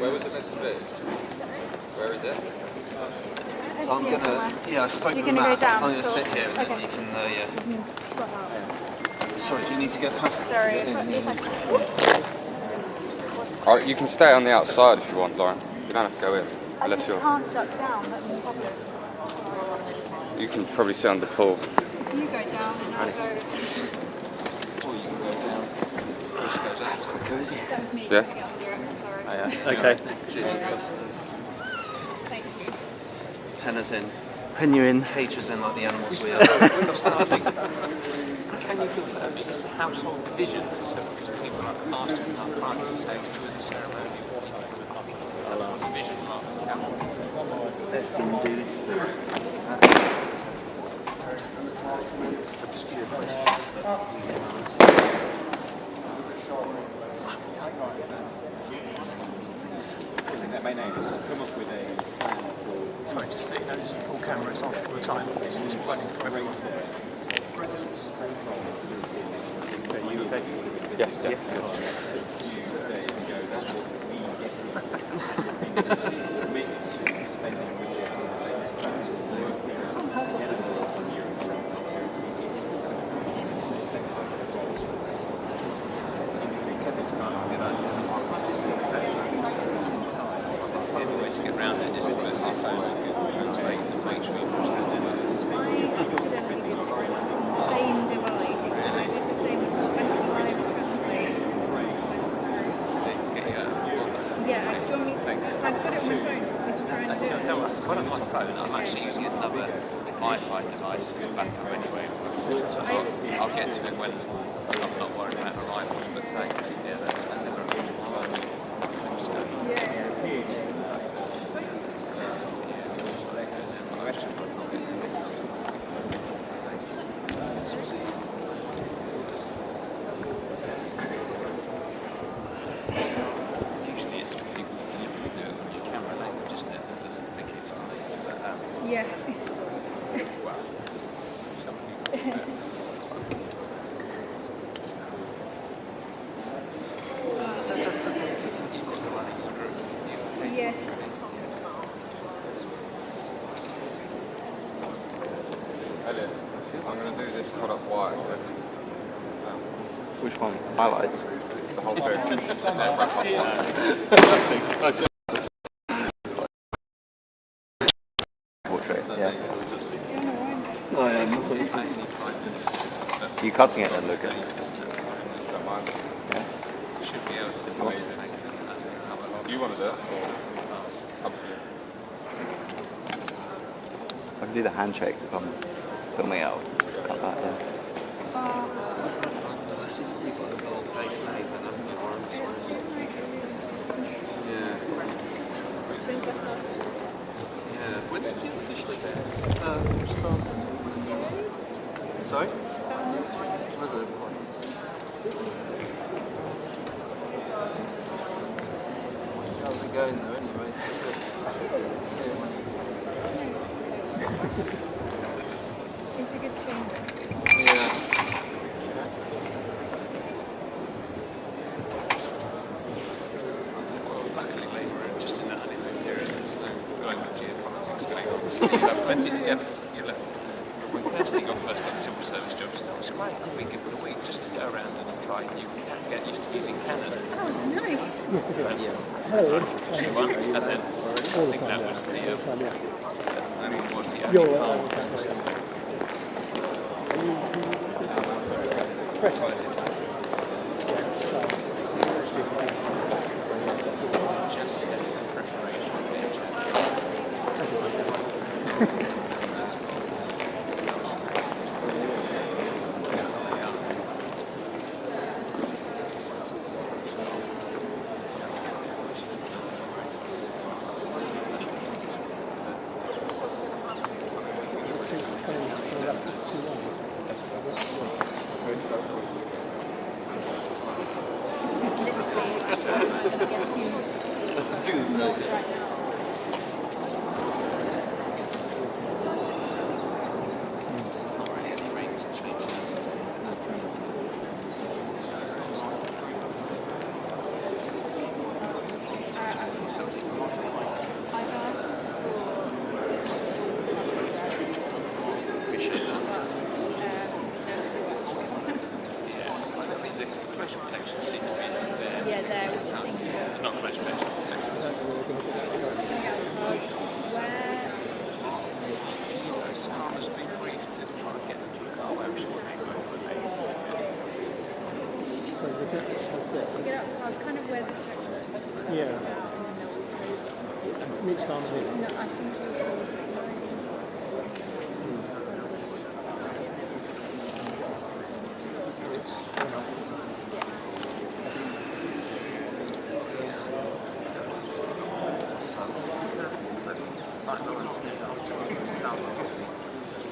Where was it meant to be? Where is it? So I'm gonna, I spoke with Matt. I'm gonna sit here and then you can, Sorry, do you need to get past this? Sorry. Alright, you can stay on the outside if you want, Lauren. You don't have to go in. I just can't duck down, that's the problem. You can probably sit on the pool. You go down and I'll go. Or you can go down. Just goes out. That was me. Yeah. Sorry. Okay. Thank you. Henna's in. Pen you in. Cages in like the animals we are. We're starting. Can you confirm, is this the household division? So because people are asking our clients to say during the ceremony what you think of the household division rather than camel. Eskin dudes. Obscure question. That may name is to come up with a plan for. Sorry, just so you know, this is full camera, it's on all the time. It's running for everyone. President's Yes. There you go. That's what we get to commit to spending with the events practices. The only way to get around it is to put our phone on Google Translate to make sure you present it. Same device, and I did the same with live translate. Yeah, do you want me? I've got it on my phone. Just trying to do it. Don't worry, I've got it on my phone. I'm actually using another Wi-Fi device as backup anyway. So I'll get to it when I'm not worried about arrivals, but thanks. Yeah, that's usually it's people deliberately do it with your camera language, isn't it? That doesn't think it's funny. But, yeah. well, some people. Yes. Elliot, I'm going to do this cut up wire. Which one? Highlights? The whole thing. Wrap up Portrait. I am. You cutting it then, Luca? Don't mind. Yeah. Should be able to voice take it. Do you want to do it? Or up to you. I can do the handshakes if I'm filming out. Cut that, yeah. Yeah. When did you officially start? Sorry? Was it? How's it going though anyway? It's a good thing. Yeah. Luckily, Labour are just in that honeymoon period. There's no global geopolitics going on. So you have plenty to get. When Kirsty got first got the civil service jobs, it was great. I've been given a week just to go around and try and get used to using Canon. Oh, nice. And then I think that was the only just setting the preparation page.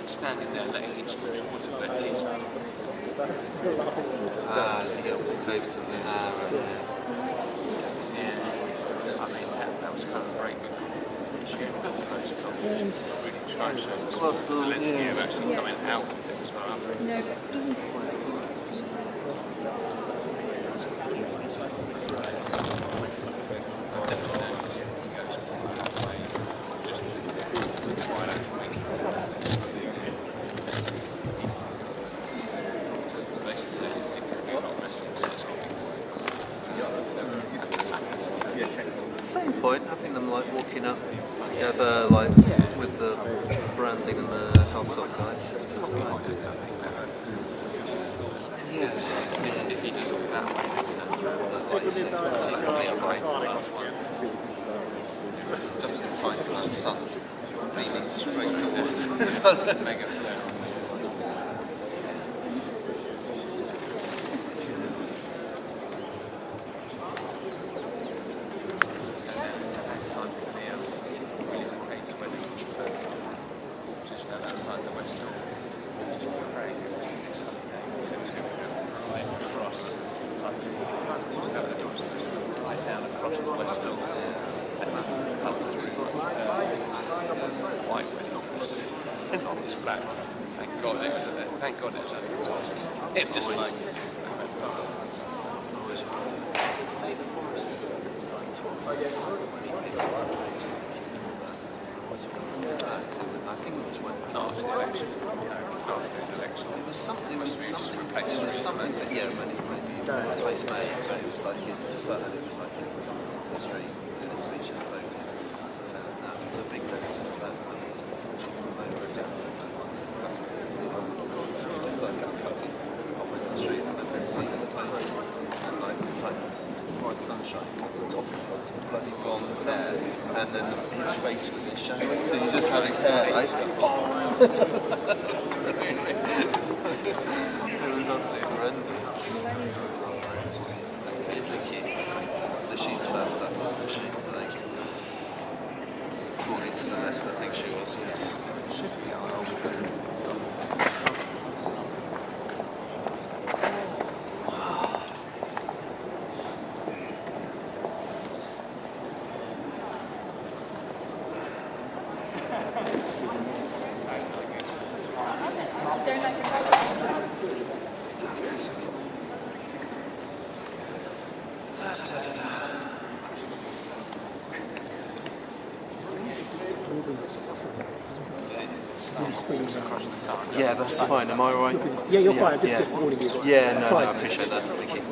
Standing there letting each other towards it, but he's... So you get a walk over to the... right, yeah. I mean, that was kind of a break. Really trying to show Zelensky have actually coming out with it as well. No. Same point, having them like walking up together, like with the branding and the household guys. Yeah. If he does it that way, like you said, he probably operates the last one. Just in time for the sun beaming straight towards us. Mega flare. Thank God it was only lost. It was just like... I think it was when after the election. No, after the election. It was something, yeah, when he replaced May, but it was like his foot, and it was like into the street doing a speech and vote. So that was a big difference from that. and then his face was showing. So you just had his hair like, it was absolutely horrendous. Okay, thank you. So she's first up, wasn't she? I think. According to the list, I think she was, yes. Should be Yeah, that's fine. Am I all right? Yeah, you're fine. Just warning you. Yeah, no, I appreciate that. Thank you.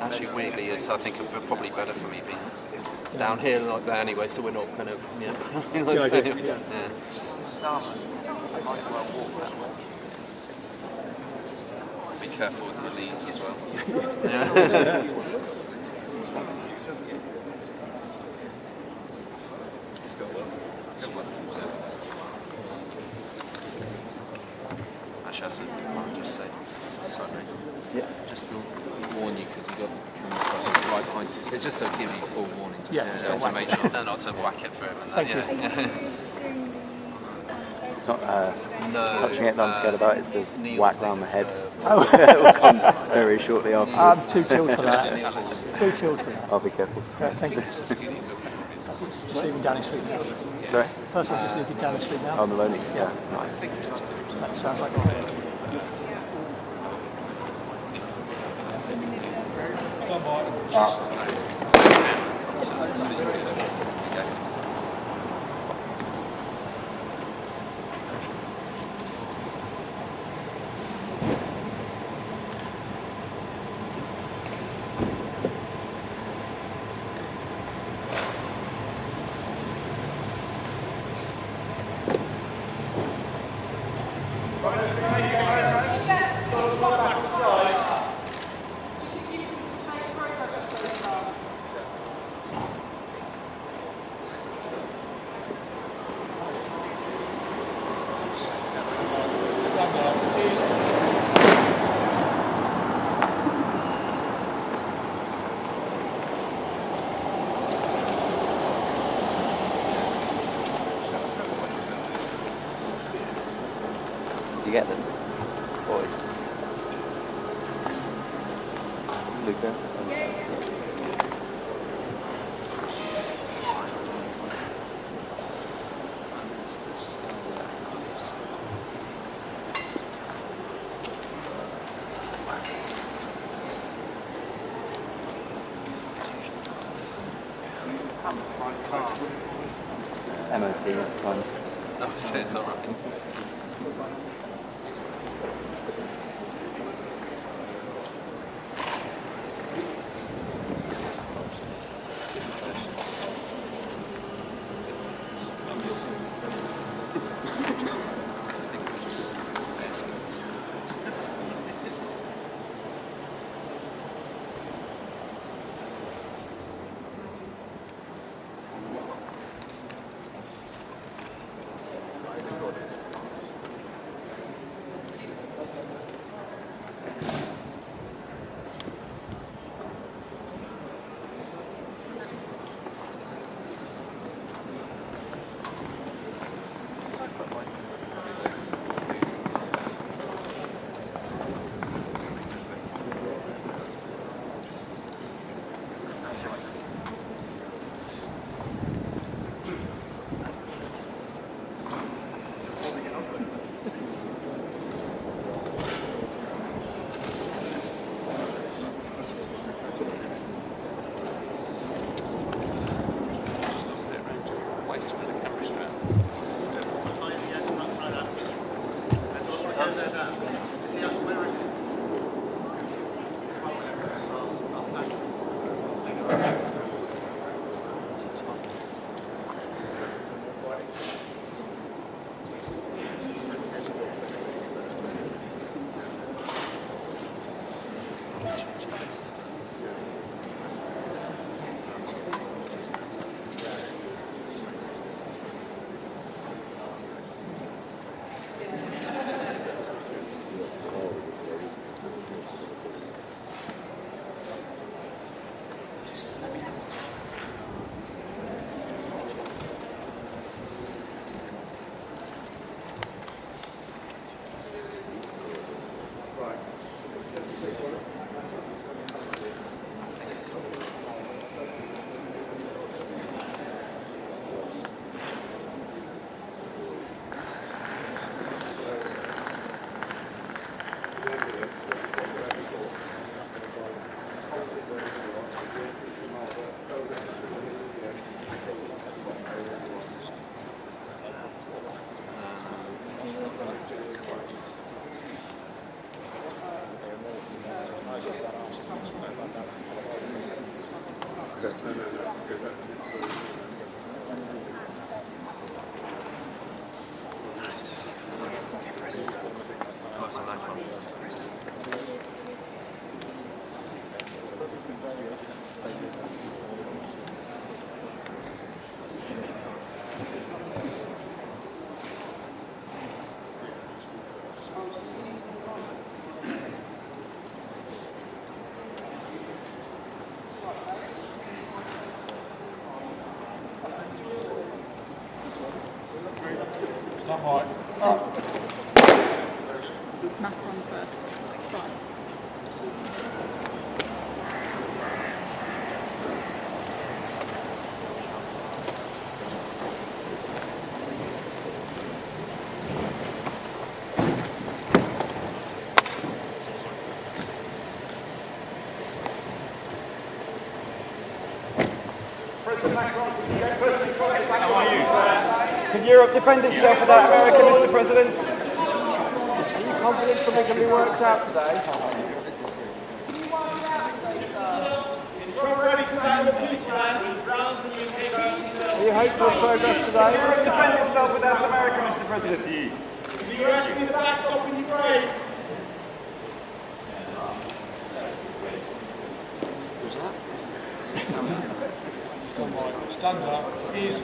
Actually, weirdly, it's, I think, probably better for me being down here like that anyway, so we're not kind of, Be careful with your knees as well. Actually, I'll just say, just to warn you, because you've got the right points. It's just to give you full warning, just to make sure not to whack it for him and that. It's not touching it that I'm scared about, it's the whack round the head. It will come very shortly afterwards. I'm too chilled for that. Too chilled for that. I'll be careful. Thank you. Just leaving down the street now. Sorry? First one, just leaving down the street now. On the loaning, yeah. Nice. That sounds like it. You get them, boys. Luca. It's MOT one. Oh, it's alright. Macron first. France. Can Europe defend itself without America, Mr. President? Are you confident something can be worked out today? Are you hopeful of progress today? Can Europe defend itself without America, Mr. President? The US will be the backstop in Ukraine. Who's that? Stand up. Please.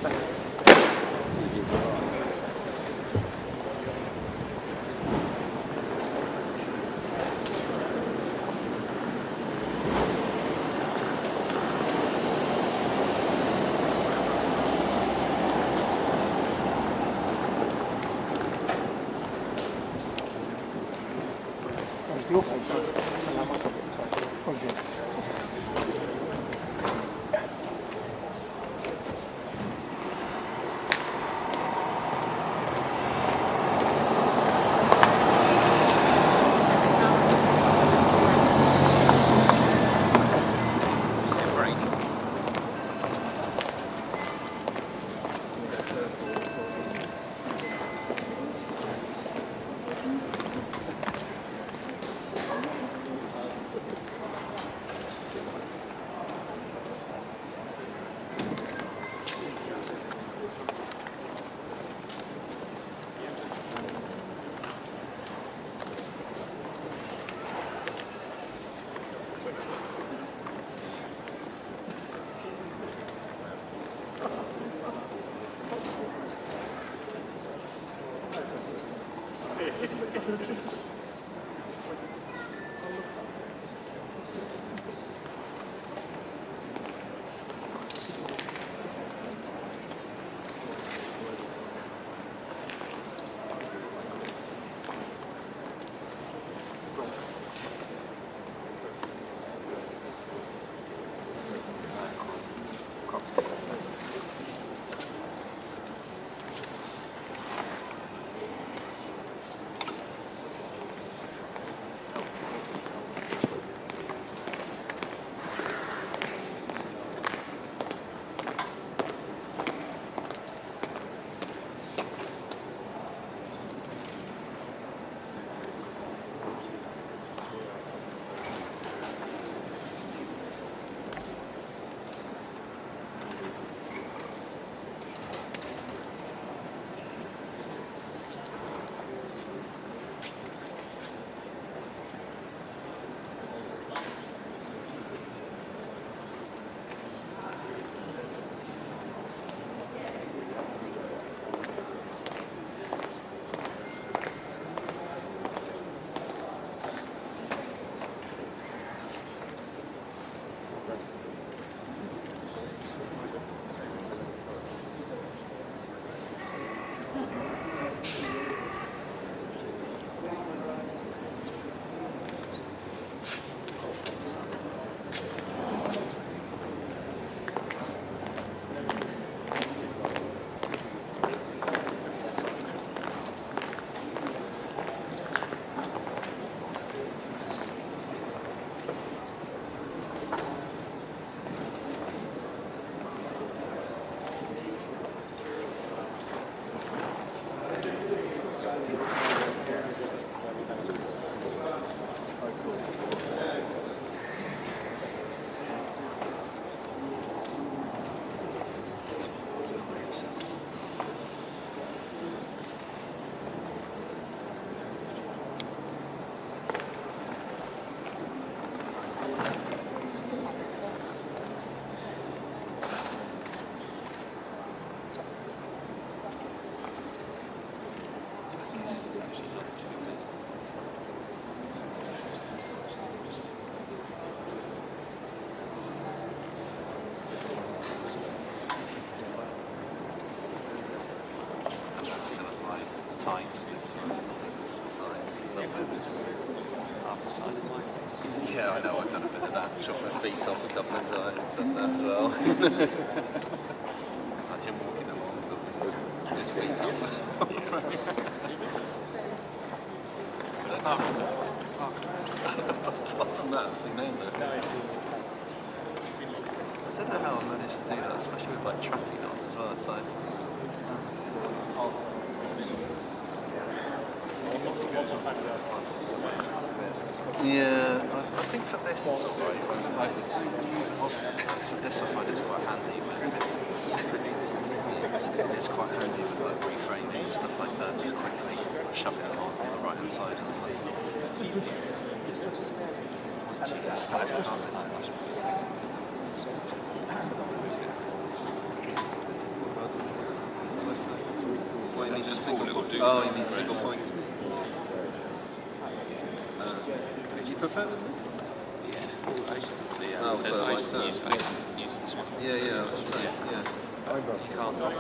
Half a side of my case. Yeah, I know, I've done a bit of that. Chopped my feet off a couple of times, done that as well. And him walking along with his feet up. Apart from that, I've seen name there. I don't know how I managed to do that, especially with like tracking on as well. It's like, yeah, I think for this it's alright. I don't use it often. For this I find it's quite handy it's quite handy with like reframing and stuff like that, just quickly shoving it on the right hand side and all that stuff. Static comments and just what, you mean just single point? Oh, you mean single point? Would you prefer with me? Yeah. Oh, for the right term. Use this one. Yeah, I was going to say, yeah. You can't not.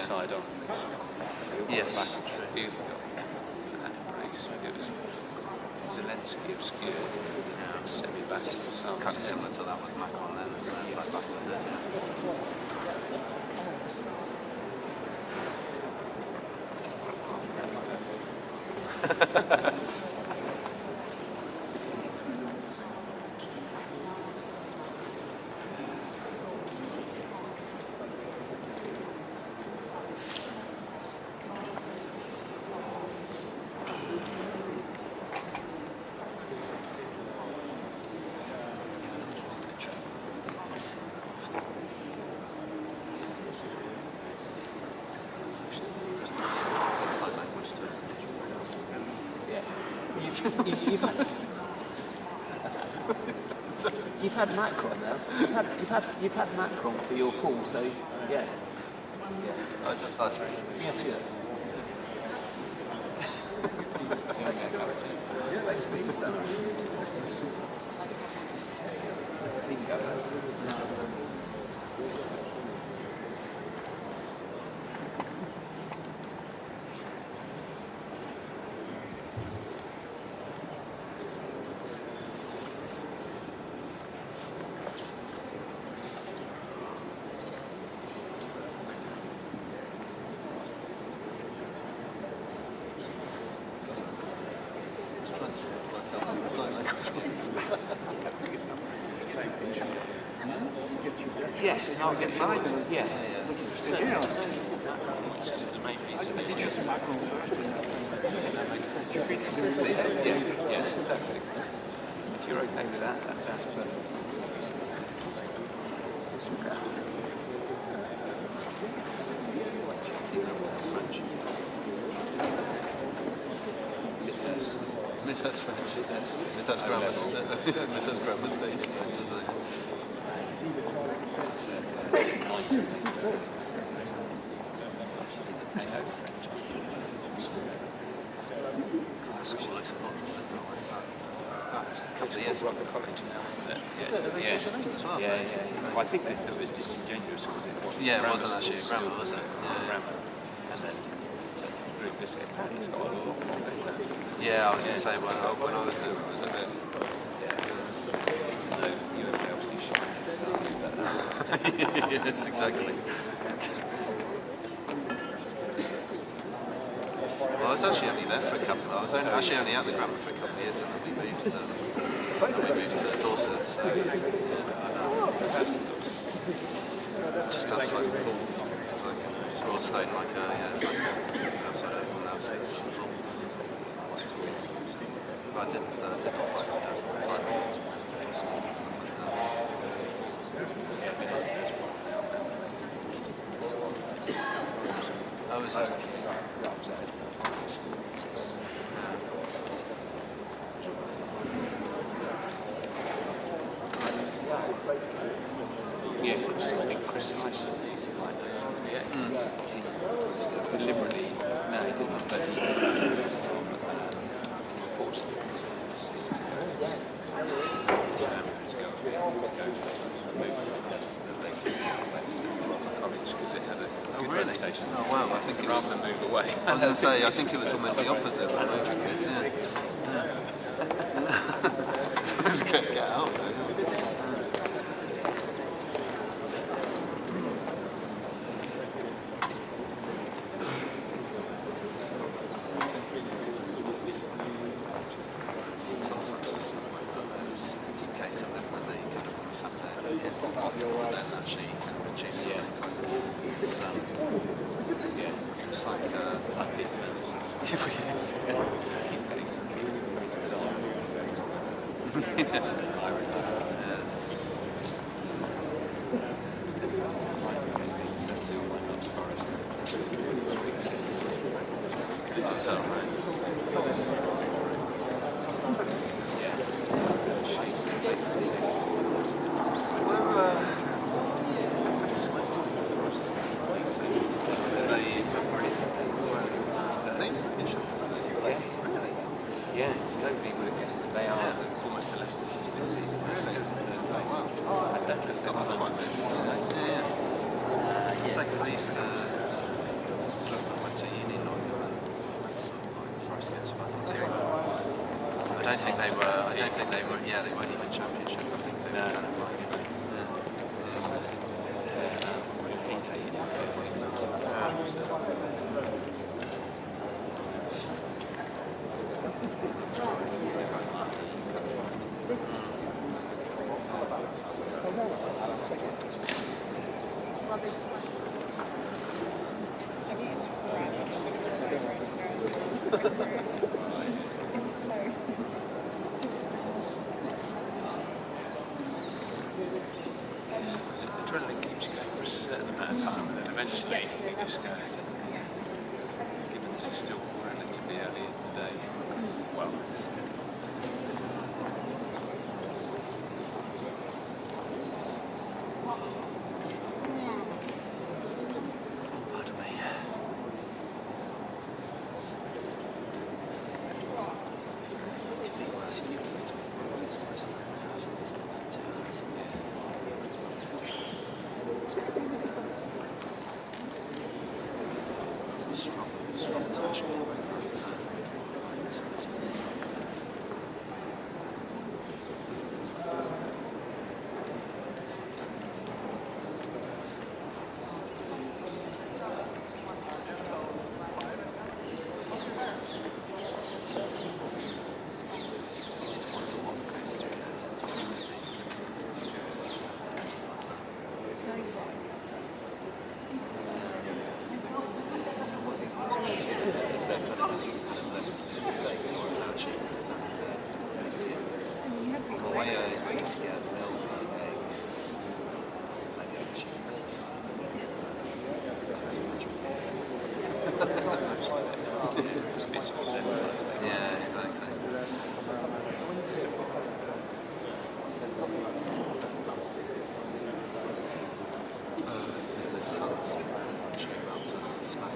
Side on. Yes. Really got for that embrace. It was Zelensky obscured, semi-back. Just kind of similar to that with Macron then, isn't it? It's like back in the day, yeah. You've had Macron now. You've had Macron for your call, so yeah. That's right. Yes, yeah. Basically, it was done. Yes, and I'll get mine. Yeah. Yeah, definitely. If you're okay with that, that sounds perfect. That's French, yes. That's grammar stage. School looks a lot different now. A couple of years ago, college now. Yeah. Well, I think they thought it was disingenuous because it wasn't. Yeah, it wasn't actually grammar, was it? Grammar. And then this apparently it's got a lot more better. Yeah, I was going to say when I was there, it was a bit. Yeah. You and me obviously shining stars, but. Yes, exactly. Well, I was actually only there for a couple. I was actually only at the grammar for a couple of years, and then we moved to Dorset. So just outside of Poole, like Broadstone, like it's like outside of Poole now. So it's but I did not like it. I was yes, it was something precise. He deliberately, no, he didn't, but he reported to the station. Oh wow, I think rather than move away. I was going to say, I think it was almost the opposite. Just get out. Sometimes with stuff like that, it's a case of isn't it? You kind of almost have to hit the bottom to then actually kind of achieve something. It's it's like yeah, nobody would have guessed it. They are almost the Leicester City this season. I don't know if they're quite amazing. Yeah. It's like they used to. So I went to uni in Northern and went to Forest Games, but I don't think they were. Yeah, they weren't even championship. I think they were kind of like. Adrenaline keeps you going for a certain amount of time, and then eventually you just go, given this is still relatively early in the day, well, pardon me. Just be sort of zen. Yeah, exactly. The sun's shining around to the smack.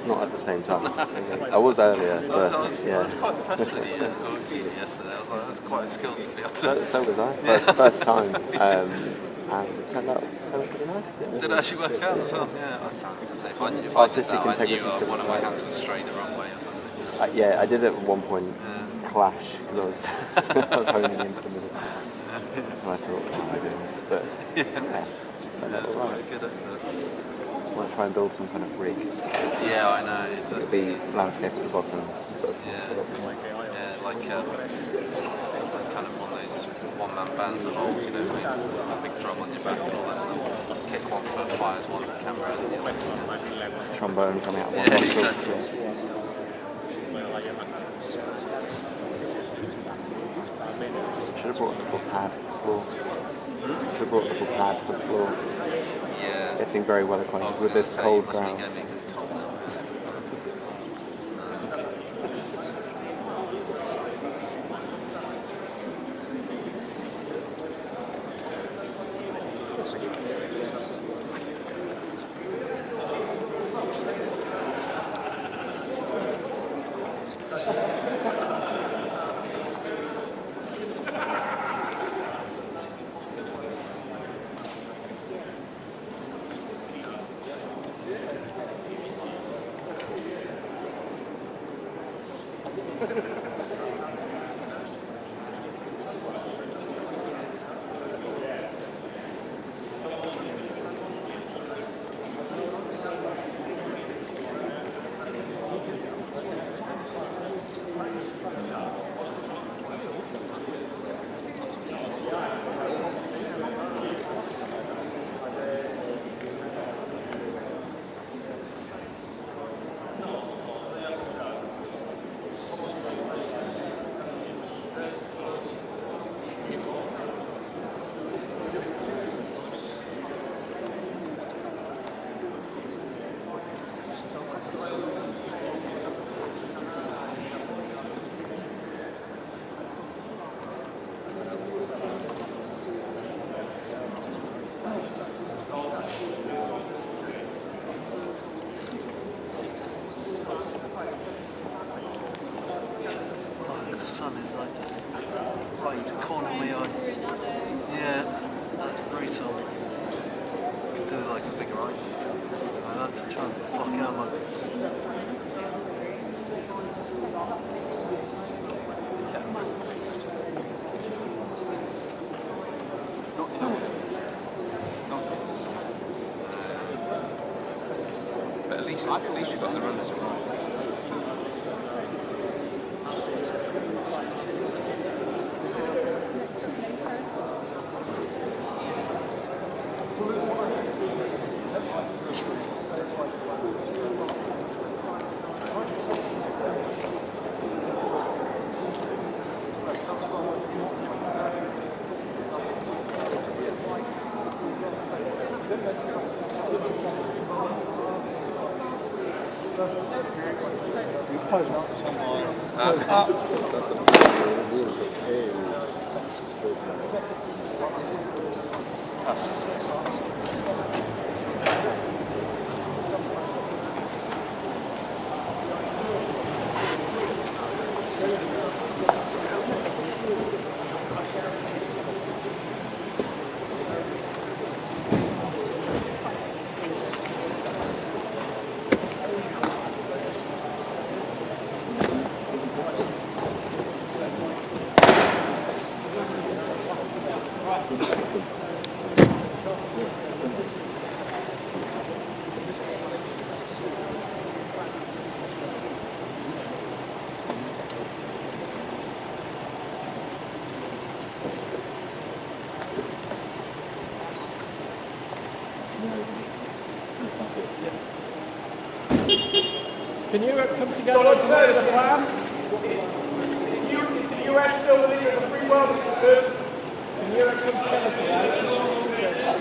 Not at the same time. I was earlier, but yeah. I was quite impressed with you yesterday. I was like, that's quite a skill to be able to. So was I. First time, and it turned out pretty nice. Yeah. Did it actually work out as well? Yeah, I can't say. If Artistic I did that, I knew integrity. one of my hands was straight the wrong way or something. Yeah, I did it at one point. Clash because I was honing into the middle. And I thought, oh my goodness, but yeah, that's quite good. I want to try and build some kind of rig. Yeah, I know. It's It'd be landscape at the bottom. Yeah, like kind of one of those one-man bands of old, you know, with a big drum on your back and all that stuff. Kick 1 foot, fires one camera and the other. Trombone coming out of one nostril. Exactly. Should have brought a little pad for the floor. Should have brought a little pad for the floor. Yeah. Getting very well acquainted with this cold ground. hospital. I could do like a big ride, something like that, to try and block out my... But at least you've got the runners around. Can you come together and consider the plan? Is the US still the leader of the free world, Mr. Tusk? Can Europe come together today?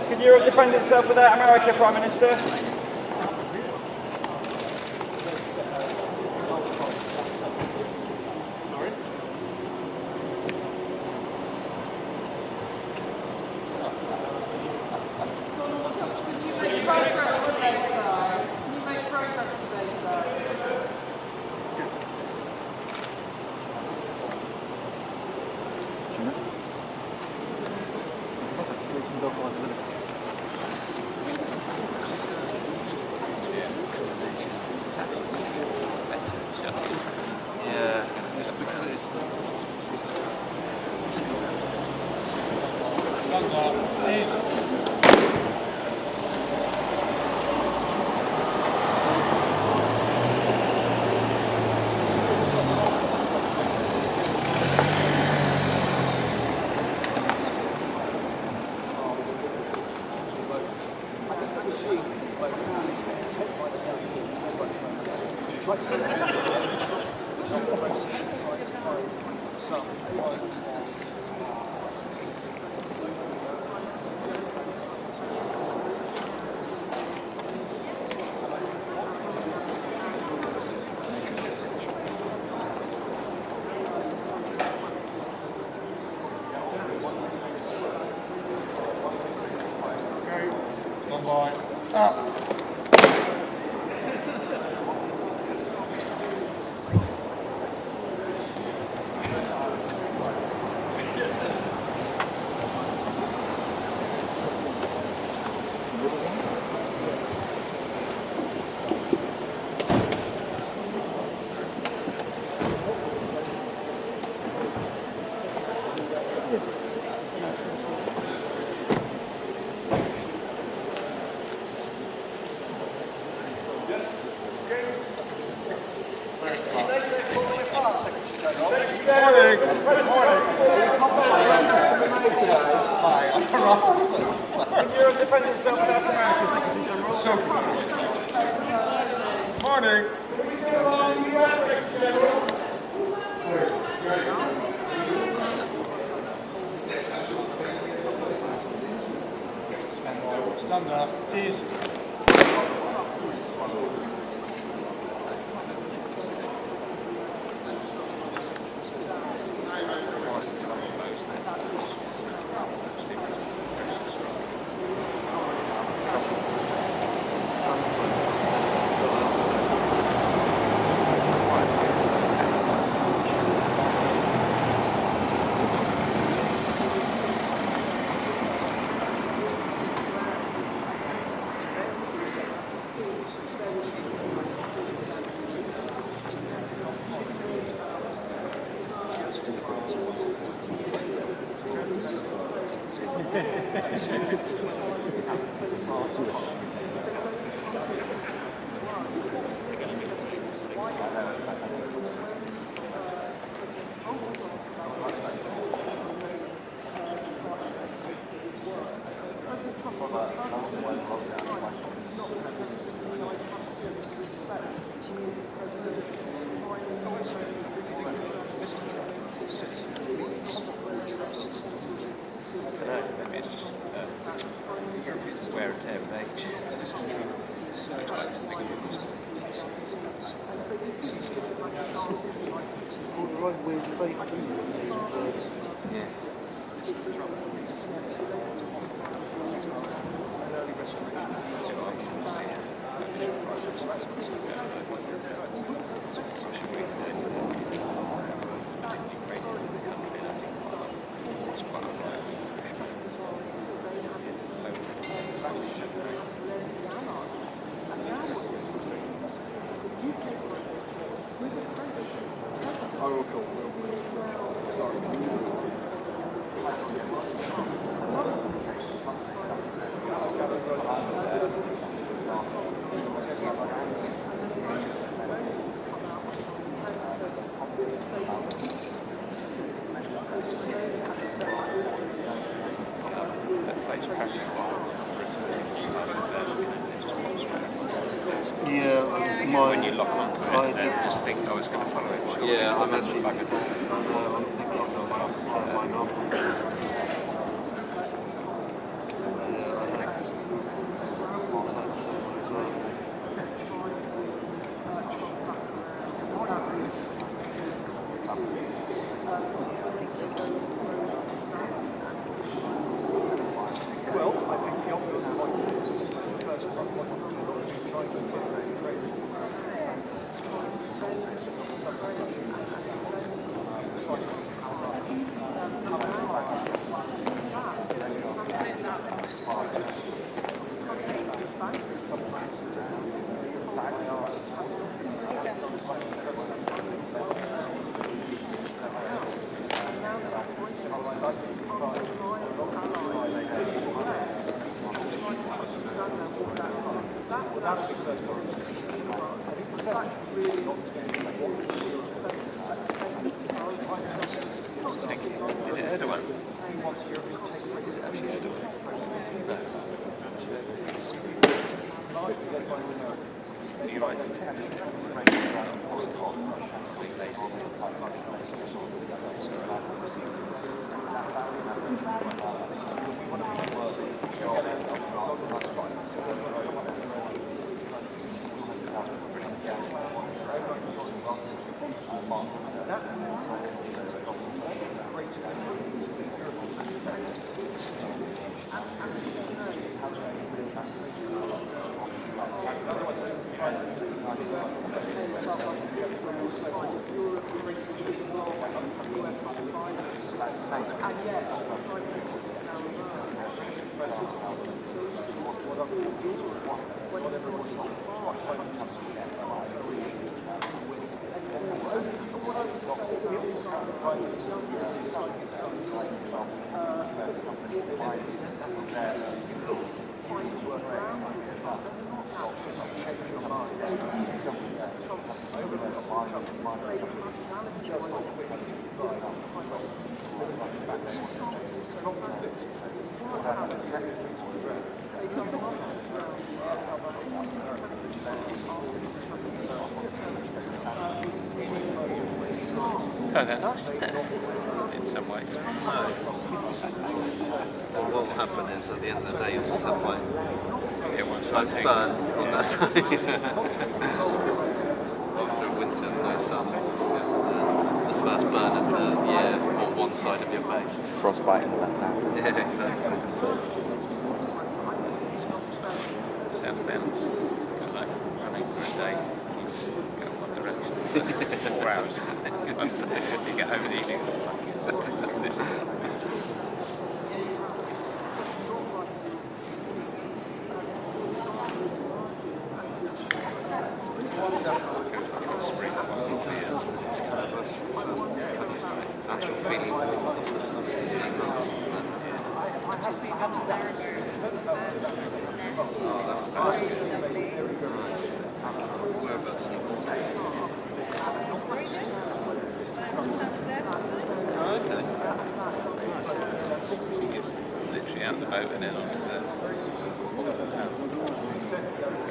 Can Europe defend itself without America, Prime Minister? Yeah, it's because it's the... Wear and tear with age. So it's like big things. When you lock onto it, and just think I was going to follow it. Sure. Yeah, I'm actually I'm thinking Well, I think the obvious point is the first one trying to get great Is it Erdogan? Is it only Erdogan? You're right to turned out nice, in some ways. What will happen is at the end of the day you'll just have like smoke burn on that side. After winter, no sun. The first burn of the year on one side of your face. Frostbite in the left hand. Yeah, exactly. Sounds balanced. It's like running for a day. You go on the rest of 4 hours. You get home in the evening. It does, doesn't it? It's kind of a first kind of actual feeling of the sun in 8 months, isn't it? just moved up to Marylebone. Whereabouts is Oh, okay. Literally out the boat and then onto the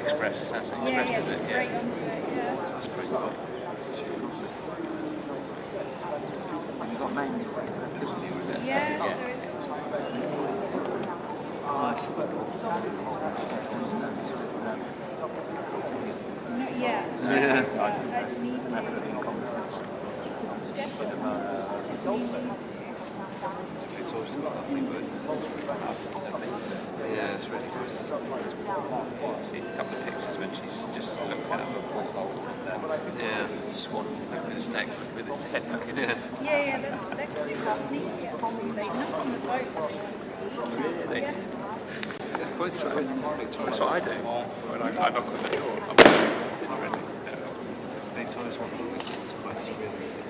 Express. That's an Express, isn't it? Straight onto it, yeah. That's pretty cool. You've got main Disney, was it? Yeah, so it's Nice. not yet. Yeah. I need to. It's always got lovely birds. Yeah, it's really good. See a couple of pictures when she's just looked out of a porthole and swan looking at his neck with his head looking in. Yeah, they're quite sneaky actually. They knock on the boat. Really? Yeah. It's quite true. That's what I do. When I knock on the door, I'm dinner ready. Victoria's one of those things quite surreal, isn't it?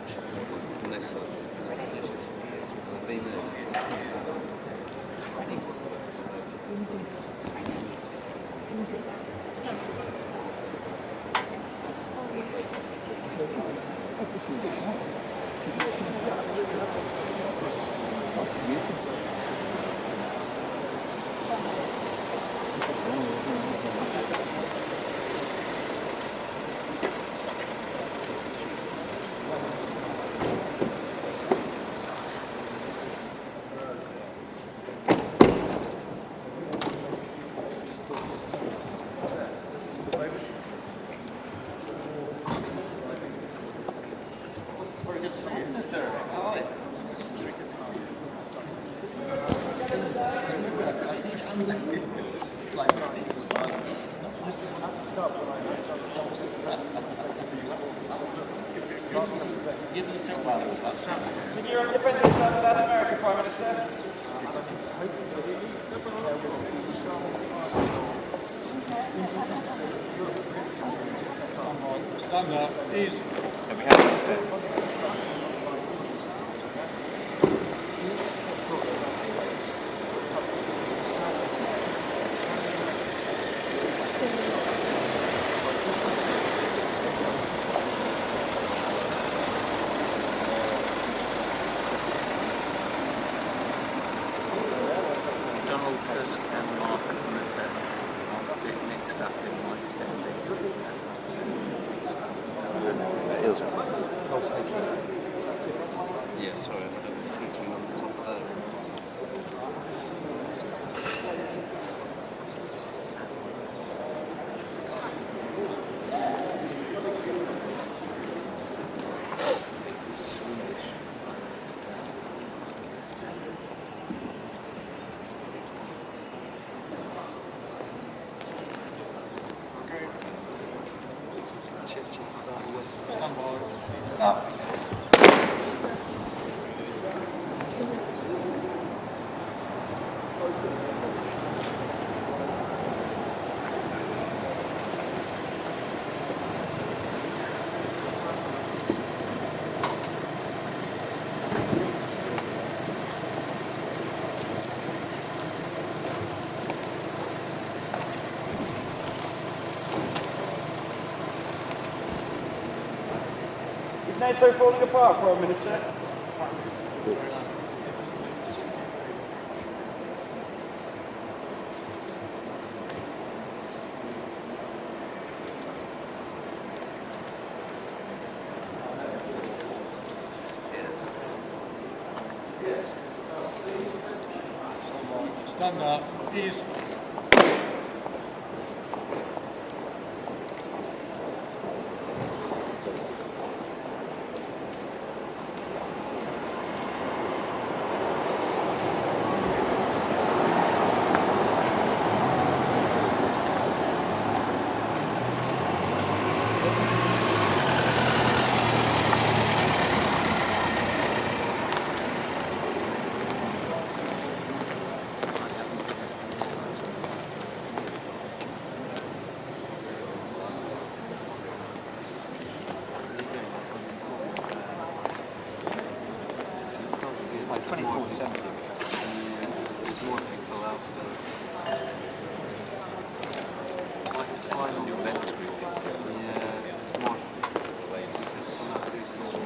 Next up. I've been there. Can you defend yourself without American Prime Minister? Stand up, easy. So we have this step. Donald Tusk and Mark Rutte are a bit mixed up in my sending. Oh, thank you. Yeah, sorry, I was teetering on the top of that. Is NATO falling apart, Prime Minister? Stand up, easy. Like 24 to 70. It's more people out there. Like it's fine on your bench group. Yeah, it's more people out who sort of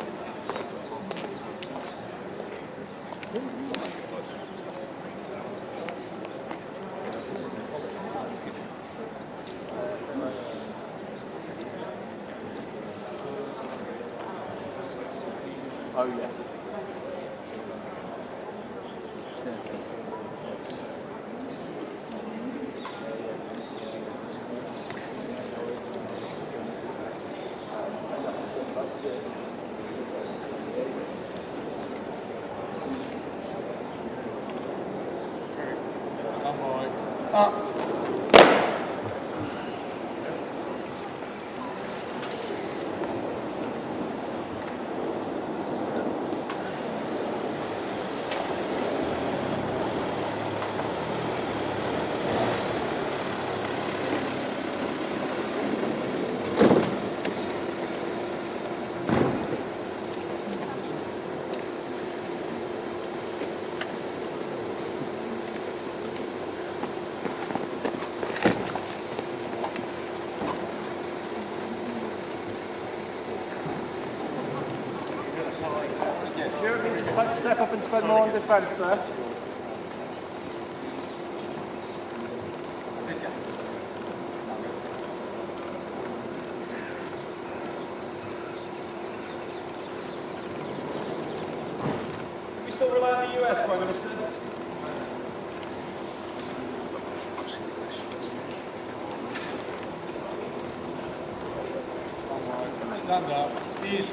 Oh yes. Europe needs to step up and spend more on defence, sir. We still rely on the US, Prime Minister? Stand up. Easy.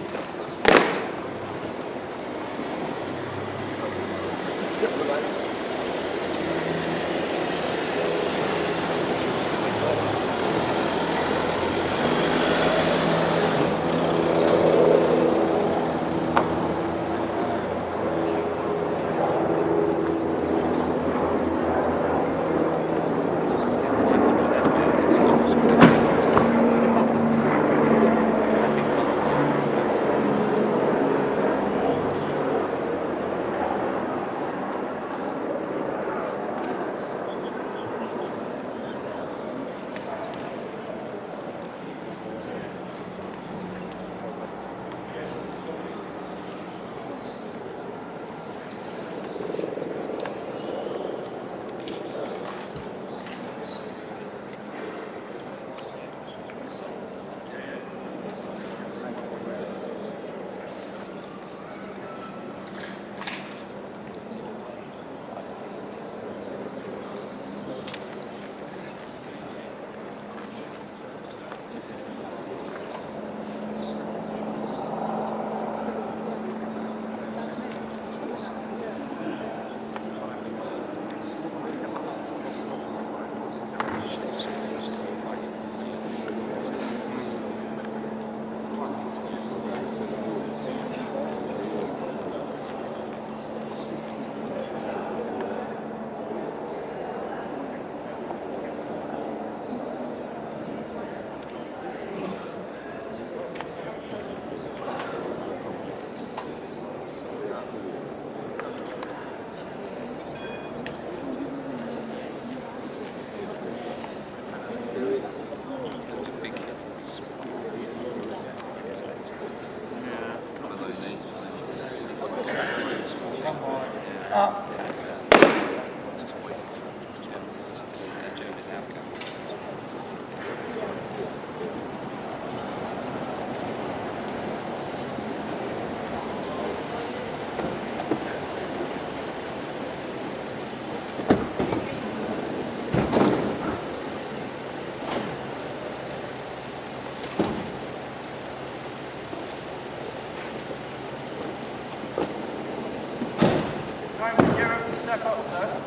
Time for Europe to step up, sir.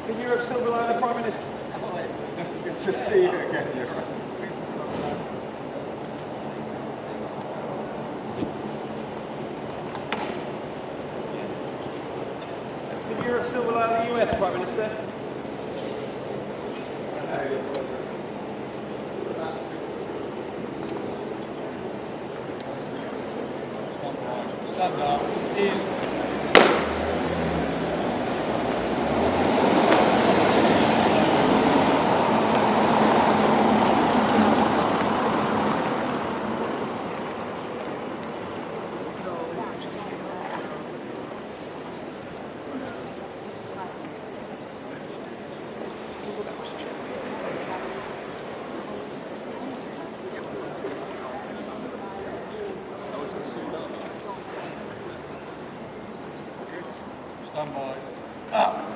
Can Europe still rely on the Prime Minister? Good to see you again, Europe. Can Europe still rely on the US, Prime Minister? Stand up. Easy. Stand by. Up.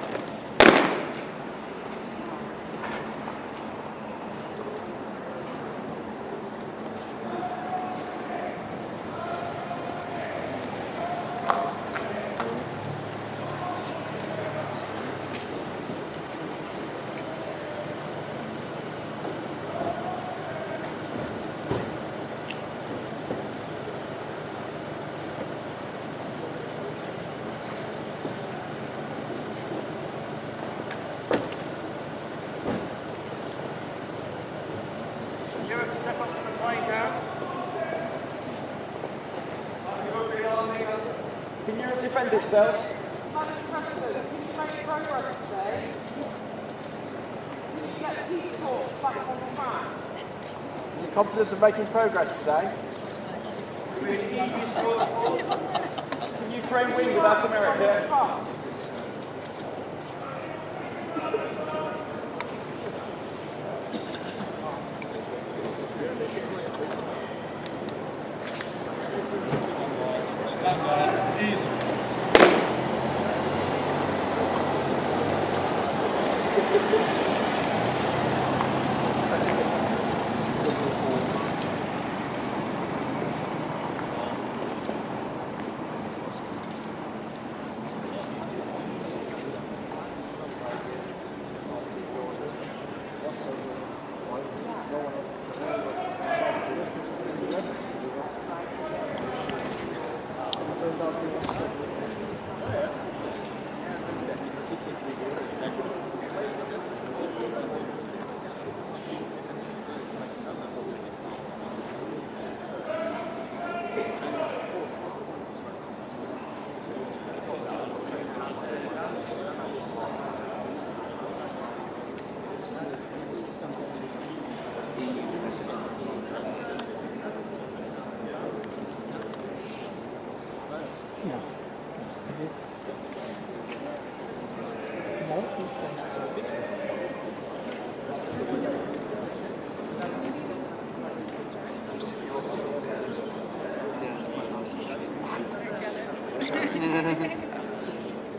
Step up to the plate now. Can Europe defend itself? Madam President, can you make progress today? Can you get peace talks back on track? Are you confident of making progress today? Can Ukraine win without America?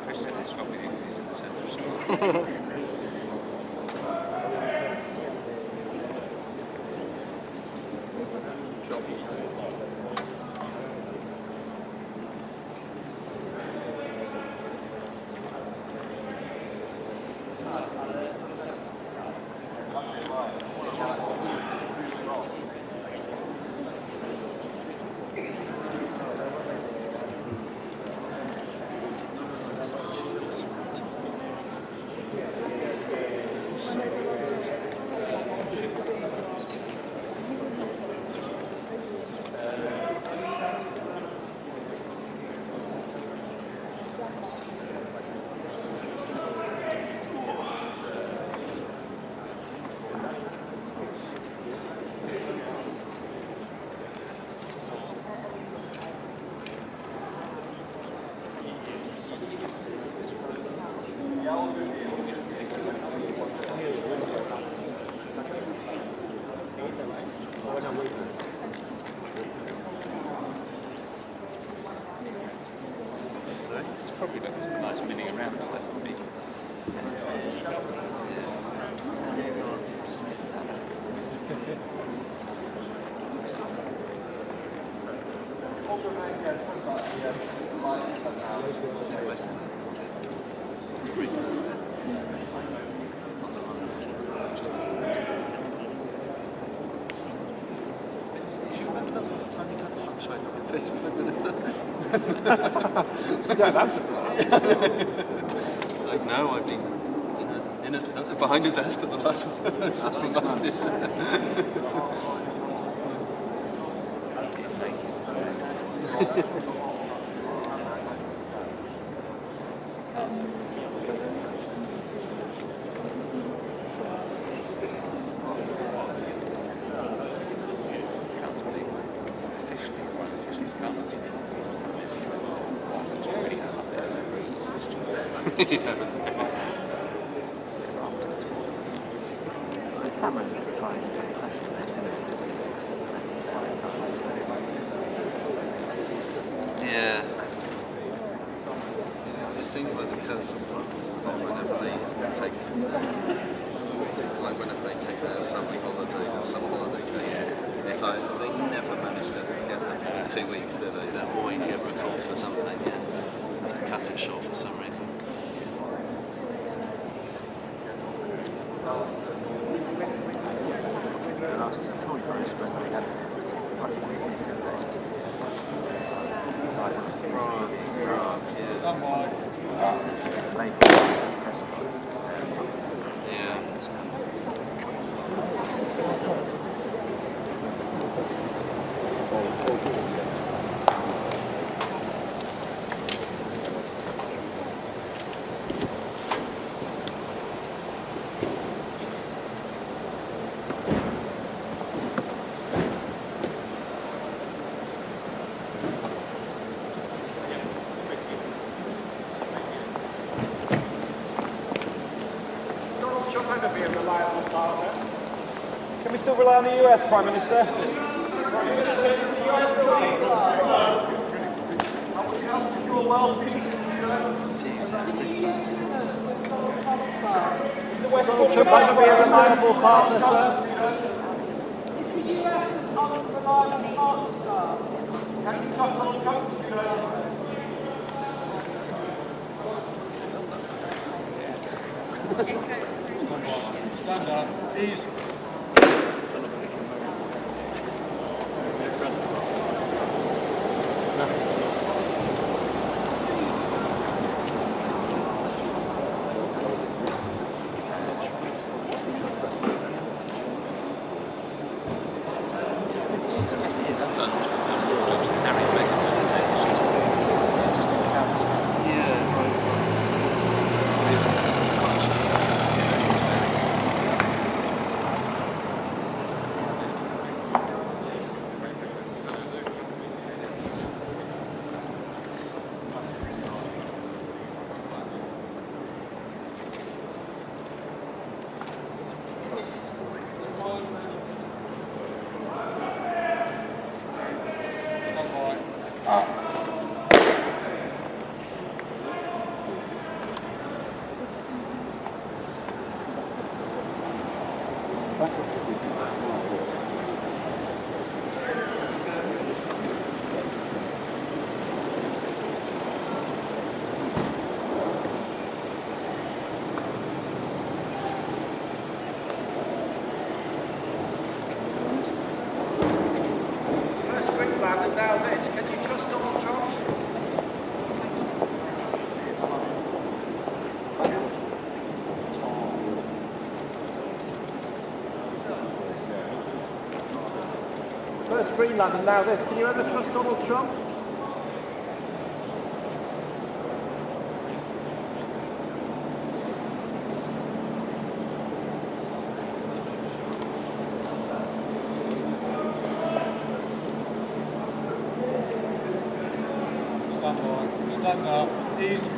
Christian is probably the central. Probably got some nice mini around stuff for me. Yeah, that's like, no, I've been behind a desk at the last one. Several months. seems like the curse of France, that whenever they take their family holiday or summer holiday, it's like they never manage to get the full 2 weeks, do they? They always get recalled for something, yeah. They have to cut it short for some reason. Can we still rely on the US, Prime Minister? Is the West going to be a reliable partner, sir? Is the US an unreliable partner, sir? Can you trust Donald Trump? Stand up, easy. Now this, can you trust Donald Trump? First Greenland and now this. Can you ever trust Donald Trump? Stand up, easy.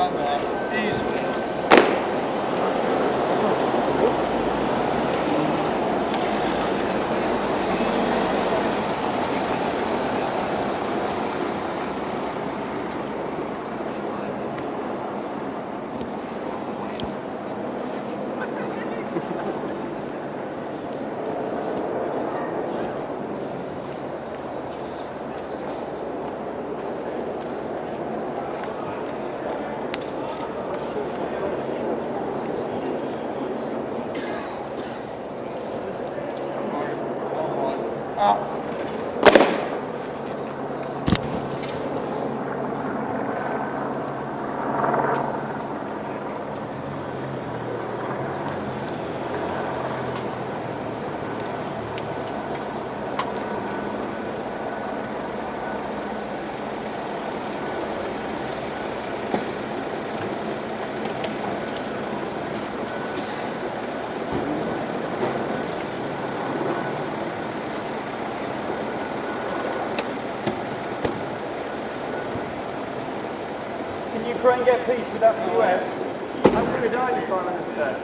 Stand up. Easy. Ukraine get peace without the US? I'm going to die if I can't understand.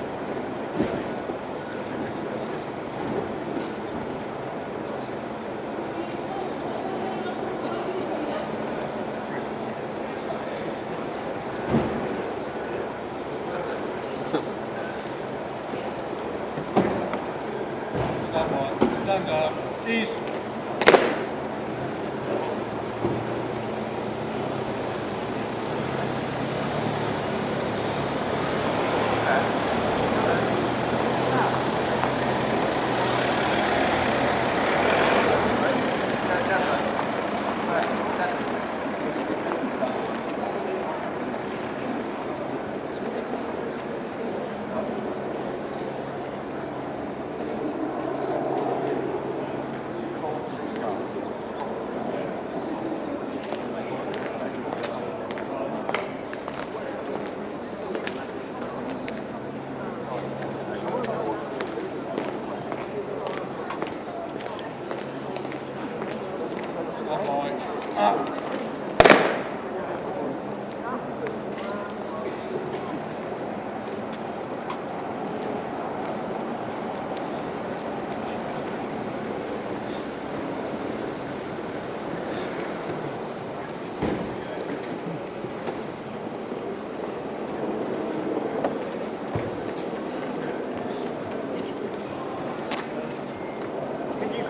Stand up. Easy.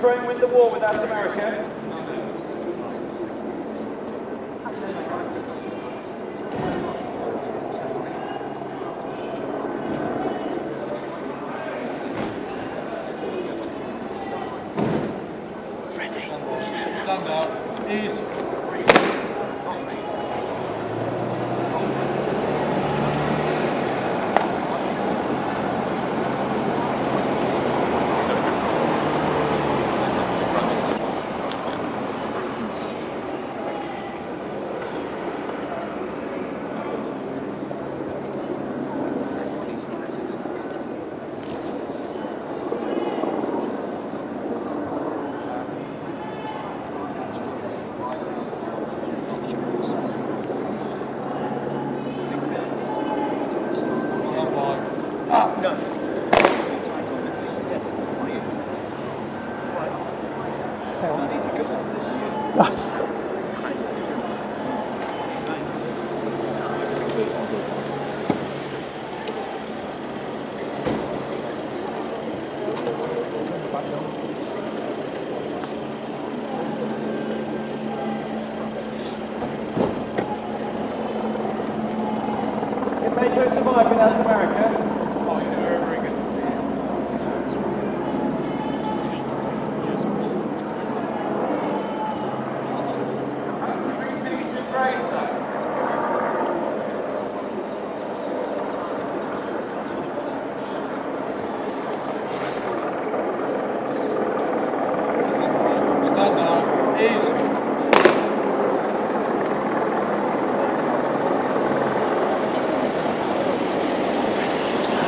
Ukraine win the war without America? Stand up. Easy. It may to survive without America. Very good to see you. Stand down. Easy. Stand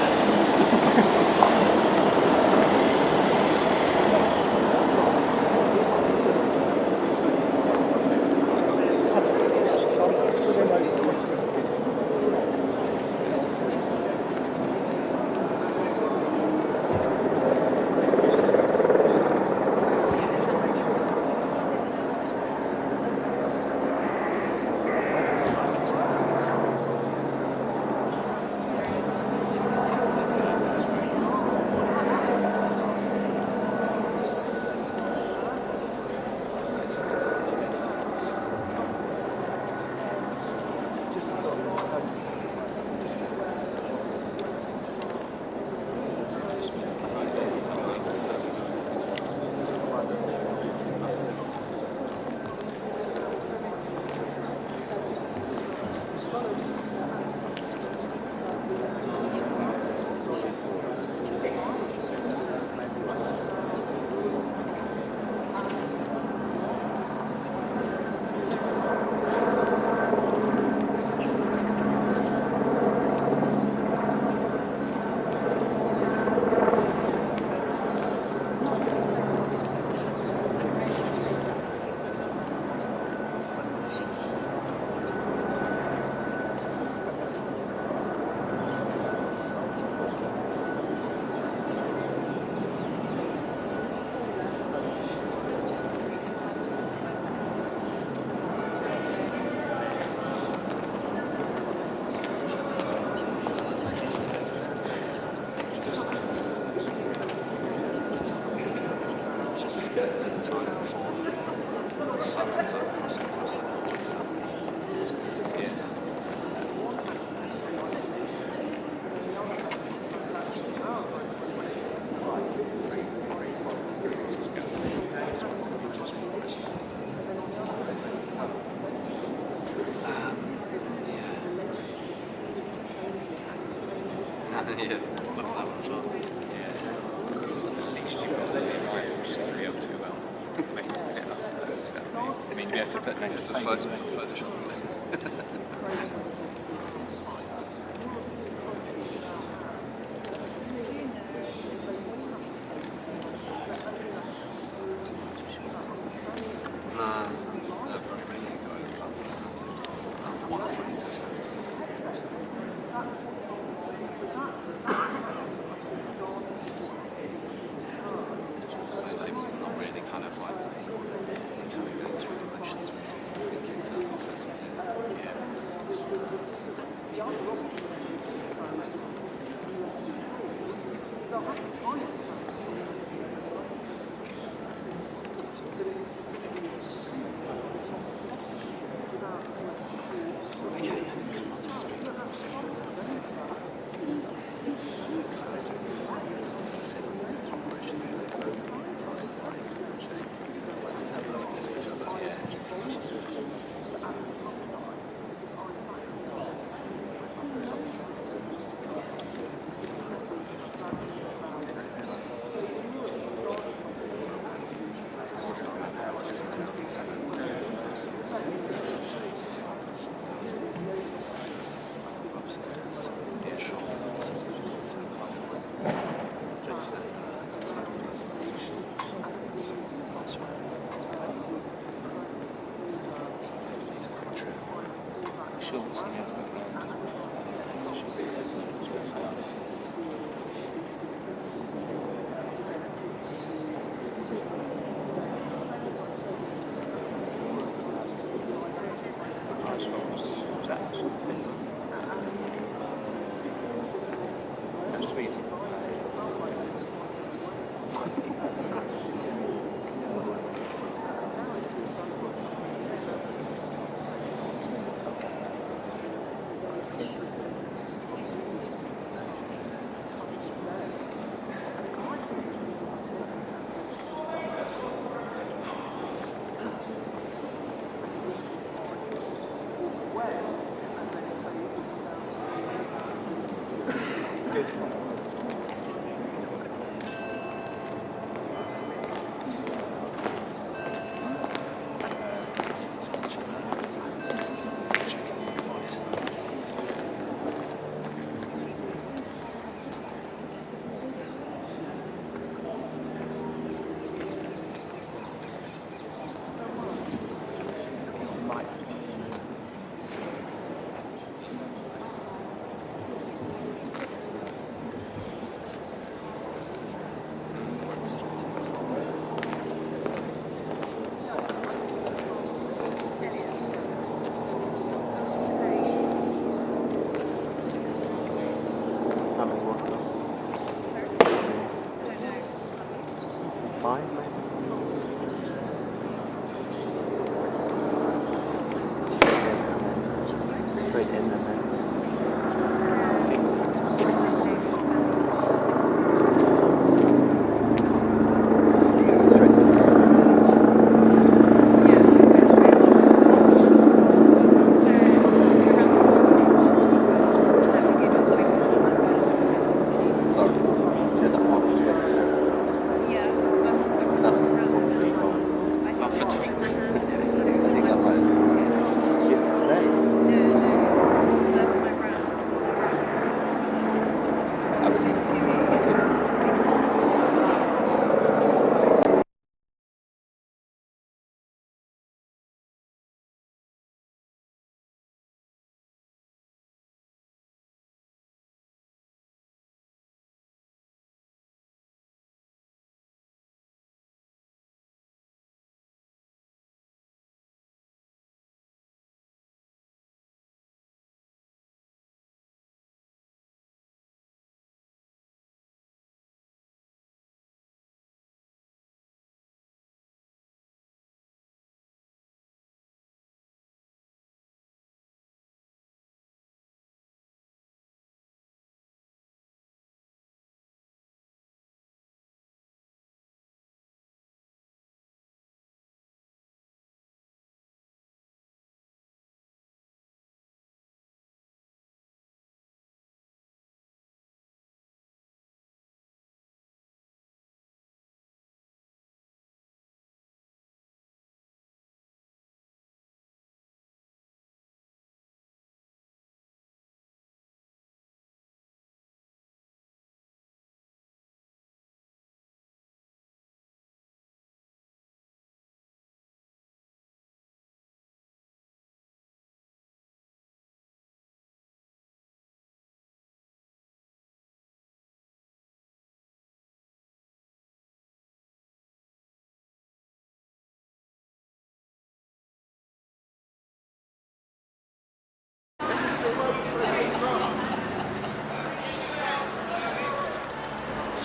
Yeah, love that one as well. At least you've got the just to be able to make it fit up. I mean, to be able to put next to Photoshop.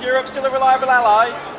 Europe still a reliable ally?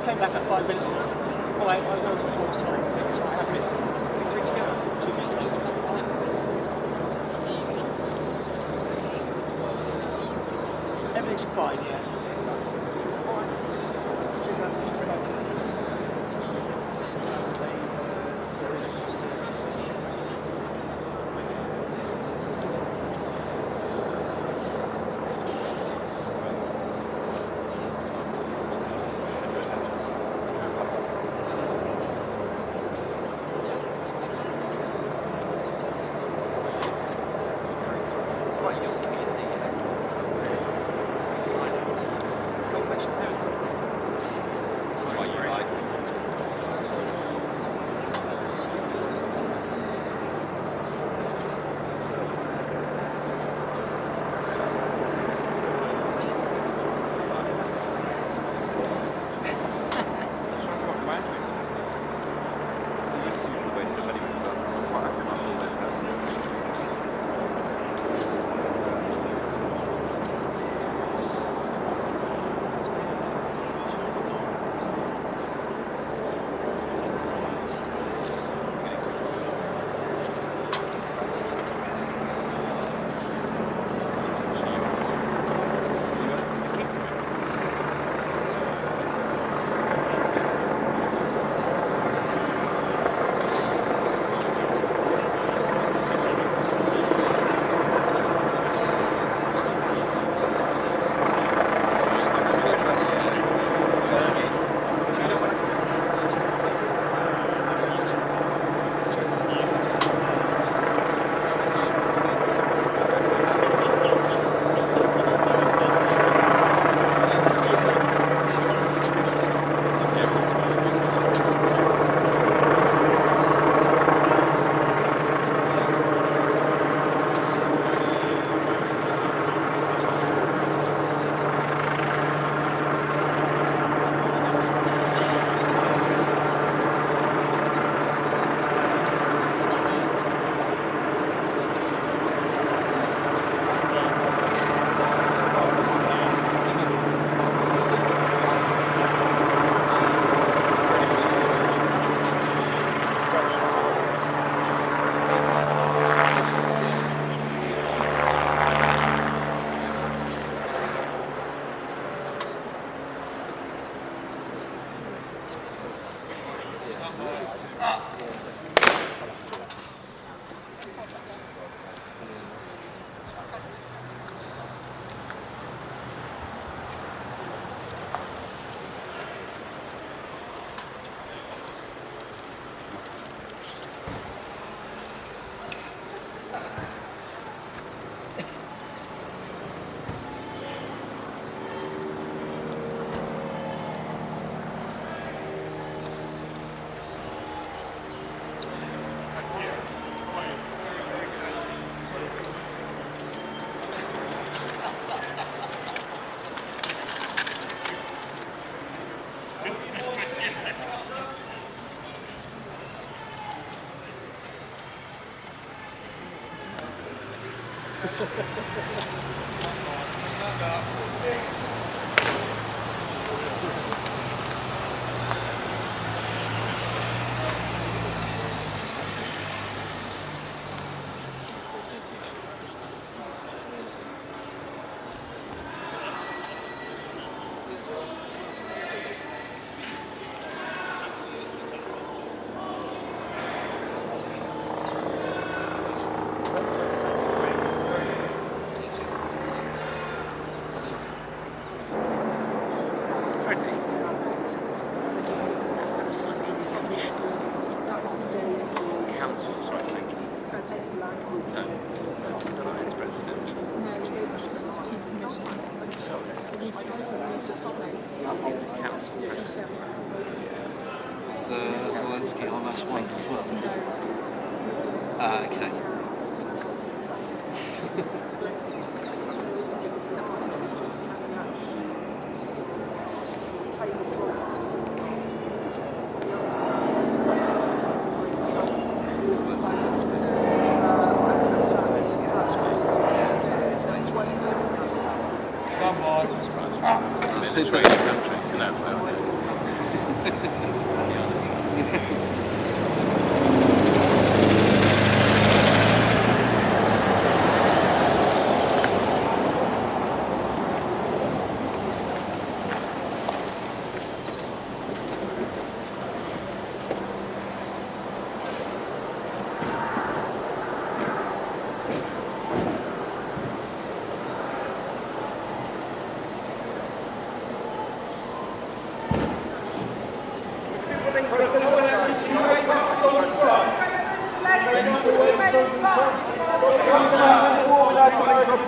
came back at 5 minutes ago. Well, I was before this time, so I have missed it. 3 together, 2 minutes later. fine, yeah. Zelensky on S1 as well. Okay.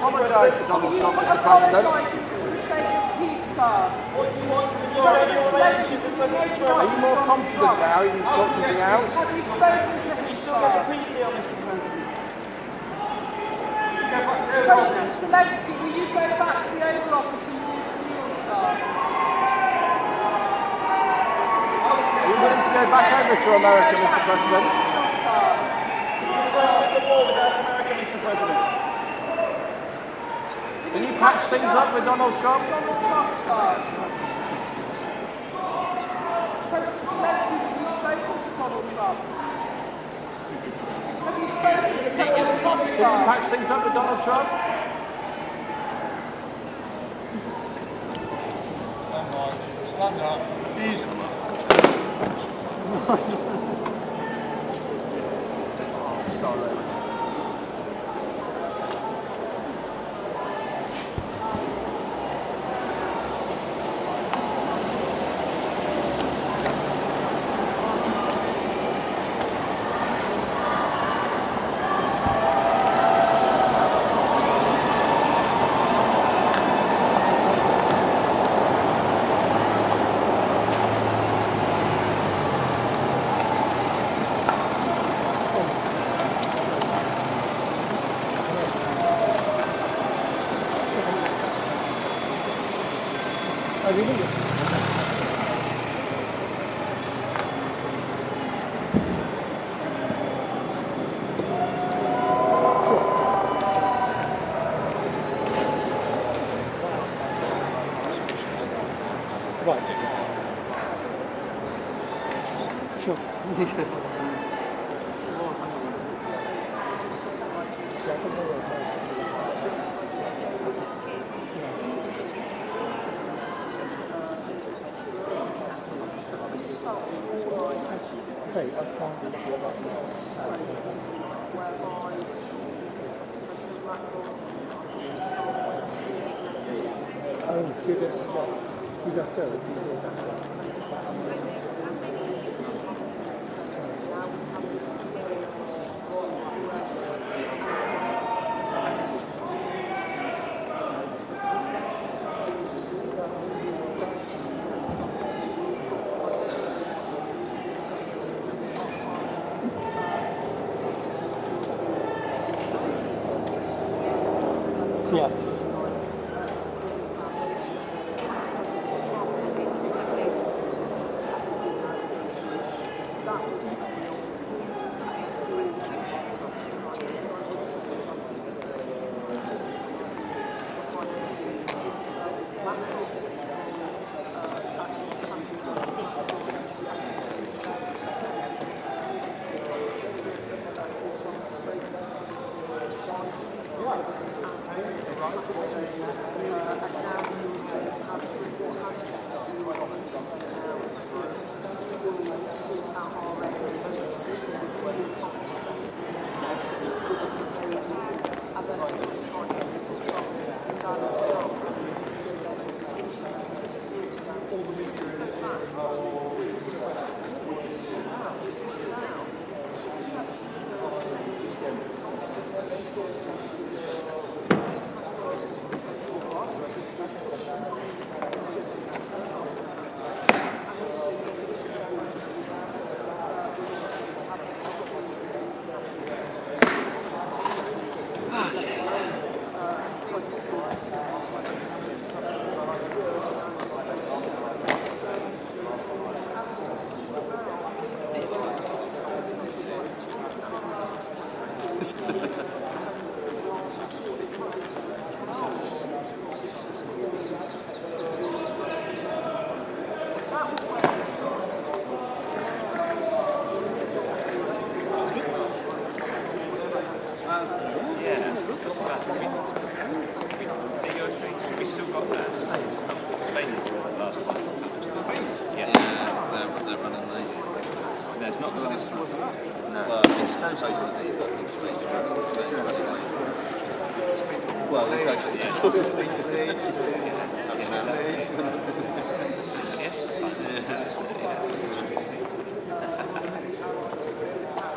apologise to Donald Trump, Mr. President. For the sake of peace, sir. Are you more confident now? You can sort something out? Have you spoken to him, sir? President Zelensky, will you go back to the Oval Office and do the deal, sir? Are you willing to go back over to America, Mr. President? Can you patch things up with Donald Trump? Donald Trump, sir. President Zelensky, have you spoken to Donald Trump? Have you spoken to President Trump, sir? Can you patch things up with Donald Trump? Stand up. Easy. Sorry.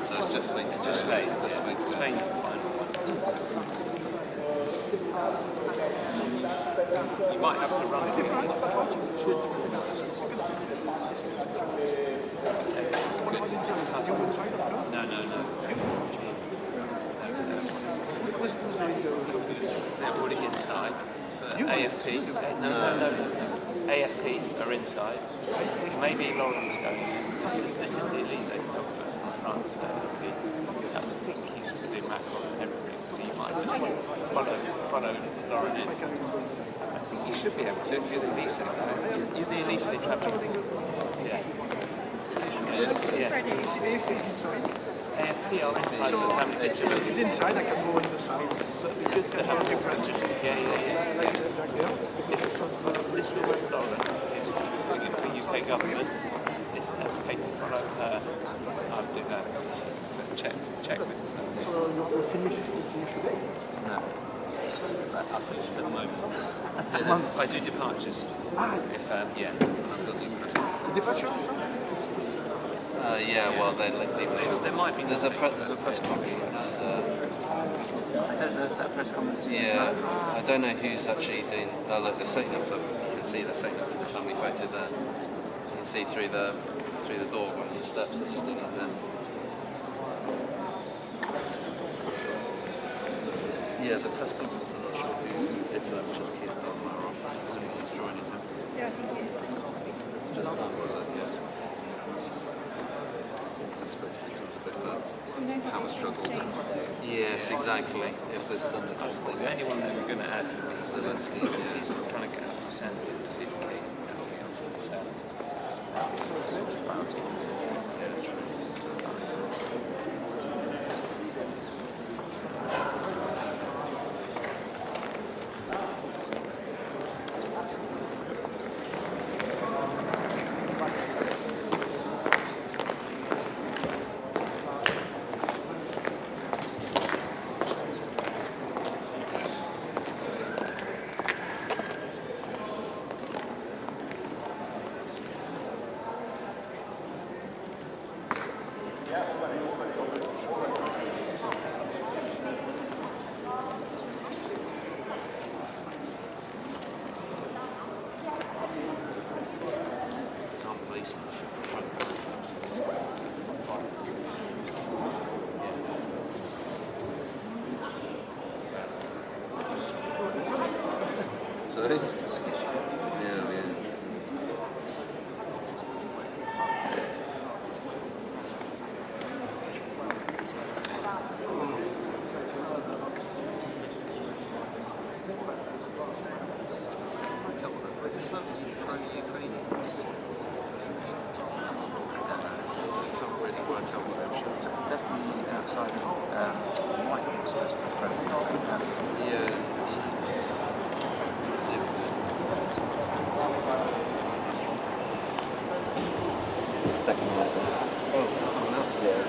So it's just waiting. Just Spain. Just Spain. Spain's the final one. You might have to run different. No. They're already inside. AFP. No. AFP are inside. Maybe Laurent's going. This is the elite photographer from France. AFP. I think he's doing Macron and everything, so you might just follow Laurent in. I think you should be able to if you're the elite. You're the elite traveller. Yeah. Freddie, is the AFP inside? AFP are inside so the family picture. If it's inside, I can go on the side. So it'd be good to have a difference. Yeah. If this was Laurent, it's looking for UK government. It's okay to follow her. I'll do that. Check with her. So you finish today? No. I'll finish for the moment. I do departures. If yeah. Departure also? Yeah, well, they're leaving it. There might be. There's a press conference. I don't know if that press conference. Yeah, I don't know who's actually doing. Oh, look, they're setting up the. You can see they're setting up the family photo there. You can see through the door, going the steps. They're just doing it there. Yeah, the press conference. I'm not sure if that's just Keir Starmer or if anyone's joining him. Yeah, I think it is. Just that was it. Yeah. That's becomes a bit of a power struggle. Yes, exactly. If there's something. The only one that we're going to add is Zelensky. He's not trying to get up to Sanders. He's the key. Yeah, true. Sorry? Yeah. Definitely outside of white, was supposed to be pro. Yeah. Second one. Oh, is there someone else? Yeah.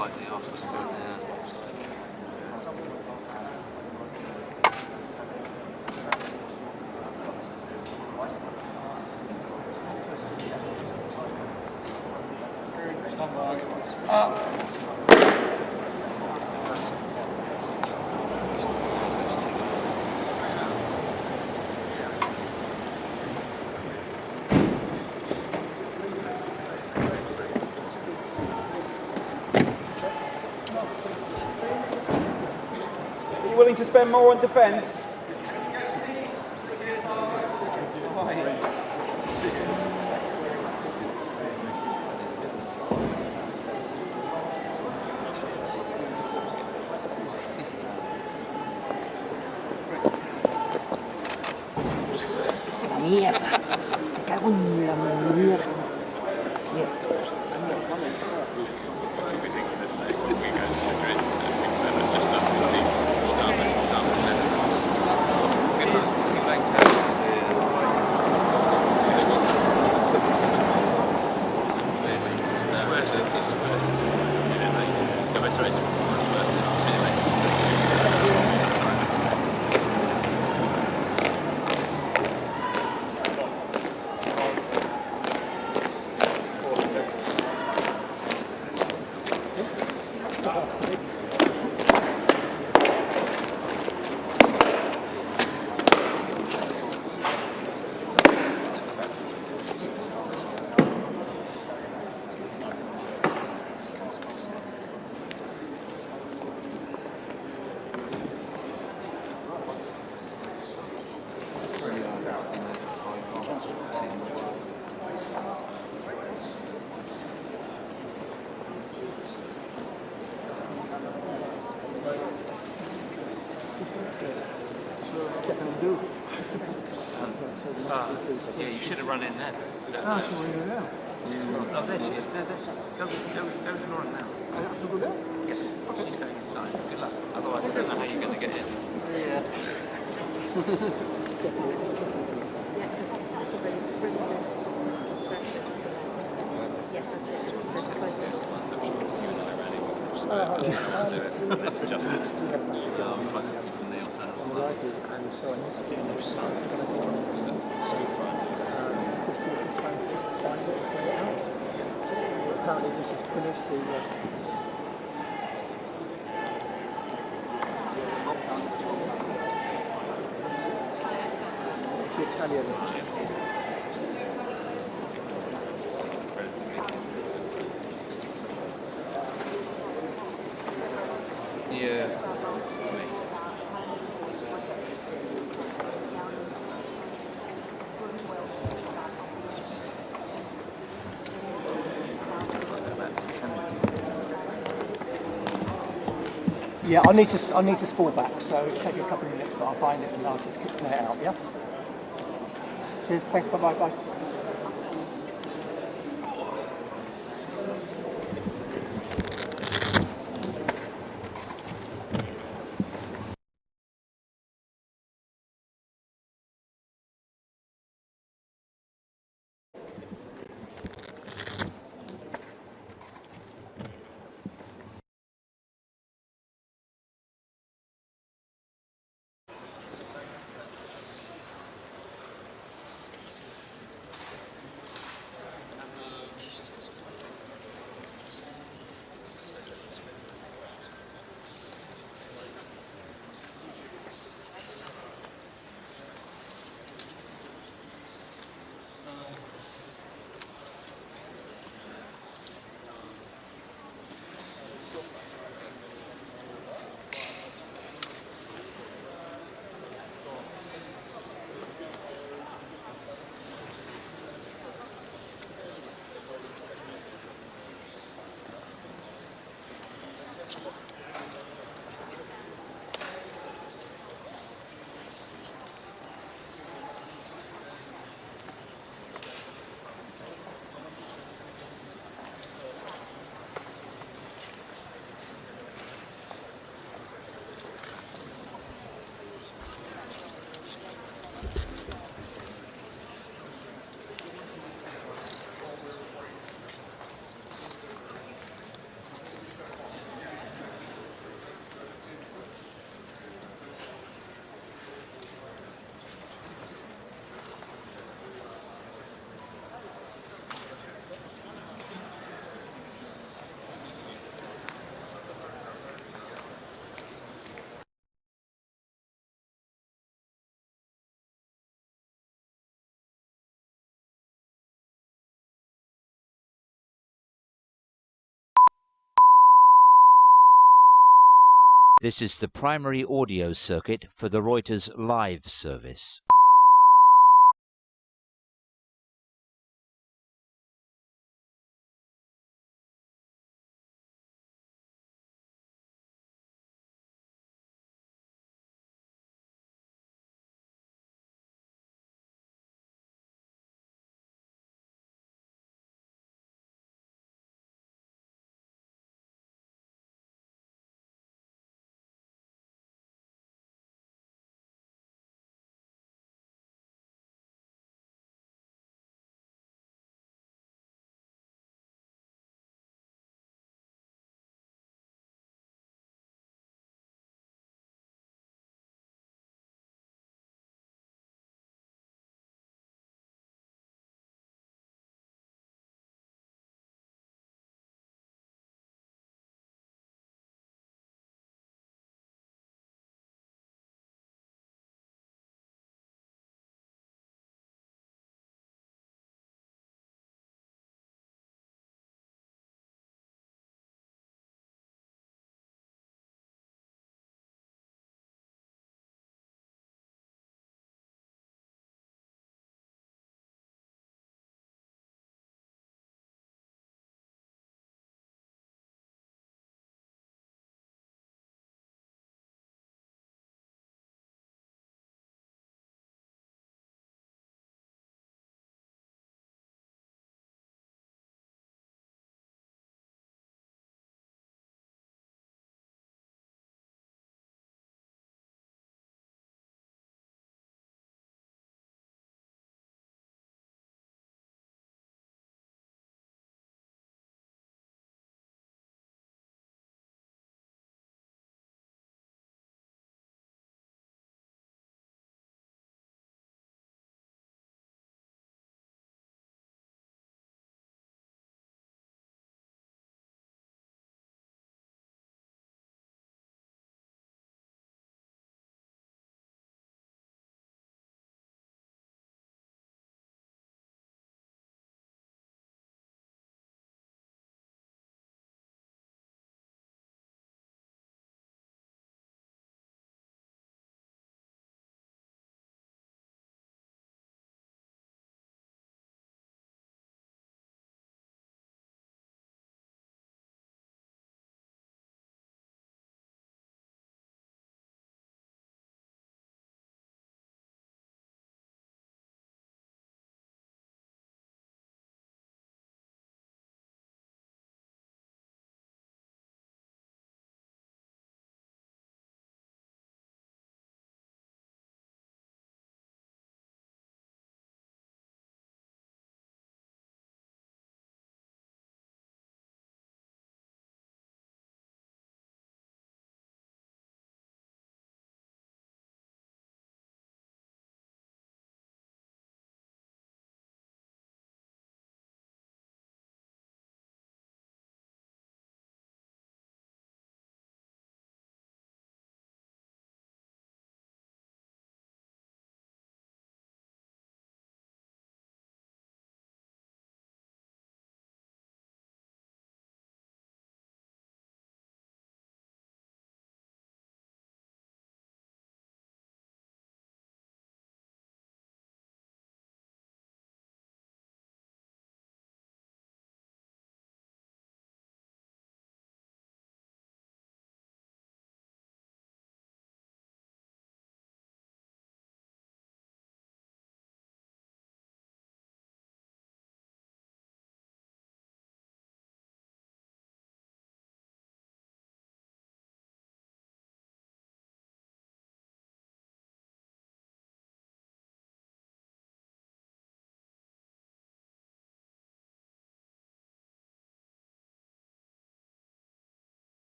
slightly off. Yeah. Are you willing to spend more on defence? Mierda. Me cago en la mierda. Yeah, you should have run in then. Ah, so we're there. Oh, there she is. There she is. Go ignore it now. I have to go there? Yes. Okay. She's going inside. Good luck. Otherwise, I don't know how you're going to get in. Yeah. Apparently this is finished the Italian. Yeah. Yeah, I need to spool back, so it'll take a couple of minutes, but I'll find it and I'll just play it out, yeah? Cheers, thanks, bye. This is the primary audio circuit for the Reuters live service.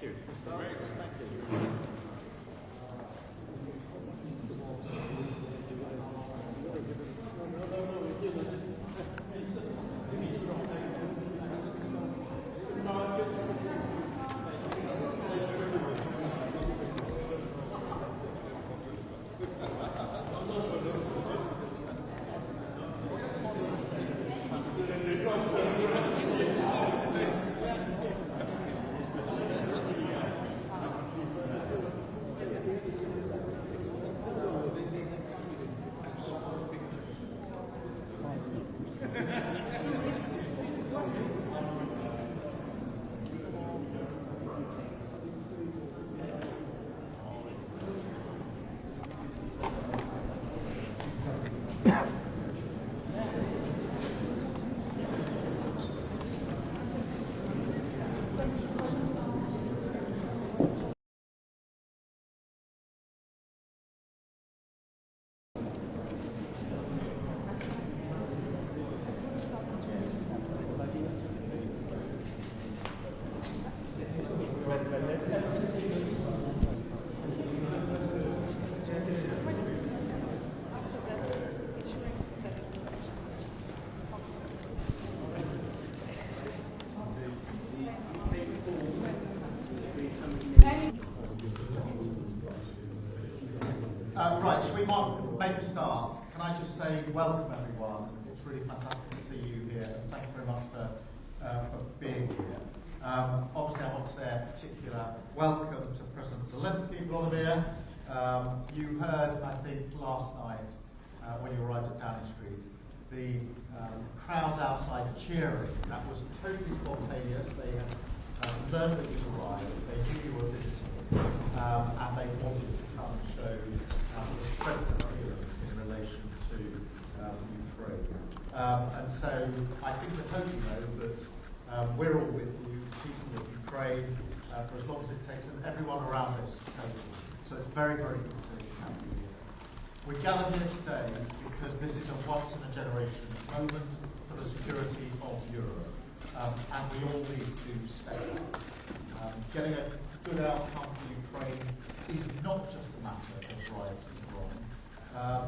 Thank you. Thank you. Right, should we make a start? Can I just say welcome everyone. It's really fantastic to see you here, and thank you very much for being here. Obviously I want to say a particular welcome to President Zelensky, Vladimir. You heard, I think, last night when you arrived at Downing Street, the crowd outside cheering. That was totally spontaneous. They had learned that you'd arrived, they knew you were visiting, and they wanted to come and show the strength of Europe in relation to Ukraine. And so I think that hope you know that we're all with you, people with Ukraine, for as long as it takes, and everyone around us table. So it's very, very good to have you here. We gathered here today because this is a once-in-a-generation moment for the security of Europe, and we all need to stay up. Getting a good outcome for Ukraine is not just a matter of rights and wrong.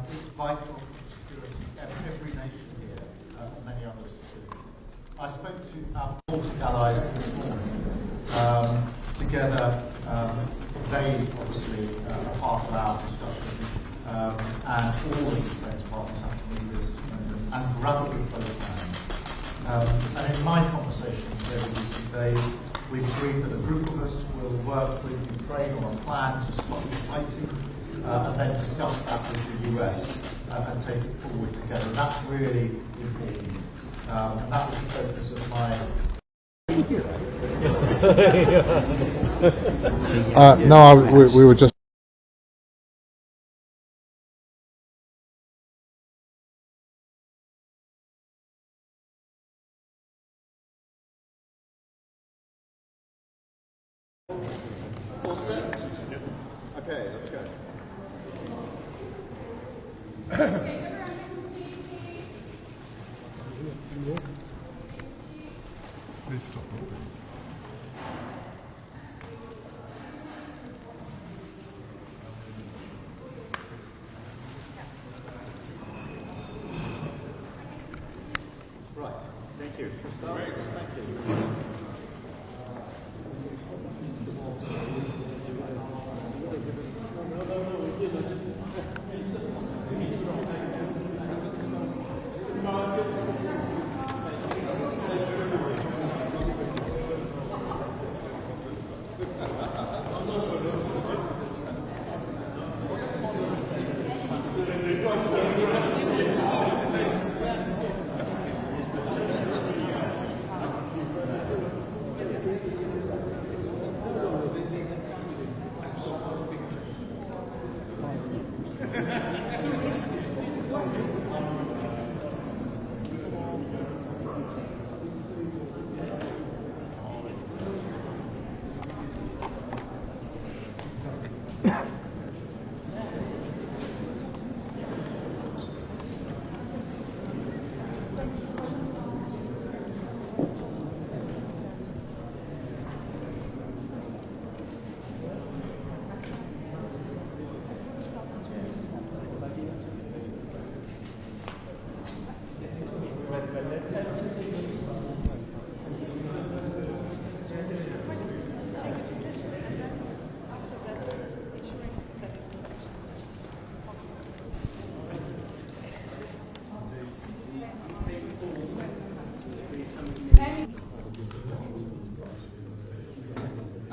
It's vital for the security of every nation here, and many others too. I spoke to our Baltic allies this morning. Together, they obviously are part of our discussion, and all of these friends partners have to lead this moment and grab it with both hands. And in my conversations over recent days, we've agreed that a group of us will work with Ukraine on a plan to stop the fighting, and then discuss that with the US and take it forward together. And that's really important. And that was the focus of my... No, we were just... All set? Okay, let's go. Please stop. Right, thank you. Thank you.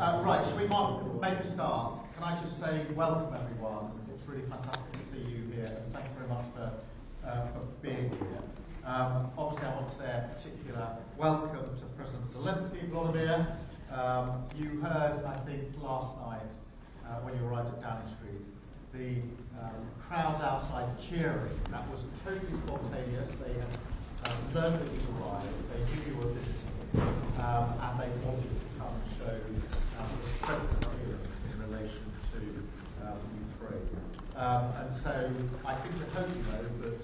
Right, shall we make a start? Can I just say welcome everyone. It's really fantastic to see you here, and thank you very much for being here. Obviously, I want to say a particular welcome to President Zelensky, Vladimir. You heard, I think, last night when you arrived at Downing Street, the crowds outside cheering. That was totally spontaneous. They had learned that you arrived, they knew you were visiting, and they wanted to come and show the strength of Europe in relation to Ukraine. And so I think we hope you know that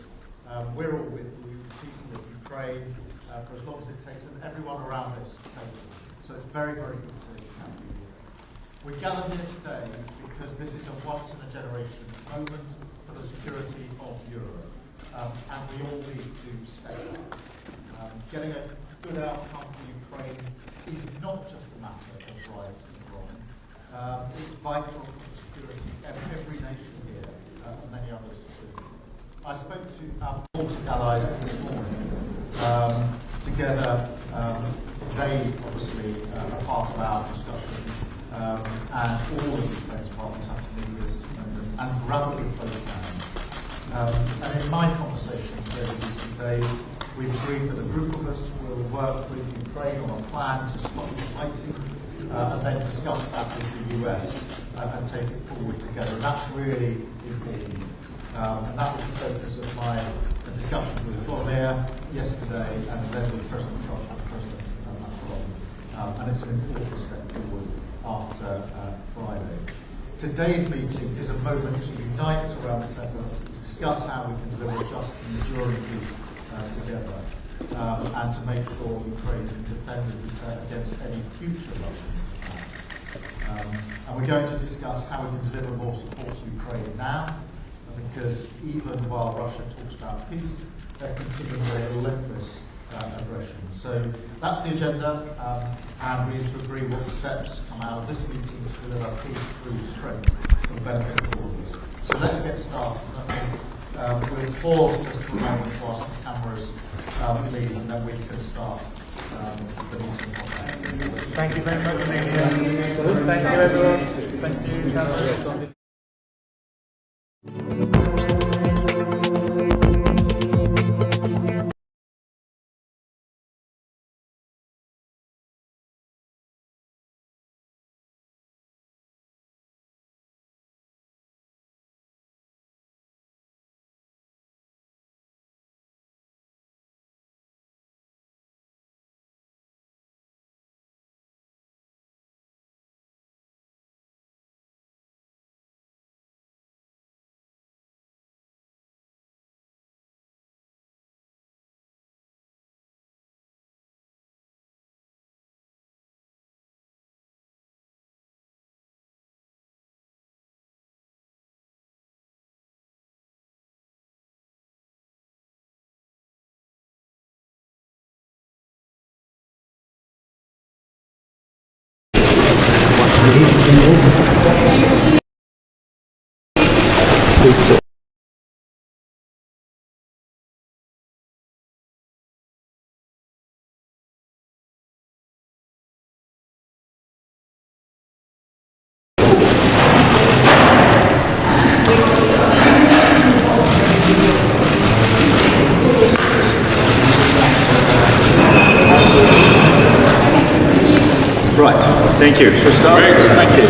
we're all with you, people of Ukraine, for as long as it takes, and everyone around this table. So it's very, very good to have you here. We gathered here today because this is a once-in-a-generation moment for the security of Europe, and we all need to stay up. Getting a good outcome for Ukraine is not just a matter of right and wrong. It's vital for the security of every nation here, and many others too. I spoke to our Baltic allies this morning. Together, they obviously are part of our discussion, and all of the Ukraine's partners have to meet this moment and grab it with both hands. And in my conversations over recent days, we've agreed that a group of us will work with Ukraine on a plan to stop the fighting, and then discuss that with the US and take it forward together. And that's really important. And that was the focus of my discussion with Vladimir yesterday, and then with President Trump and President Macron. And it's an important step forward after Friday. Today's meeting is a moment to unite around this effort, to discuss how we can deliver just and enduring peace together, and to make sure Ukraine can defend against any future Russian attack. And we're going to discuss how we can deliver more support to Ukraine now, because even while Russia talks about peace, they're continuing their relentless aggression. So that's the agenda, and we need to agree what steps come out of this meeting to deliver peace through strength for the benefit of all of us. So let's get started. We'll pause just for a moment whilst the cameras leave, and then we can start the meeting. Thank you very much. Thank you, everyone. Thank you. Right, thank you. For start, thank you.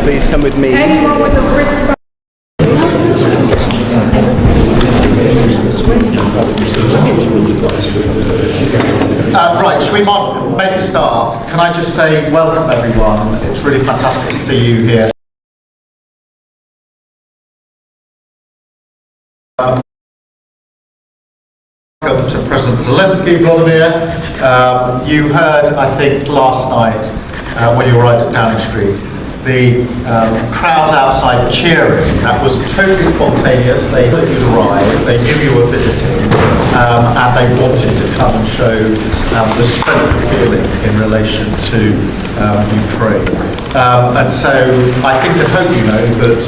Please come with me. Anyone with a wristband. Right, should we make a start? Can I just say welcome everyone. It's really fantastic to see you here. Welcome to President Zelensky, Vladimir. You heard, I think, last night when you arrived at Downing Street, the crowds outside cheering. That was totally spontaneous. They knew you'd arrived, they knew you were visiting, and they wanted to come and show the strength of feeling in relation to Ukraine. And so I think and hope you know that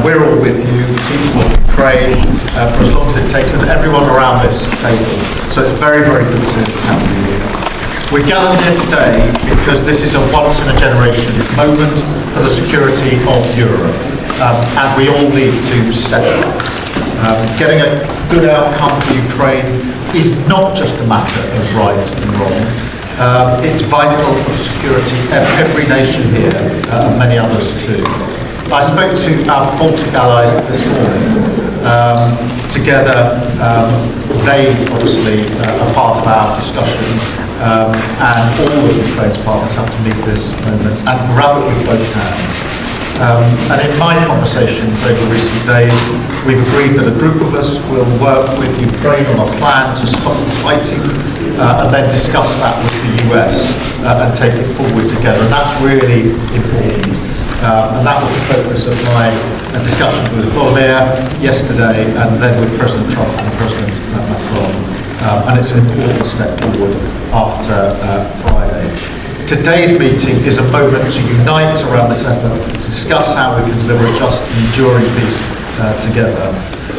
we're all with you, people of Ukraine, for as long as it takes, and everyone around this table. So it's very, very good to have you here. We're gathered here today because this is a once-in-a-generation moment for the security of Europe, and we all need to step up. Getting a good outcome for Ukraine is not just a matter of right and wrong. It's vital for the security of every nation here, and many others too. I spoke to our Baltic allies this morning. Together, they obviously are part of our discussion. And all of Ukraine's partners have to meet this moment and grab it with both hands. And in my conversations over recent days, we've agreed that a group of us will work with Ukraine on a plan to stop the fighting and then discuss that with the US and take it forward together. And that's really important. And that was the focus of my discussions with Vladimir yesterday and then with President Trump and President Macron. And it's an important step forward after Friday. Today's meeting is a moment to unite around this effort, to discuss how we can deliver a just and enduring peace together,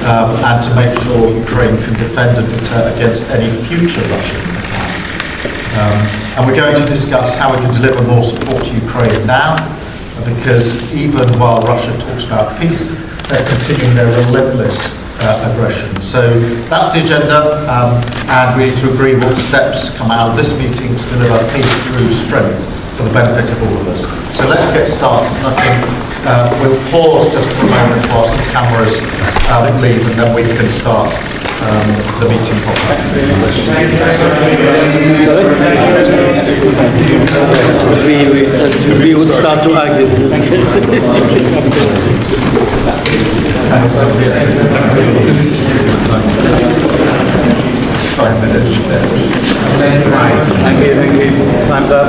and to make sure Ukraine can defend and deter against any future Russian attack. And we're going to discuss how we can deliver more support to Ukraine now, because even while Russia talks about peace, they're continuing their relentless aggression. So that's the agenda, and we need to agree what steps come out of this meeting to deliver peace through strength for the benefit of all of us. So let's get started. And I think we'll pause just for a moment whilst the cameras leave, and then we can start the meeting properly. We would start to argue. 5 minutes. Thank you. Time's up.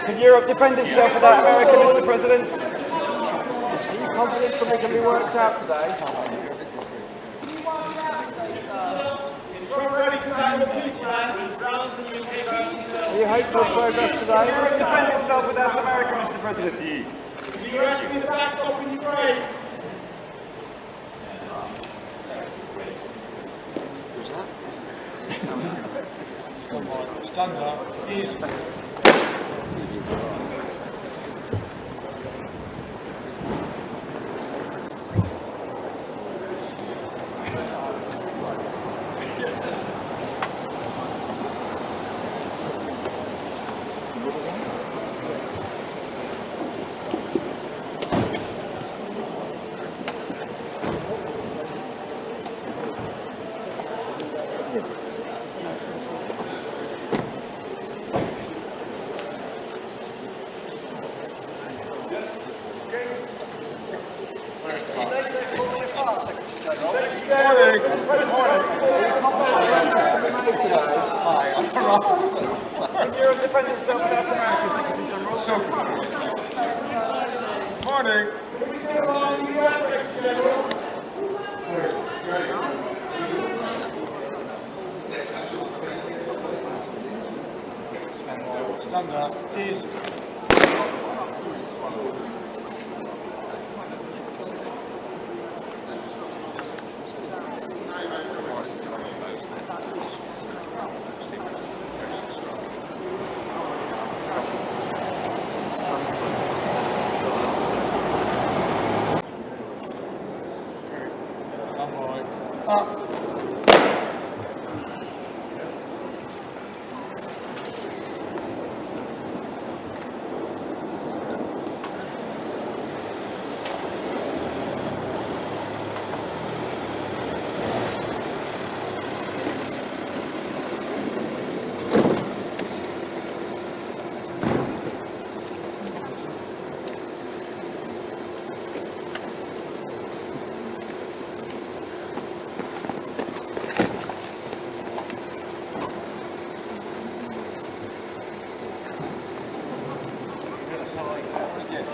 Can Europe defend itself without America, Mr. President? Are you confident something can be worked out today? Are you hopeful of progress today? Europe defend itself without America, Mr. President? The US will be the backstop in Ukraine. Who's that? Stand up, please.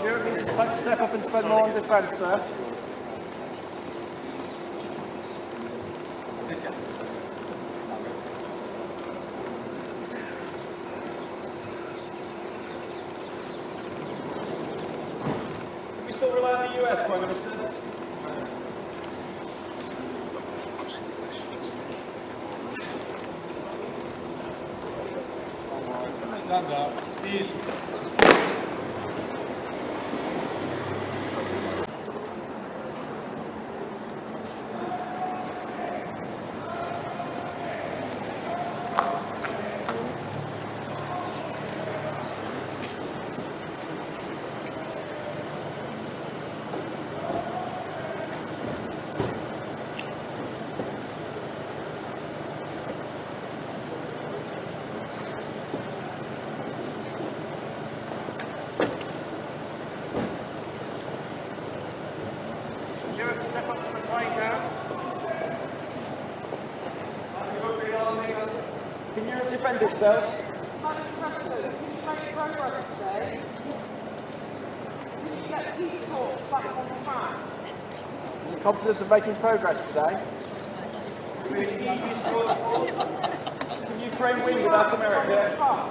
Europe needs to step up and spend more on defence, sir. We still rely on the US, Prime Minister. Stand up. Easy. Europe, step up to the plate now. Can Europe defend itself? Madam President, can you make progress today? Can you get peace talks back on track? You're confident of making progress today? Can Ukraine win without America?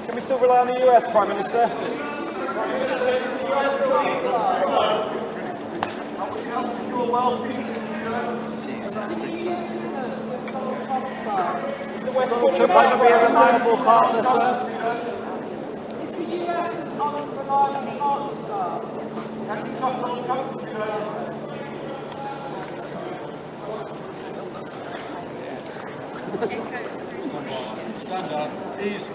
Can we still rely on the US, Prime Minister? Is the West going to be a reliable partner, sir? Is the US an unreliable partner, sir? Can you trust Donald Trump? Stand up. Easy.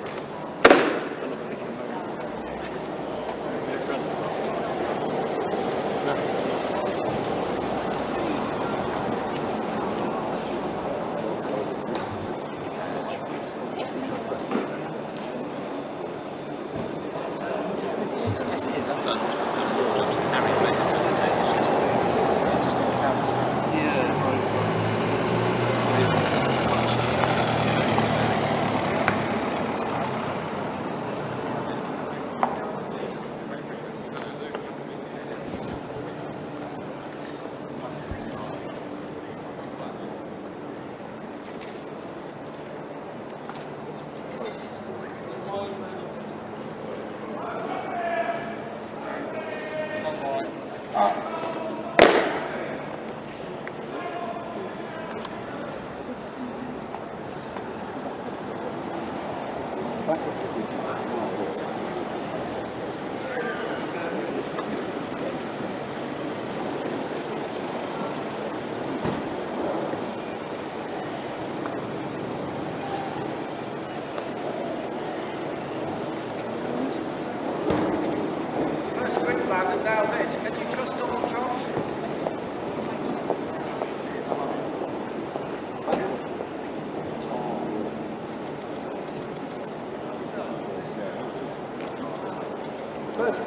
First quick plan, and now this. Can you trust Donald Trump?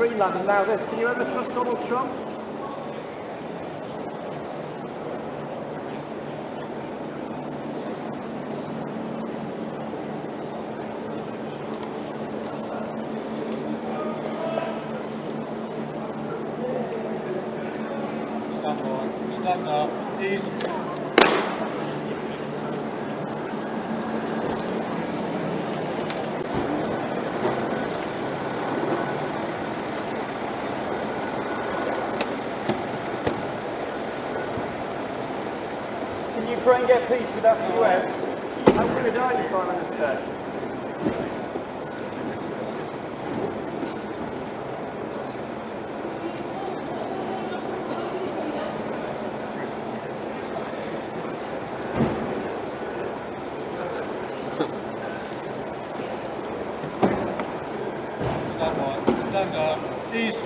Greenland and now this. Can you ever trust Donald Trump? Stand up. Easy. Can Ukraine get peace without the US? How can we die, the Prime Minister? Stand up. Easy.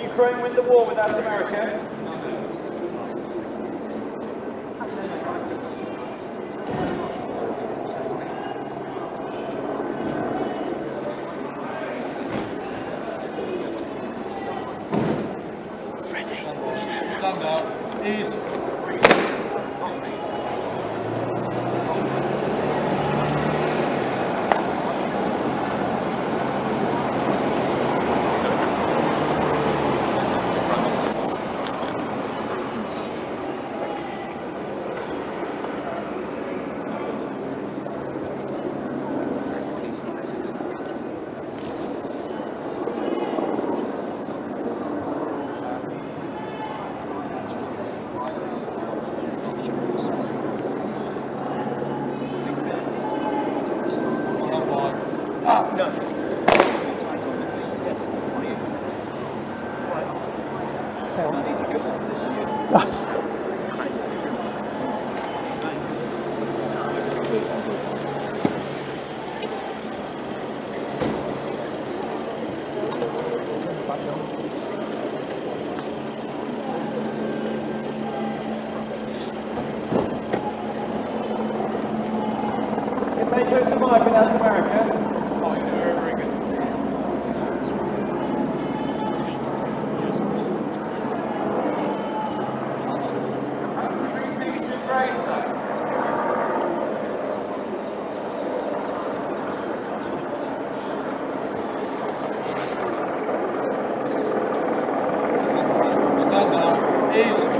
Ukraine win the war without America? Stand up. Easy. Can NATO survive without America? Stand up. Easy.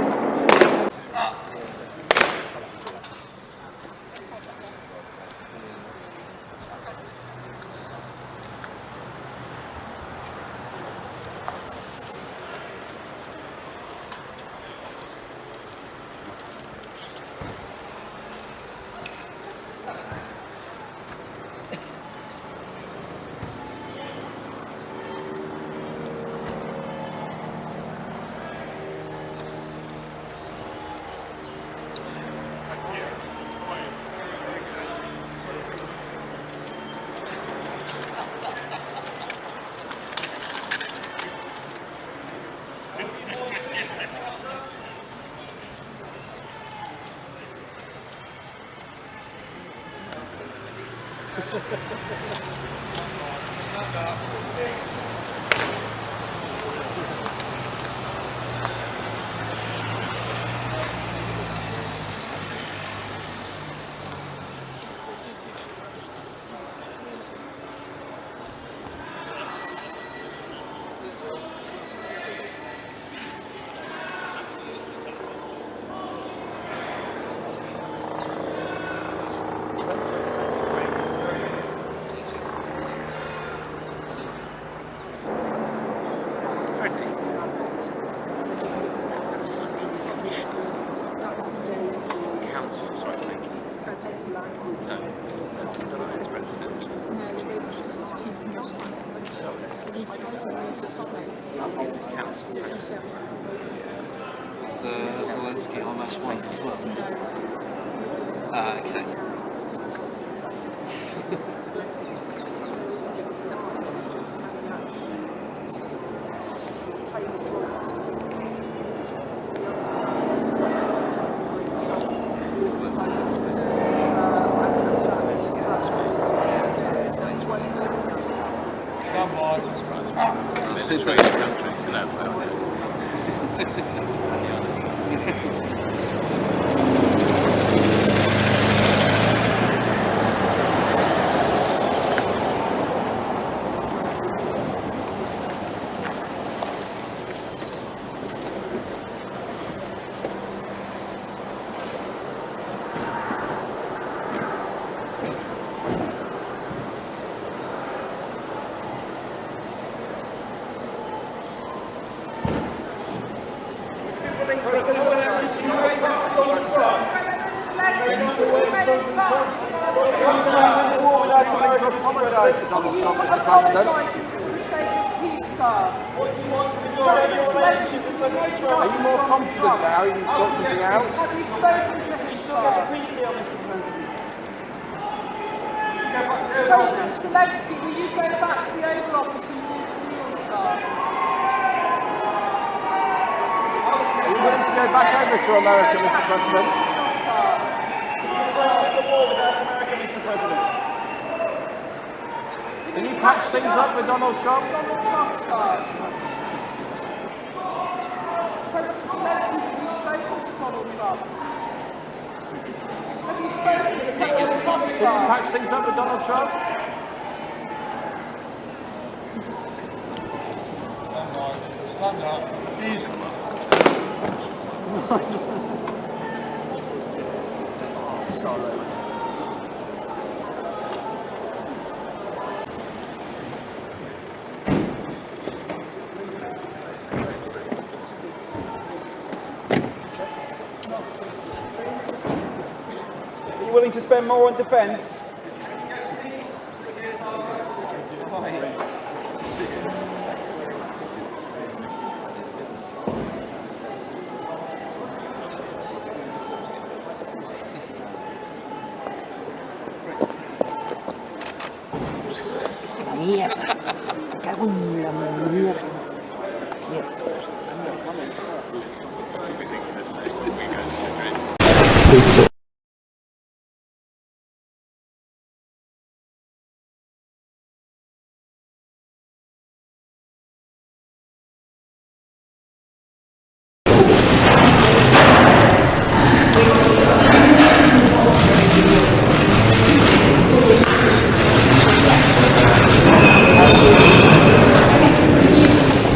Zelensky on this one as well. Okay. Are you more confident now? You can sort something out? Have you spoken to him, sir? President Zelensky, will you go back to the Oval Office and do the deal, sir? Are you willing to go back over to America, Mr. President? Can you patch things up with Donald Trump? Donald Trump, sir. President Zelensky, have you spoken to Donald Trump? Have you spoken to President Trump, sir? Can you patch things up with Donald Trump? Stand up. Easy. Sorry. Are you willing to spend more on defence? Mierda. Me cago en la mierda.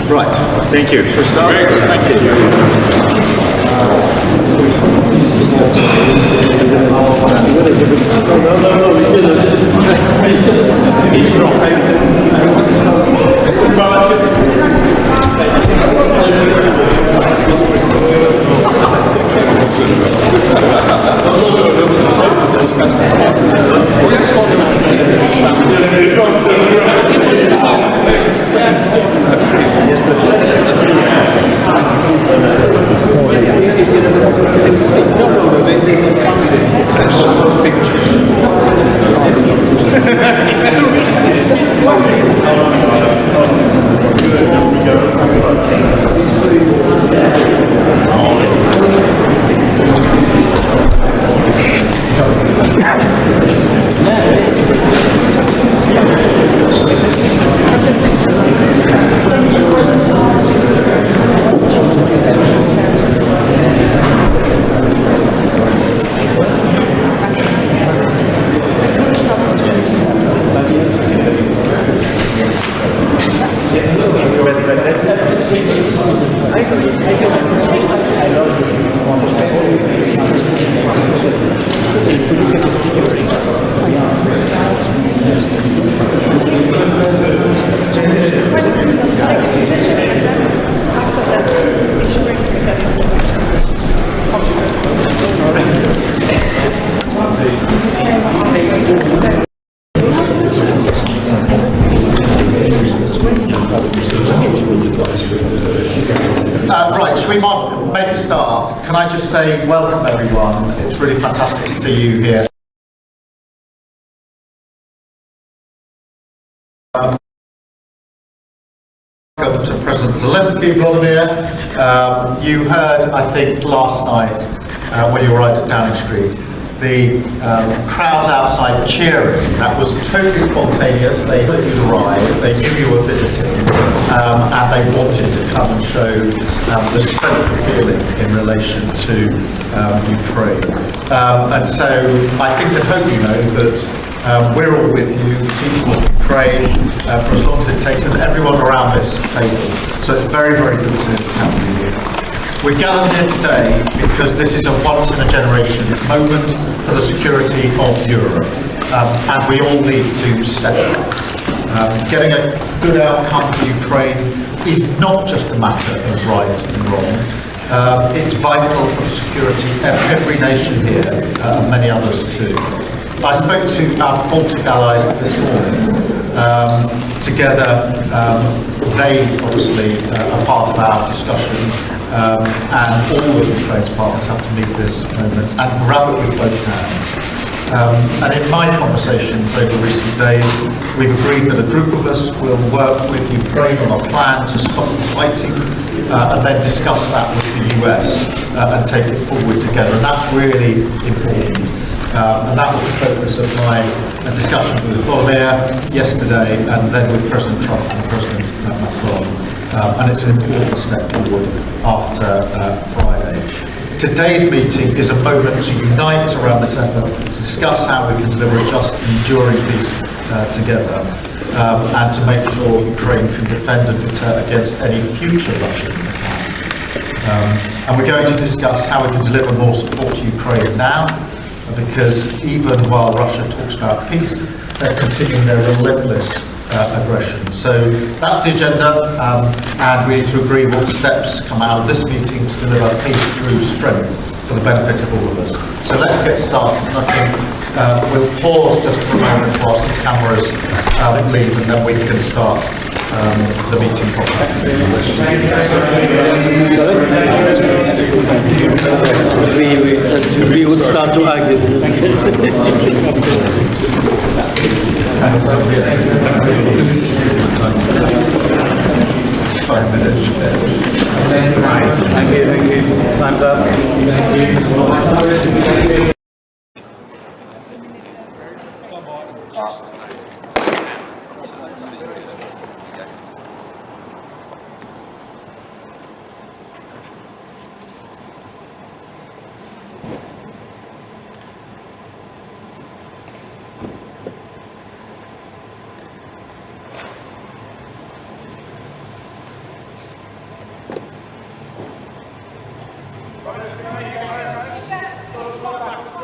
Right, thank you. For starters, thank you. fantastic to see you here. Welcome to President Zelensky, Vladimir. You heard, I think, last night when you arrived at Downing Street, the crowds outside cheering. That was totally spontaneous. They knew you'd arrived, they knew you were visiting, and they wanted to come and show the strength of feeling in relation to Ukraine. And so I think and hope you know that we're all with you, people of Ukraine, for as long as it takes, and everyone around this table. So it's very, very good to have you here. We're gathered here today because this is a once-in-a-generation moment for the security of Europe, and we all need to step up. Getting a good outcome for Ukraine is not just a matter of right and wrong. It's vital for the security of every nation here, and many others too. I spoke to our Baltic allies this morning. Together, they obviously are part of our discussion, and all of Ukraine's partners have to meet this moment and grab it with both hands. And in my conversations over recent days, we've agreed that a group of us will work with Ukraine on a plan to stop the fighting, and then discuss that with the US and take it forward together. And that's really important. And that was the focus of my discussions with Vladimir yesterday, and then with President Trump and President Macron. And it's an important step forward after Friday. Today's meeting is a moment to unite around this effort, to discuss how we can deliver a just and enduring peace together, and to make sure Ukraine can defend and deter against any future Russian attack. And we're going to discuss how we can deliver more support to Ukraine now, because even while Russia talks about peace, they're continuing their relentless aggression. So that's the agenda, and we need to agree what steps come out of this meeting to deliver peace through strength for the benefit of all of us. So let's get started. And I think we'll pause just for a moment whilst the cameras leave, and then we can start the meeting properly. We would start to argue. 5 minutes. Thank you. Time's up. Right, let's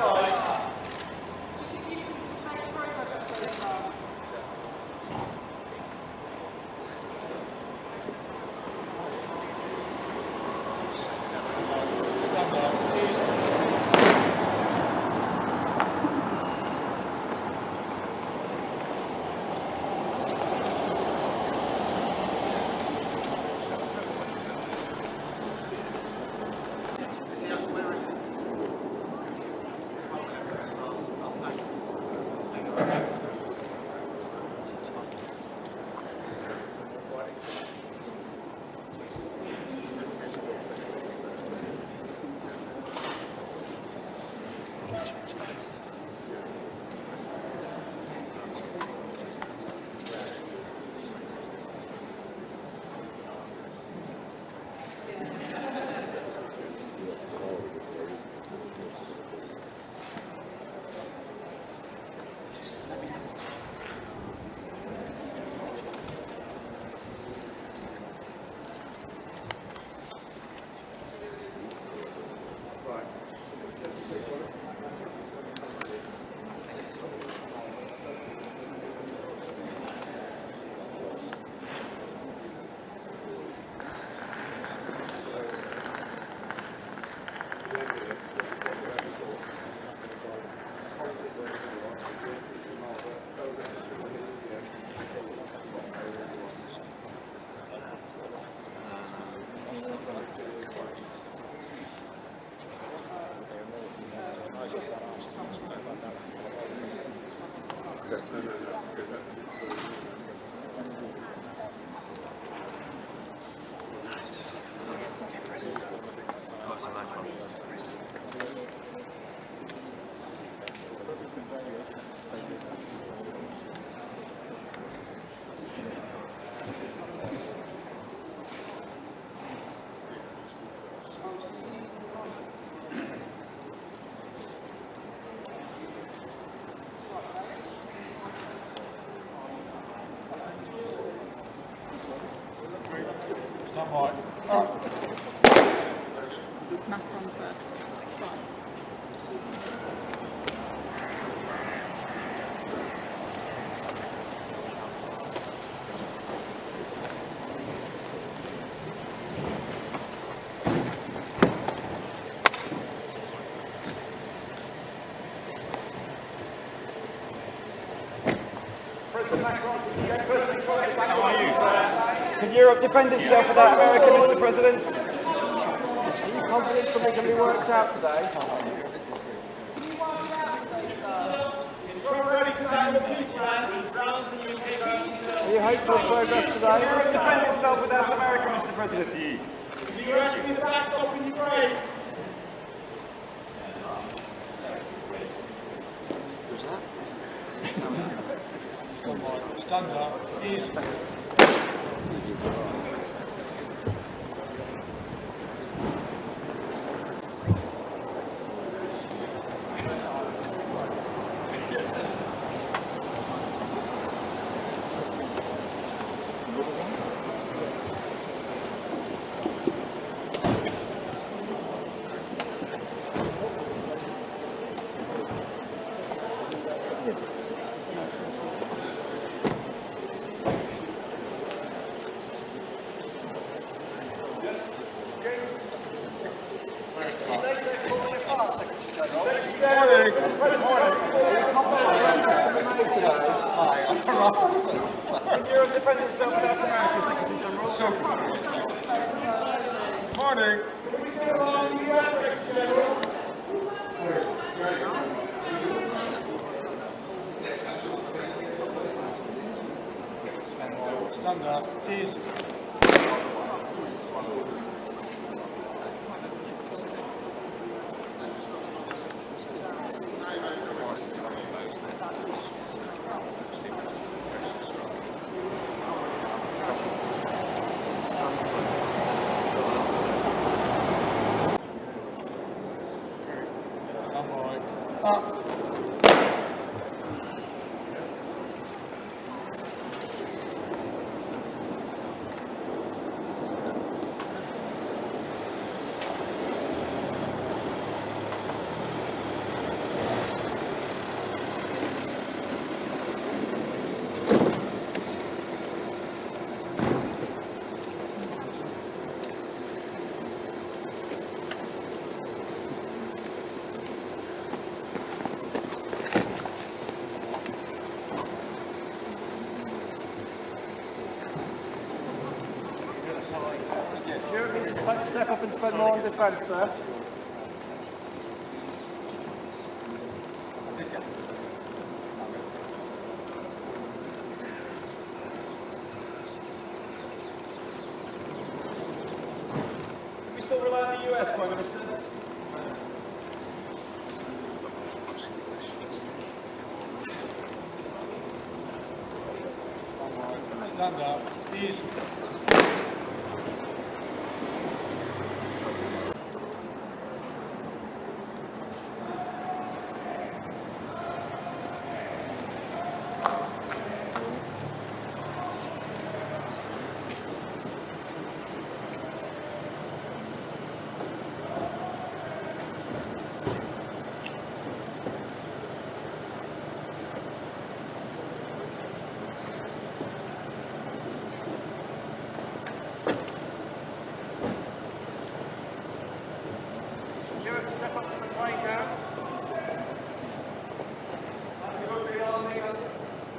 Stand by. Matt on first. Can Europe defend itself without America, Mr. President? Are you confident something can be worked out today? Are you hopeful of progress today? Can Europe defend itself without America, Mr. President? The US be the backstop in Ukraine. Who's that? Stand up. Ease. Can Europe defend itself without America, Secretary General? Morning. Can we still rely on the US, Secretary General? Stand up. Ease. Europe needs to step up and spend more on defence, sir. Can we still rely on the US, Prime Minister? Stand up. Ease. Europe step up to the plate now.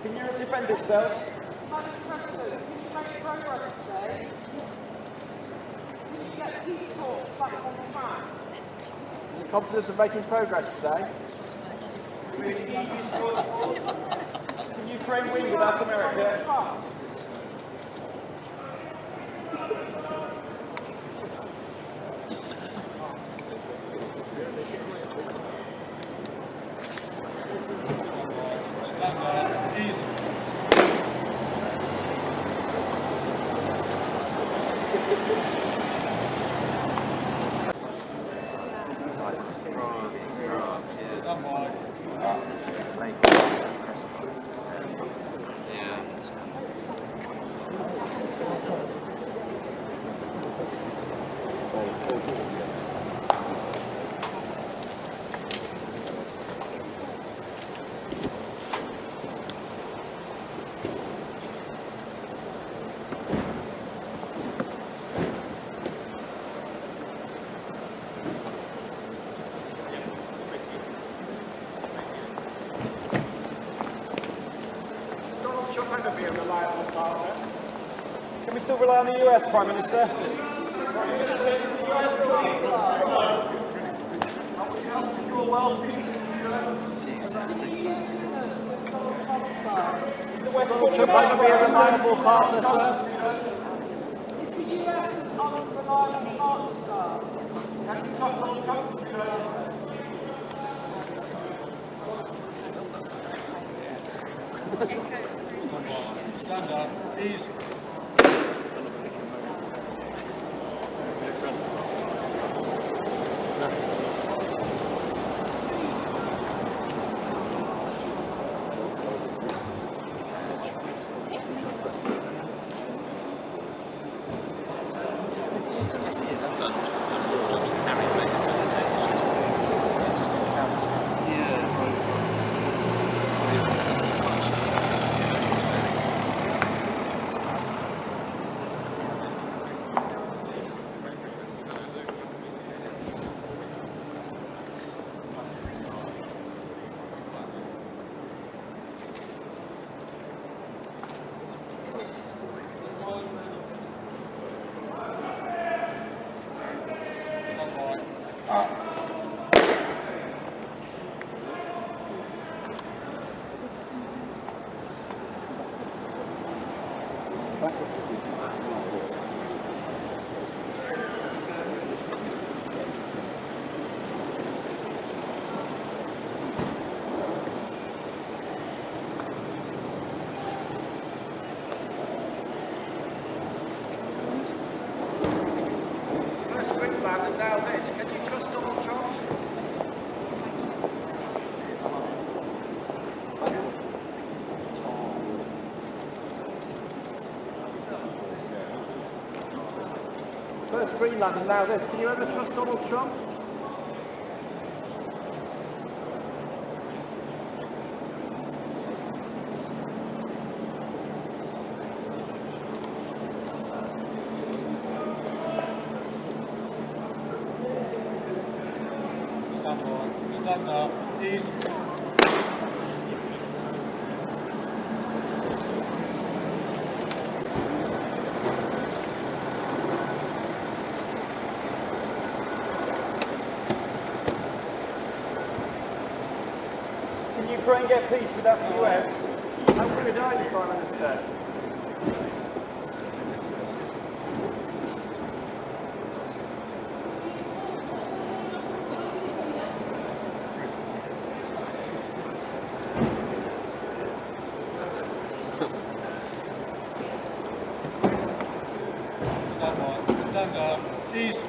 Can Europe defend itself? Madam President, can you make progress today? Can you get peace talks back on track? Are you confident of making progress today? Ukraine win without America? Can we still rely on the US, Prime Minister? Is the West going to be a reliable partner, sir? Is the US an unreliable partner, sir? Can you trust Donald Trump? Stand up, easy. And now this, can you trust Donald Trump? First Greenland and now this. Can you ever trust Donald Trump? Stand up, easy. Can Ukraine get peace without the US? How will it die, the Prime Minister? Stand up, easy.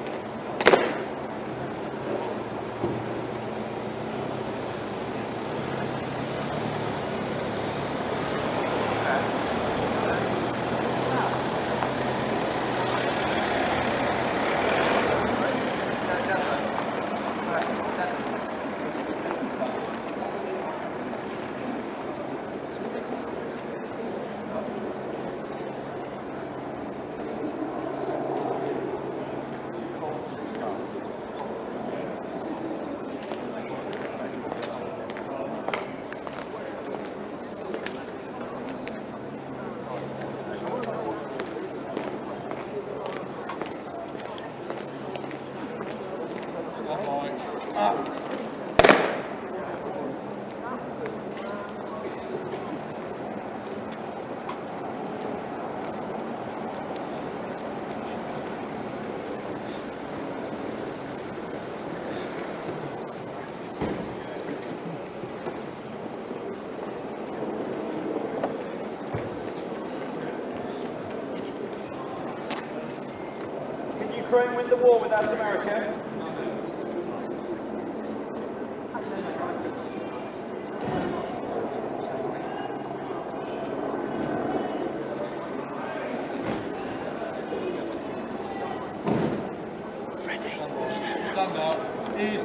Ukraine win the war without America? Stand up. Ease.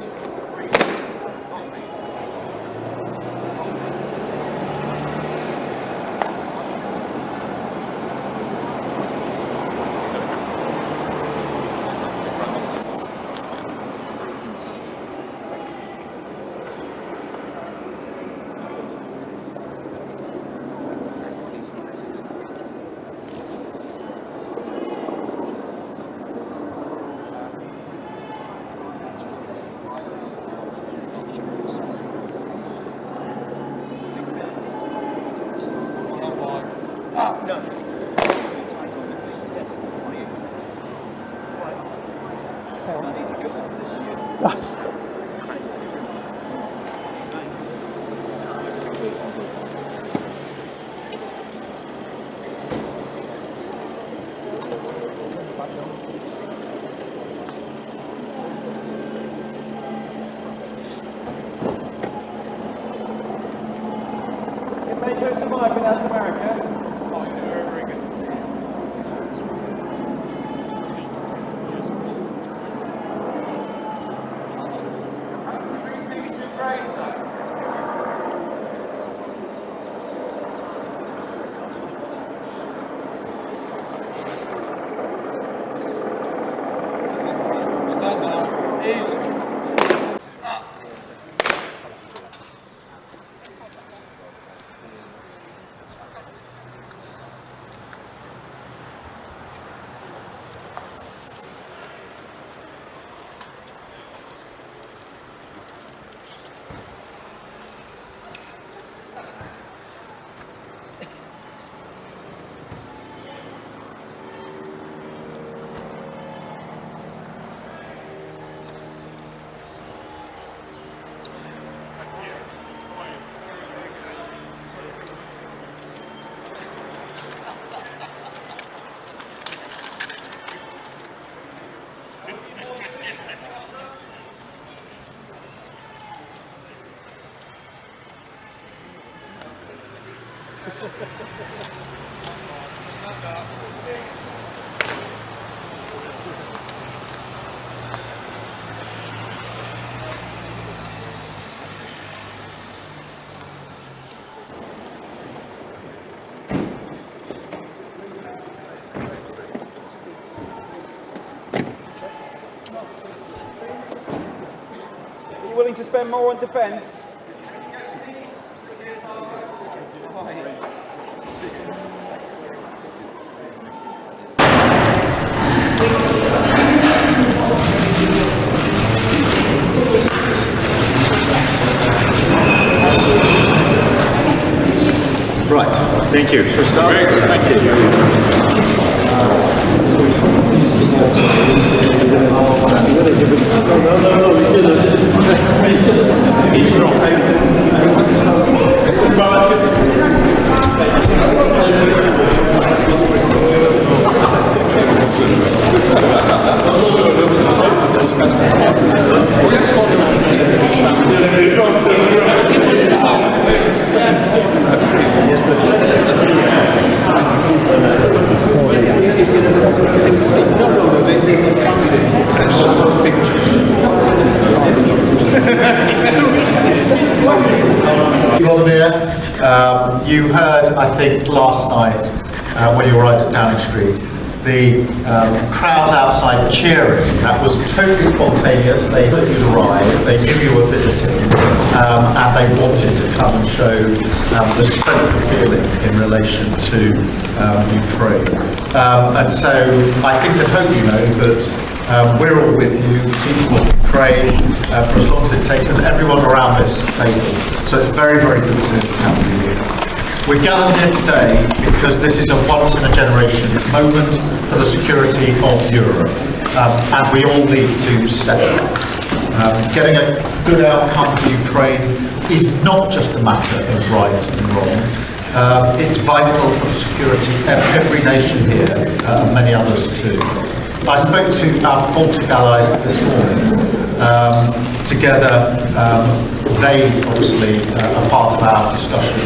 Can NATO survive without America? Stand up. Ease. Are you willing to spend more on defence? Right, thank you. For starters, thank you heard, I think, last night when you arrived at Downing Street, the crowds outside cheering. That was totally spontaneous. They knew you'd arrived, they knew you were visiting, and they wanted to come and show the strength of feeling in relation to Ukraine. And so I think that hope you know that we're all with you, people of Ukraine, for as long as it takes, and everyone around this table. So it's very, very good to have you here. We're gathered here today because this is a once-in-a-generation moment for the security of Europe, and we all need to step up. Getting a good outcome for Ukraine is not just a matter of right and wrong. It's vital for the security of every nation here, and many others too. I spoke to our Baltic allies this morning. Together, they obviously are part of our discussion,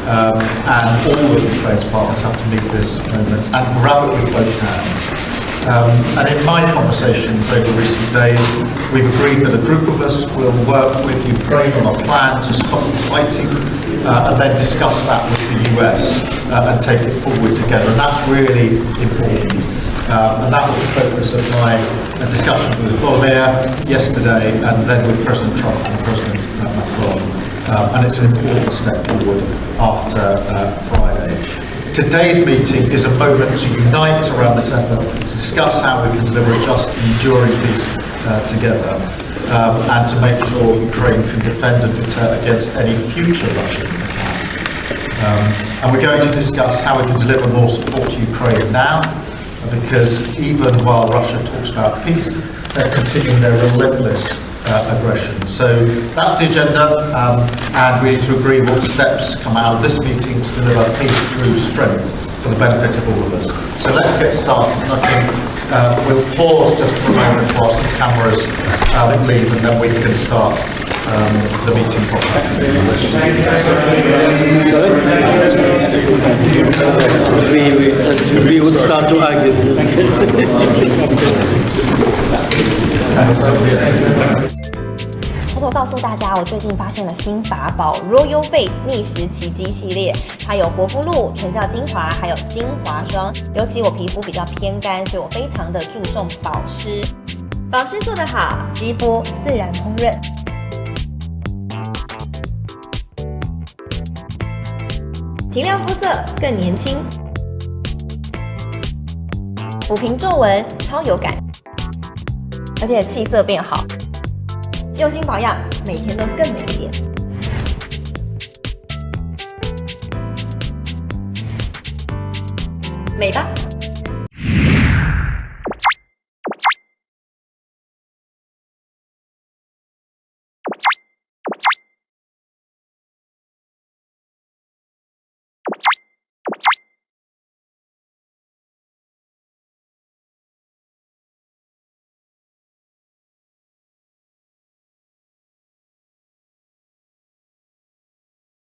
and all of Ukraine's partners have to meet this moment and grab it with both hands. And in my conversations over recent days, we've agreed that a group of us will work with Ukraine on a plan to stop the fighting, and then discuss that with the US and take it forward together. And that's really important. And that was the focus of my discussions with Volodymyr yesterday, and then with President Trump and President Macron. And it's an important step forward after Friday. Today's meeting is a moment to unite around this effort, to discuss how we can deliver a just and enduring peace together, and to make sure Ukraine can defend and deter against any future Russian attack. And we're going to discuss how we can deliver more support to Ukraine now, because even while Russia talks about peace, they're continuing their relentless aggression. So that's the agenda, and we need to agree what steps come out of this meeting to deliver peace through strength for the benefit of all of us. So let's get started. And I think we'll pause just for a moment whilst the cameras leave, and then we can start the meeting properly. We would start to argue. 偷偷告诉大家，我最近发现了新法宝 Royal Face 逆时奇迹系列，它有活肤露、全效精华，还有精华霜。尤其我皮肤比较偏干，所以我非常的注重保湿。保湿做得好，肌肤自然烹饪。提亮肤色更年轻，抚平皱纹超有感，而且气色变好。用心保养，每天都更美一点。美吧。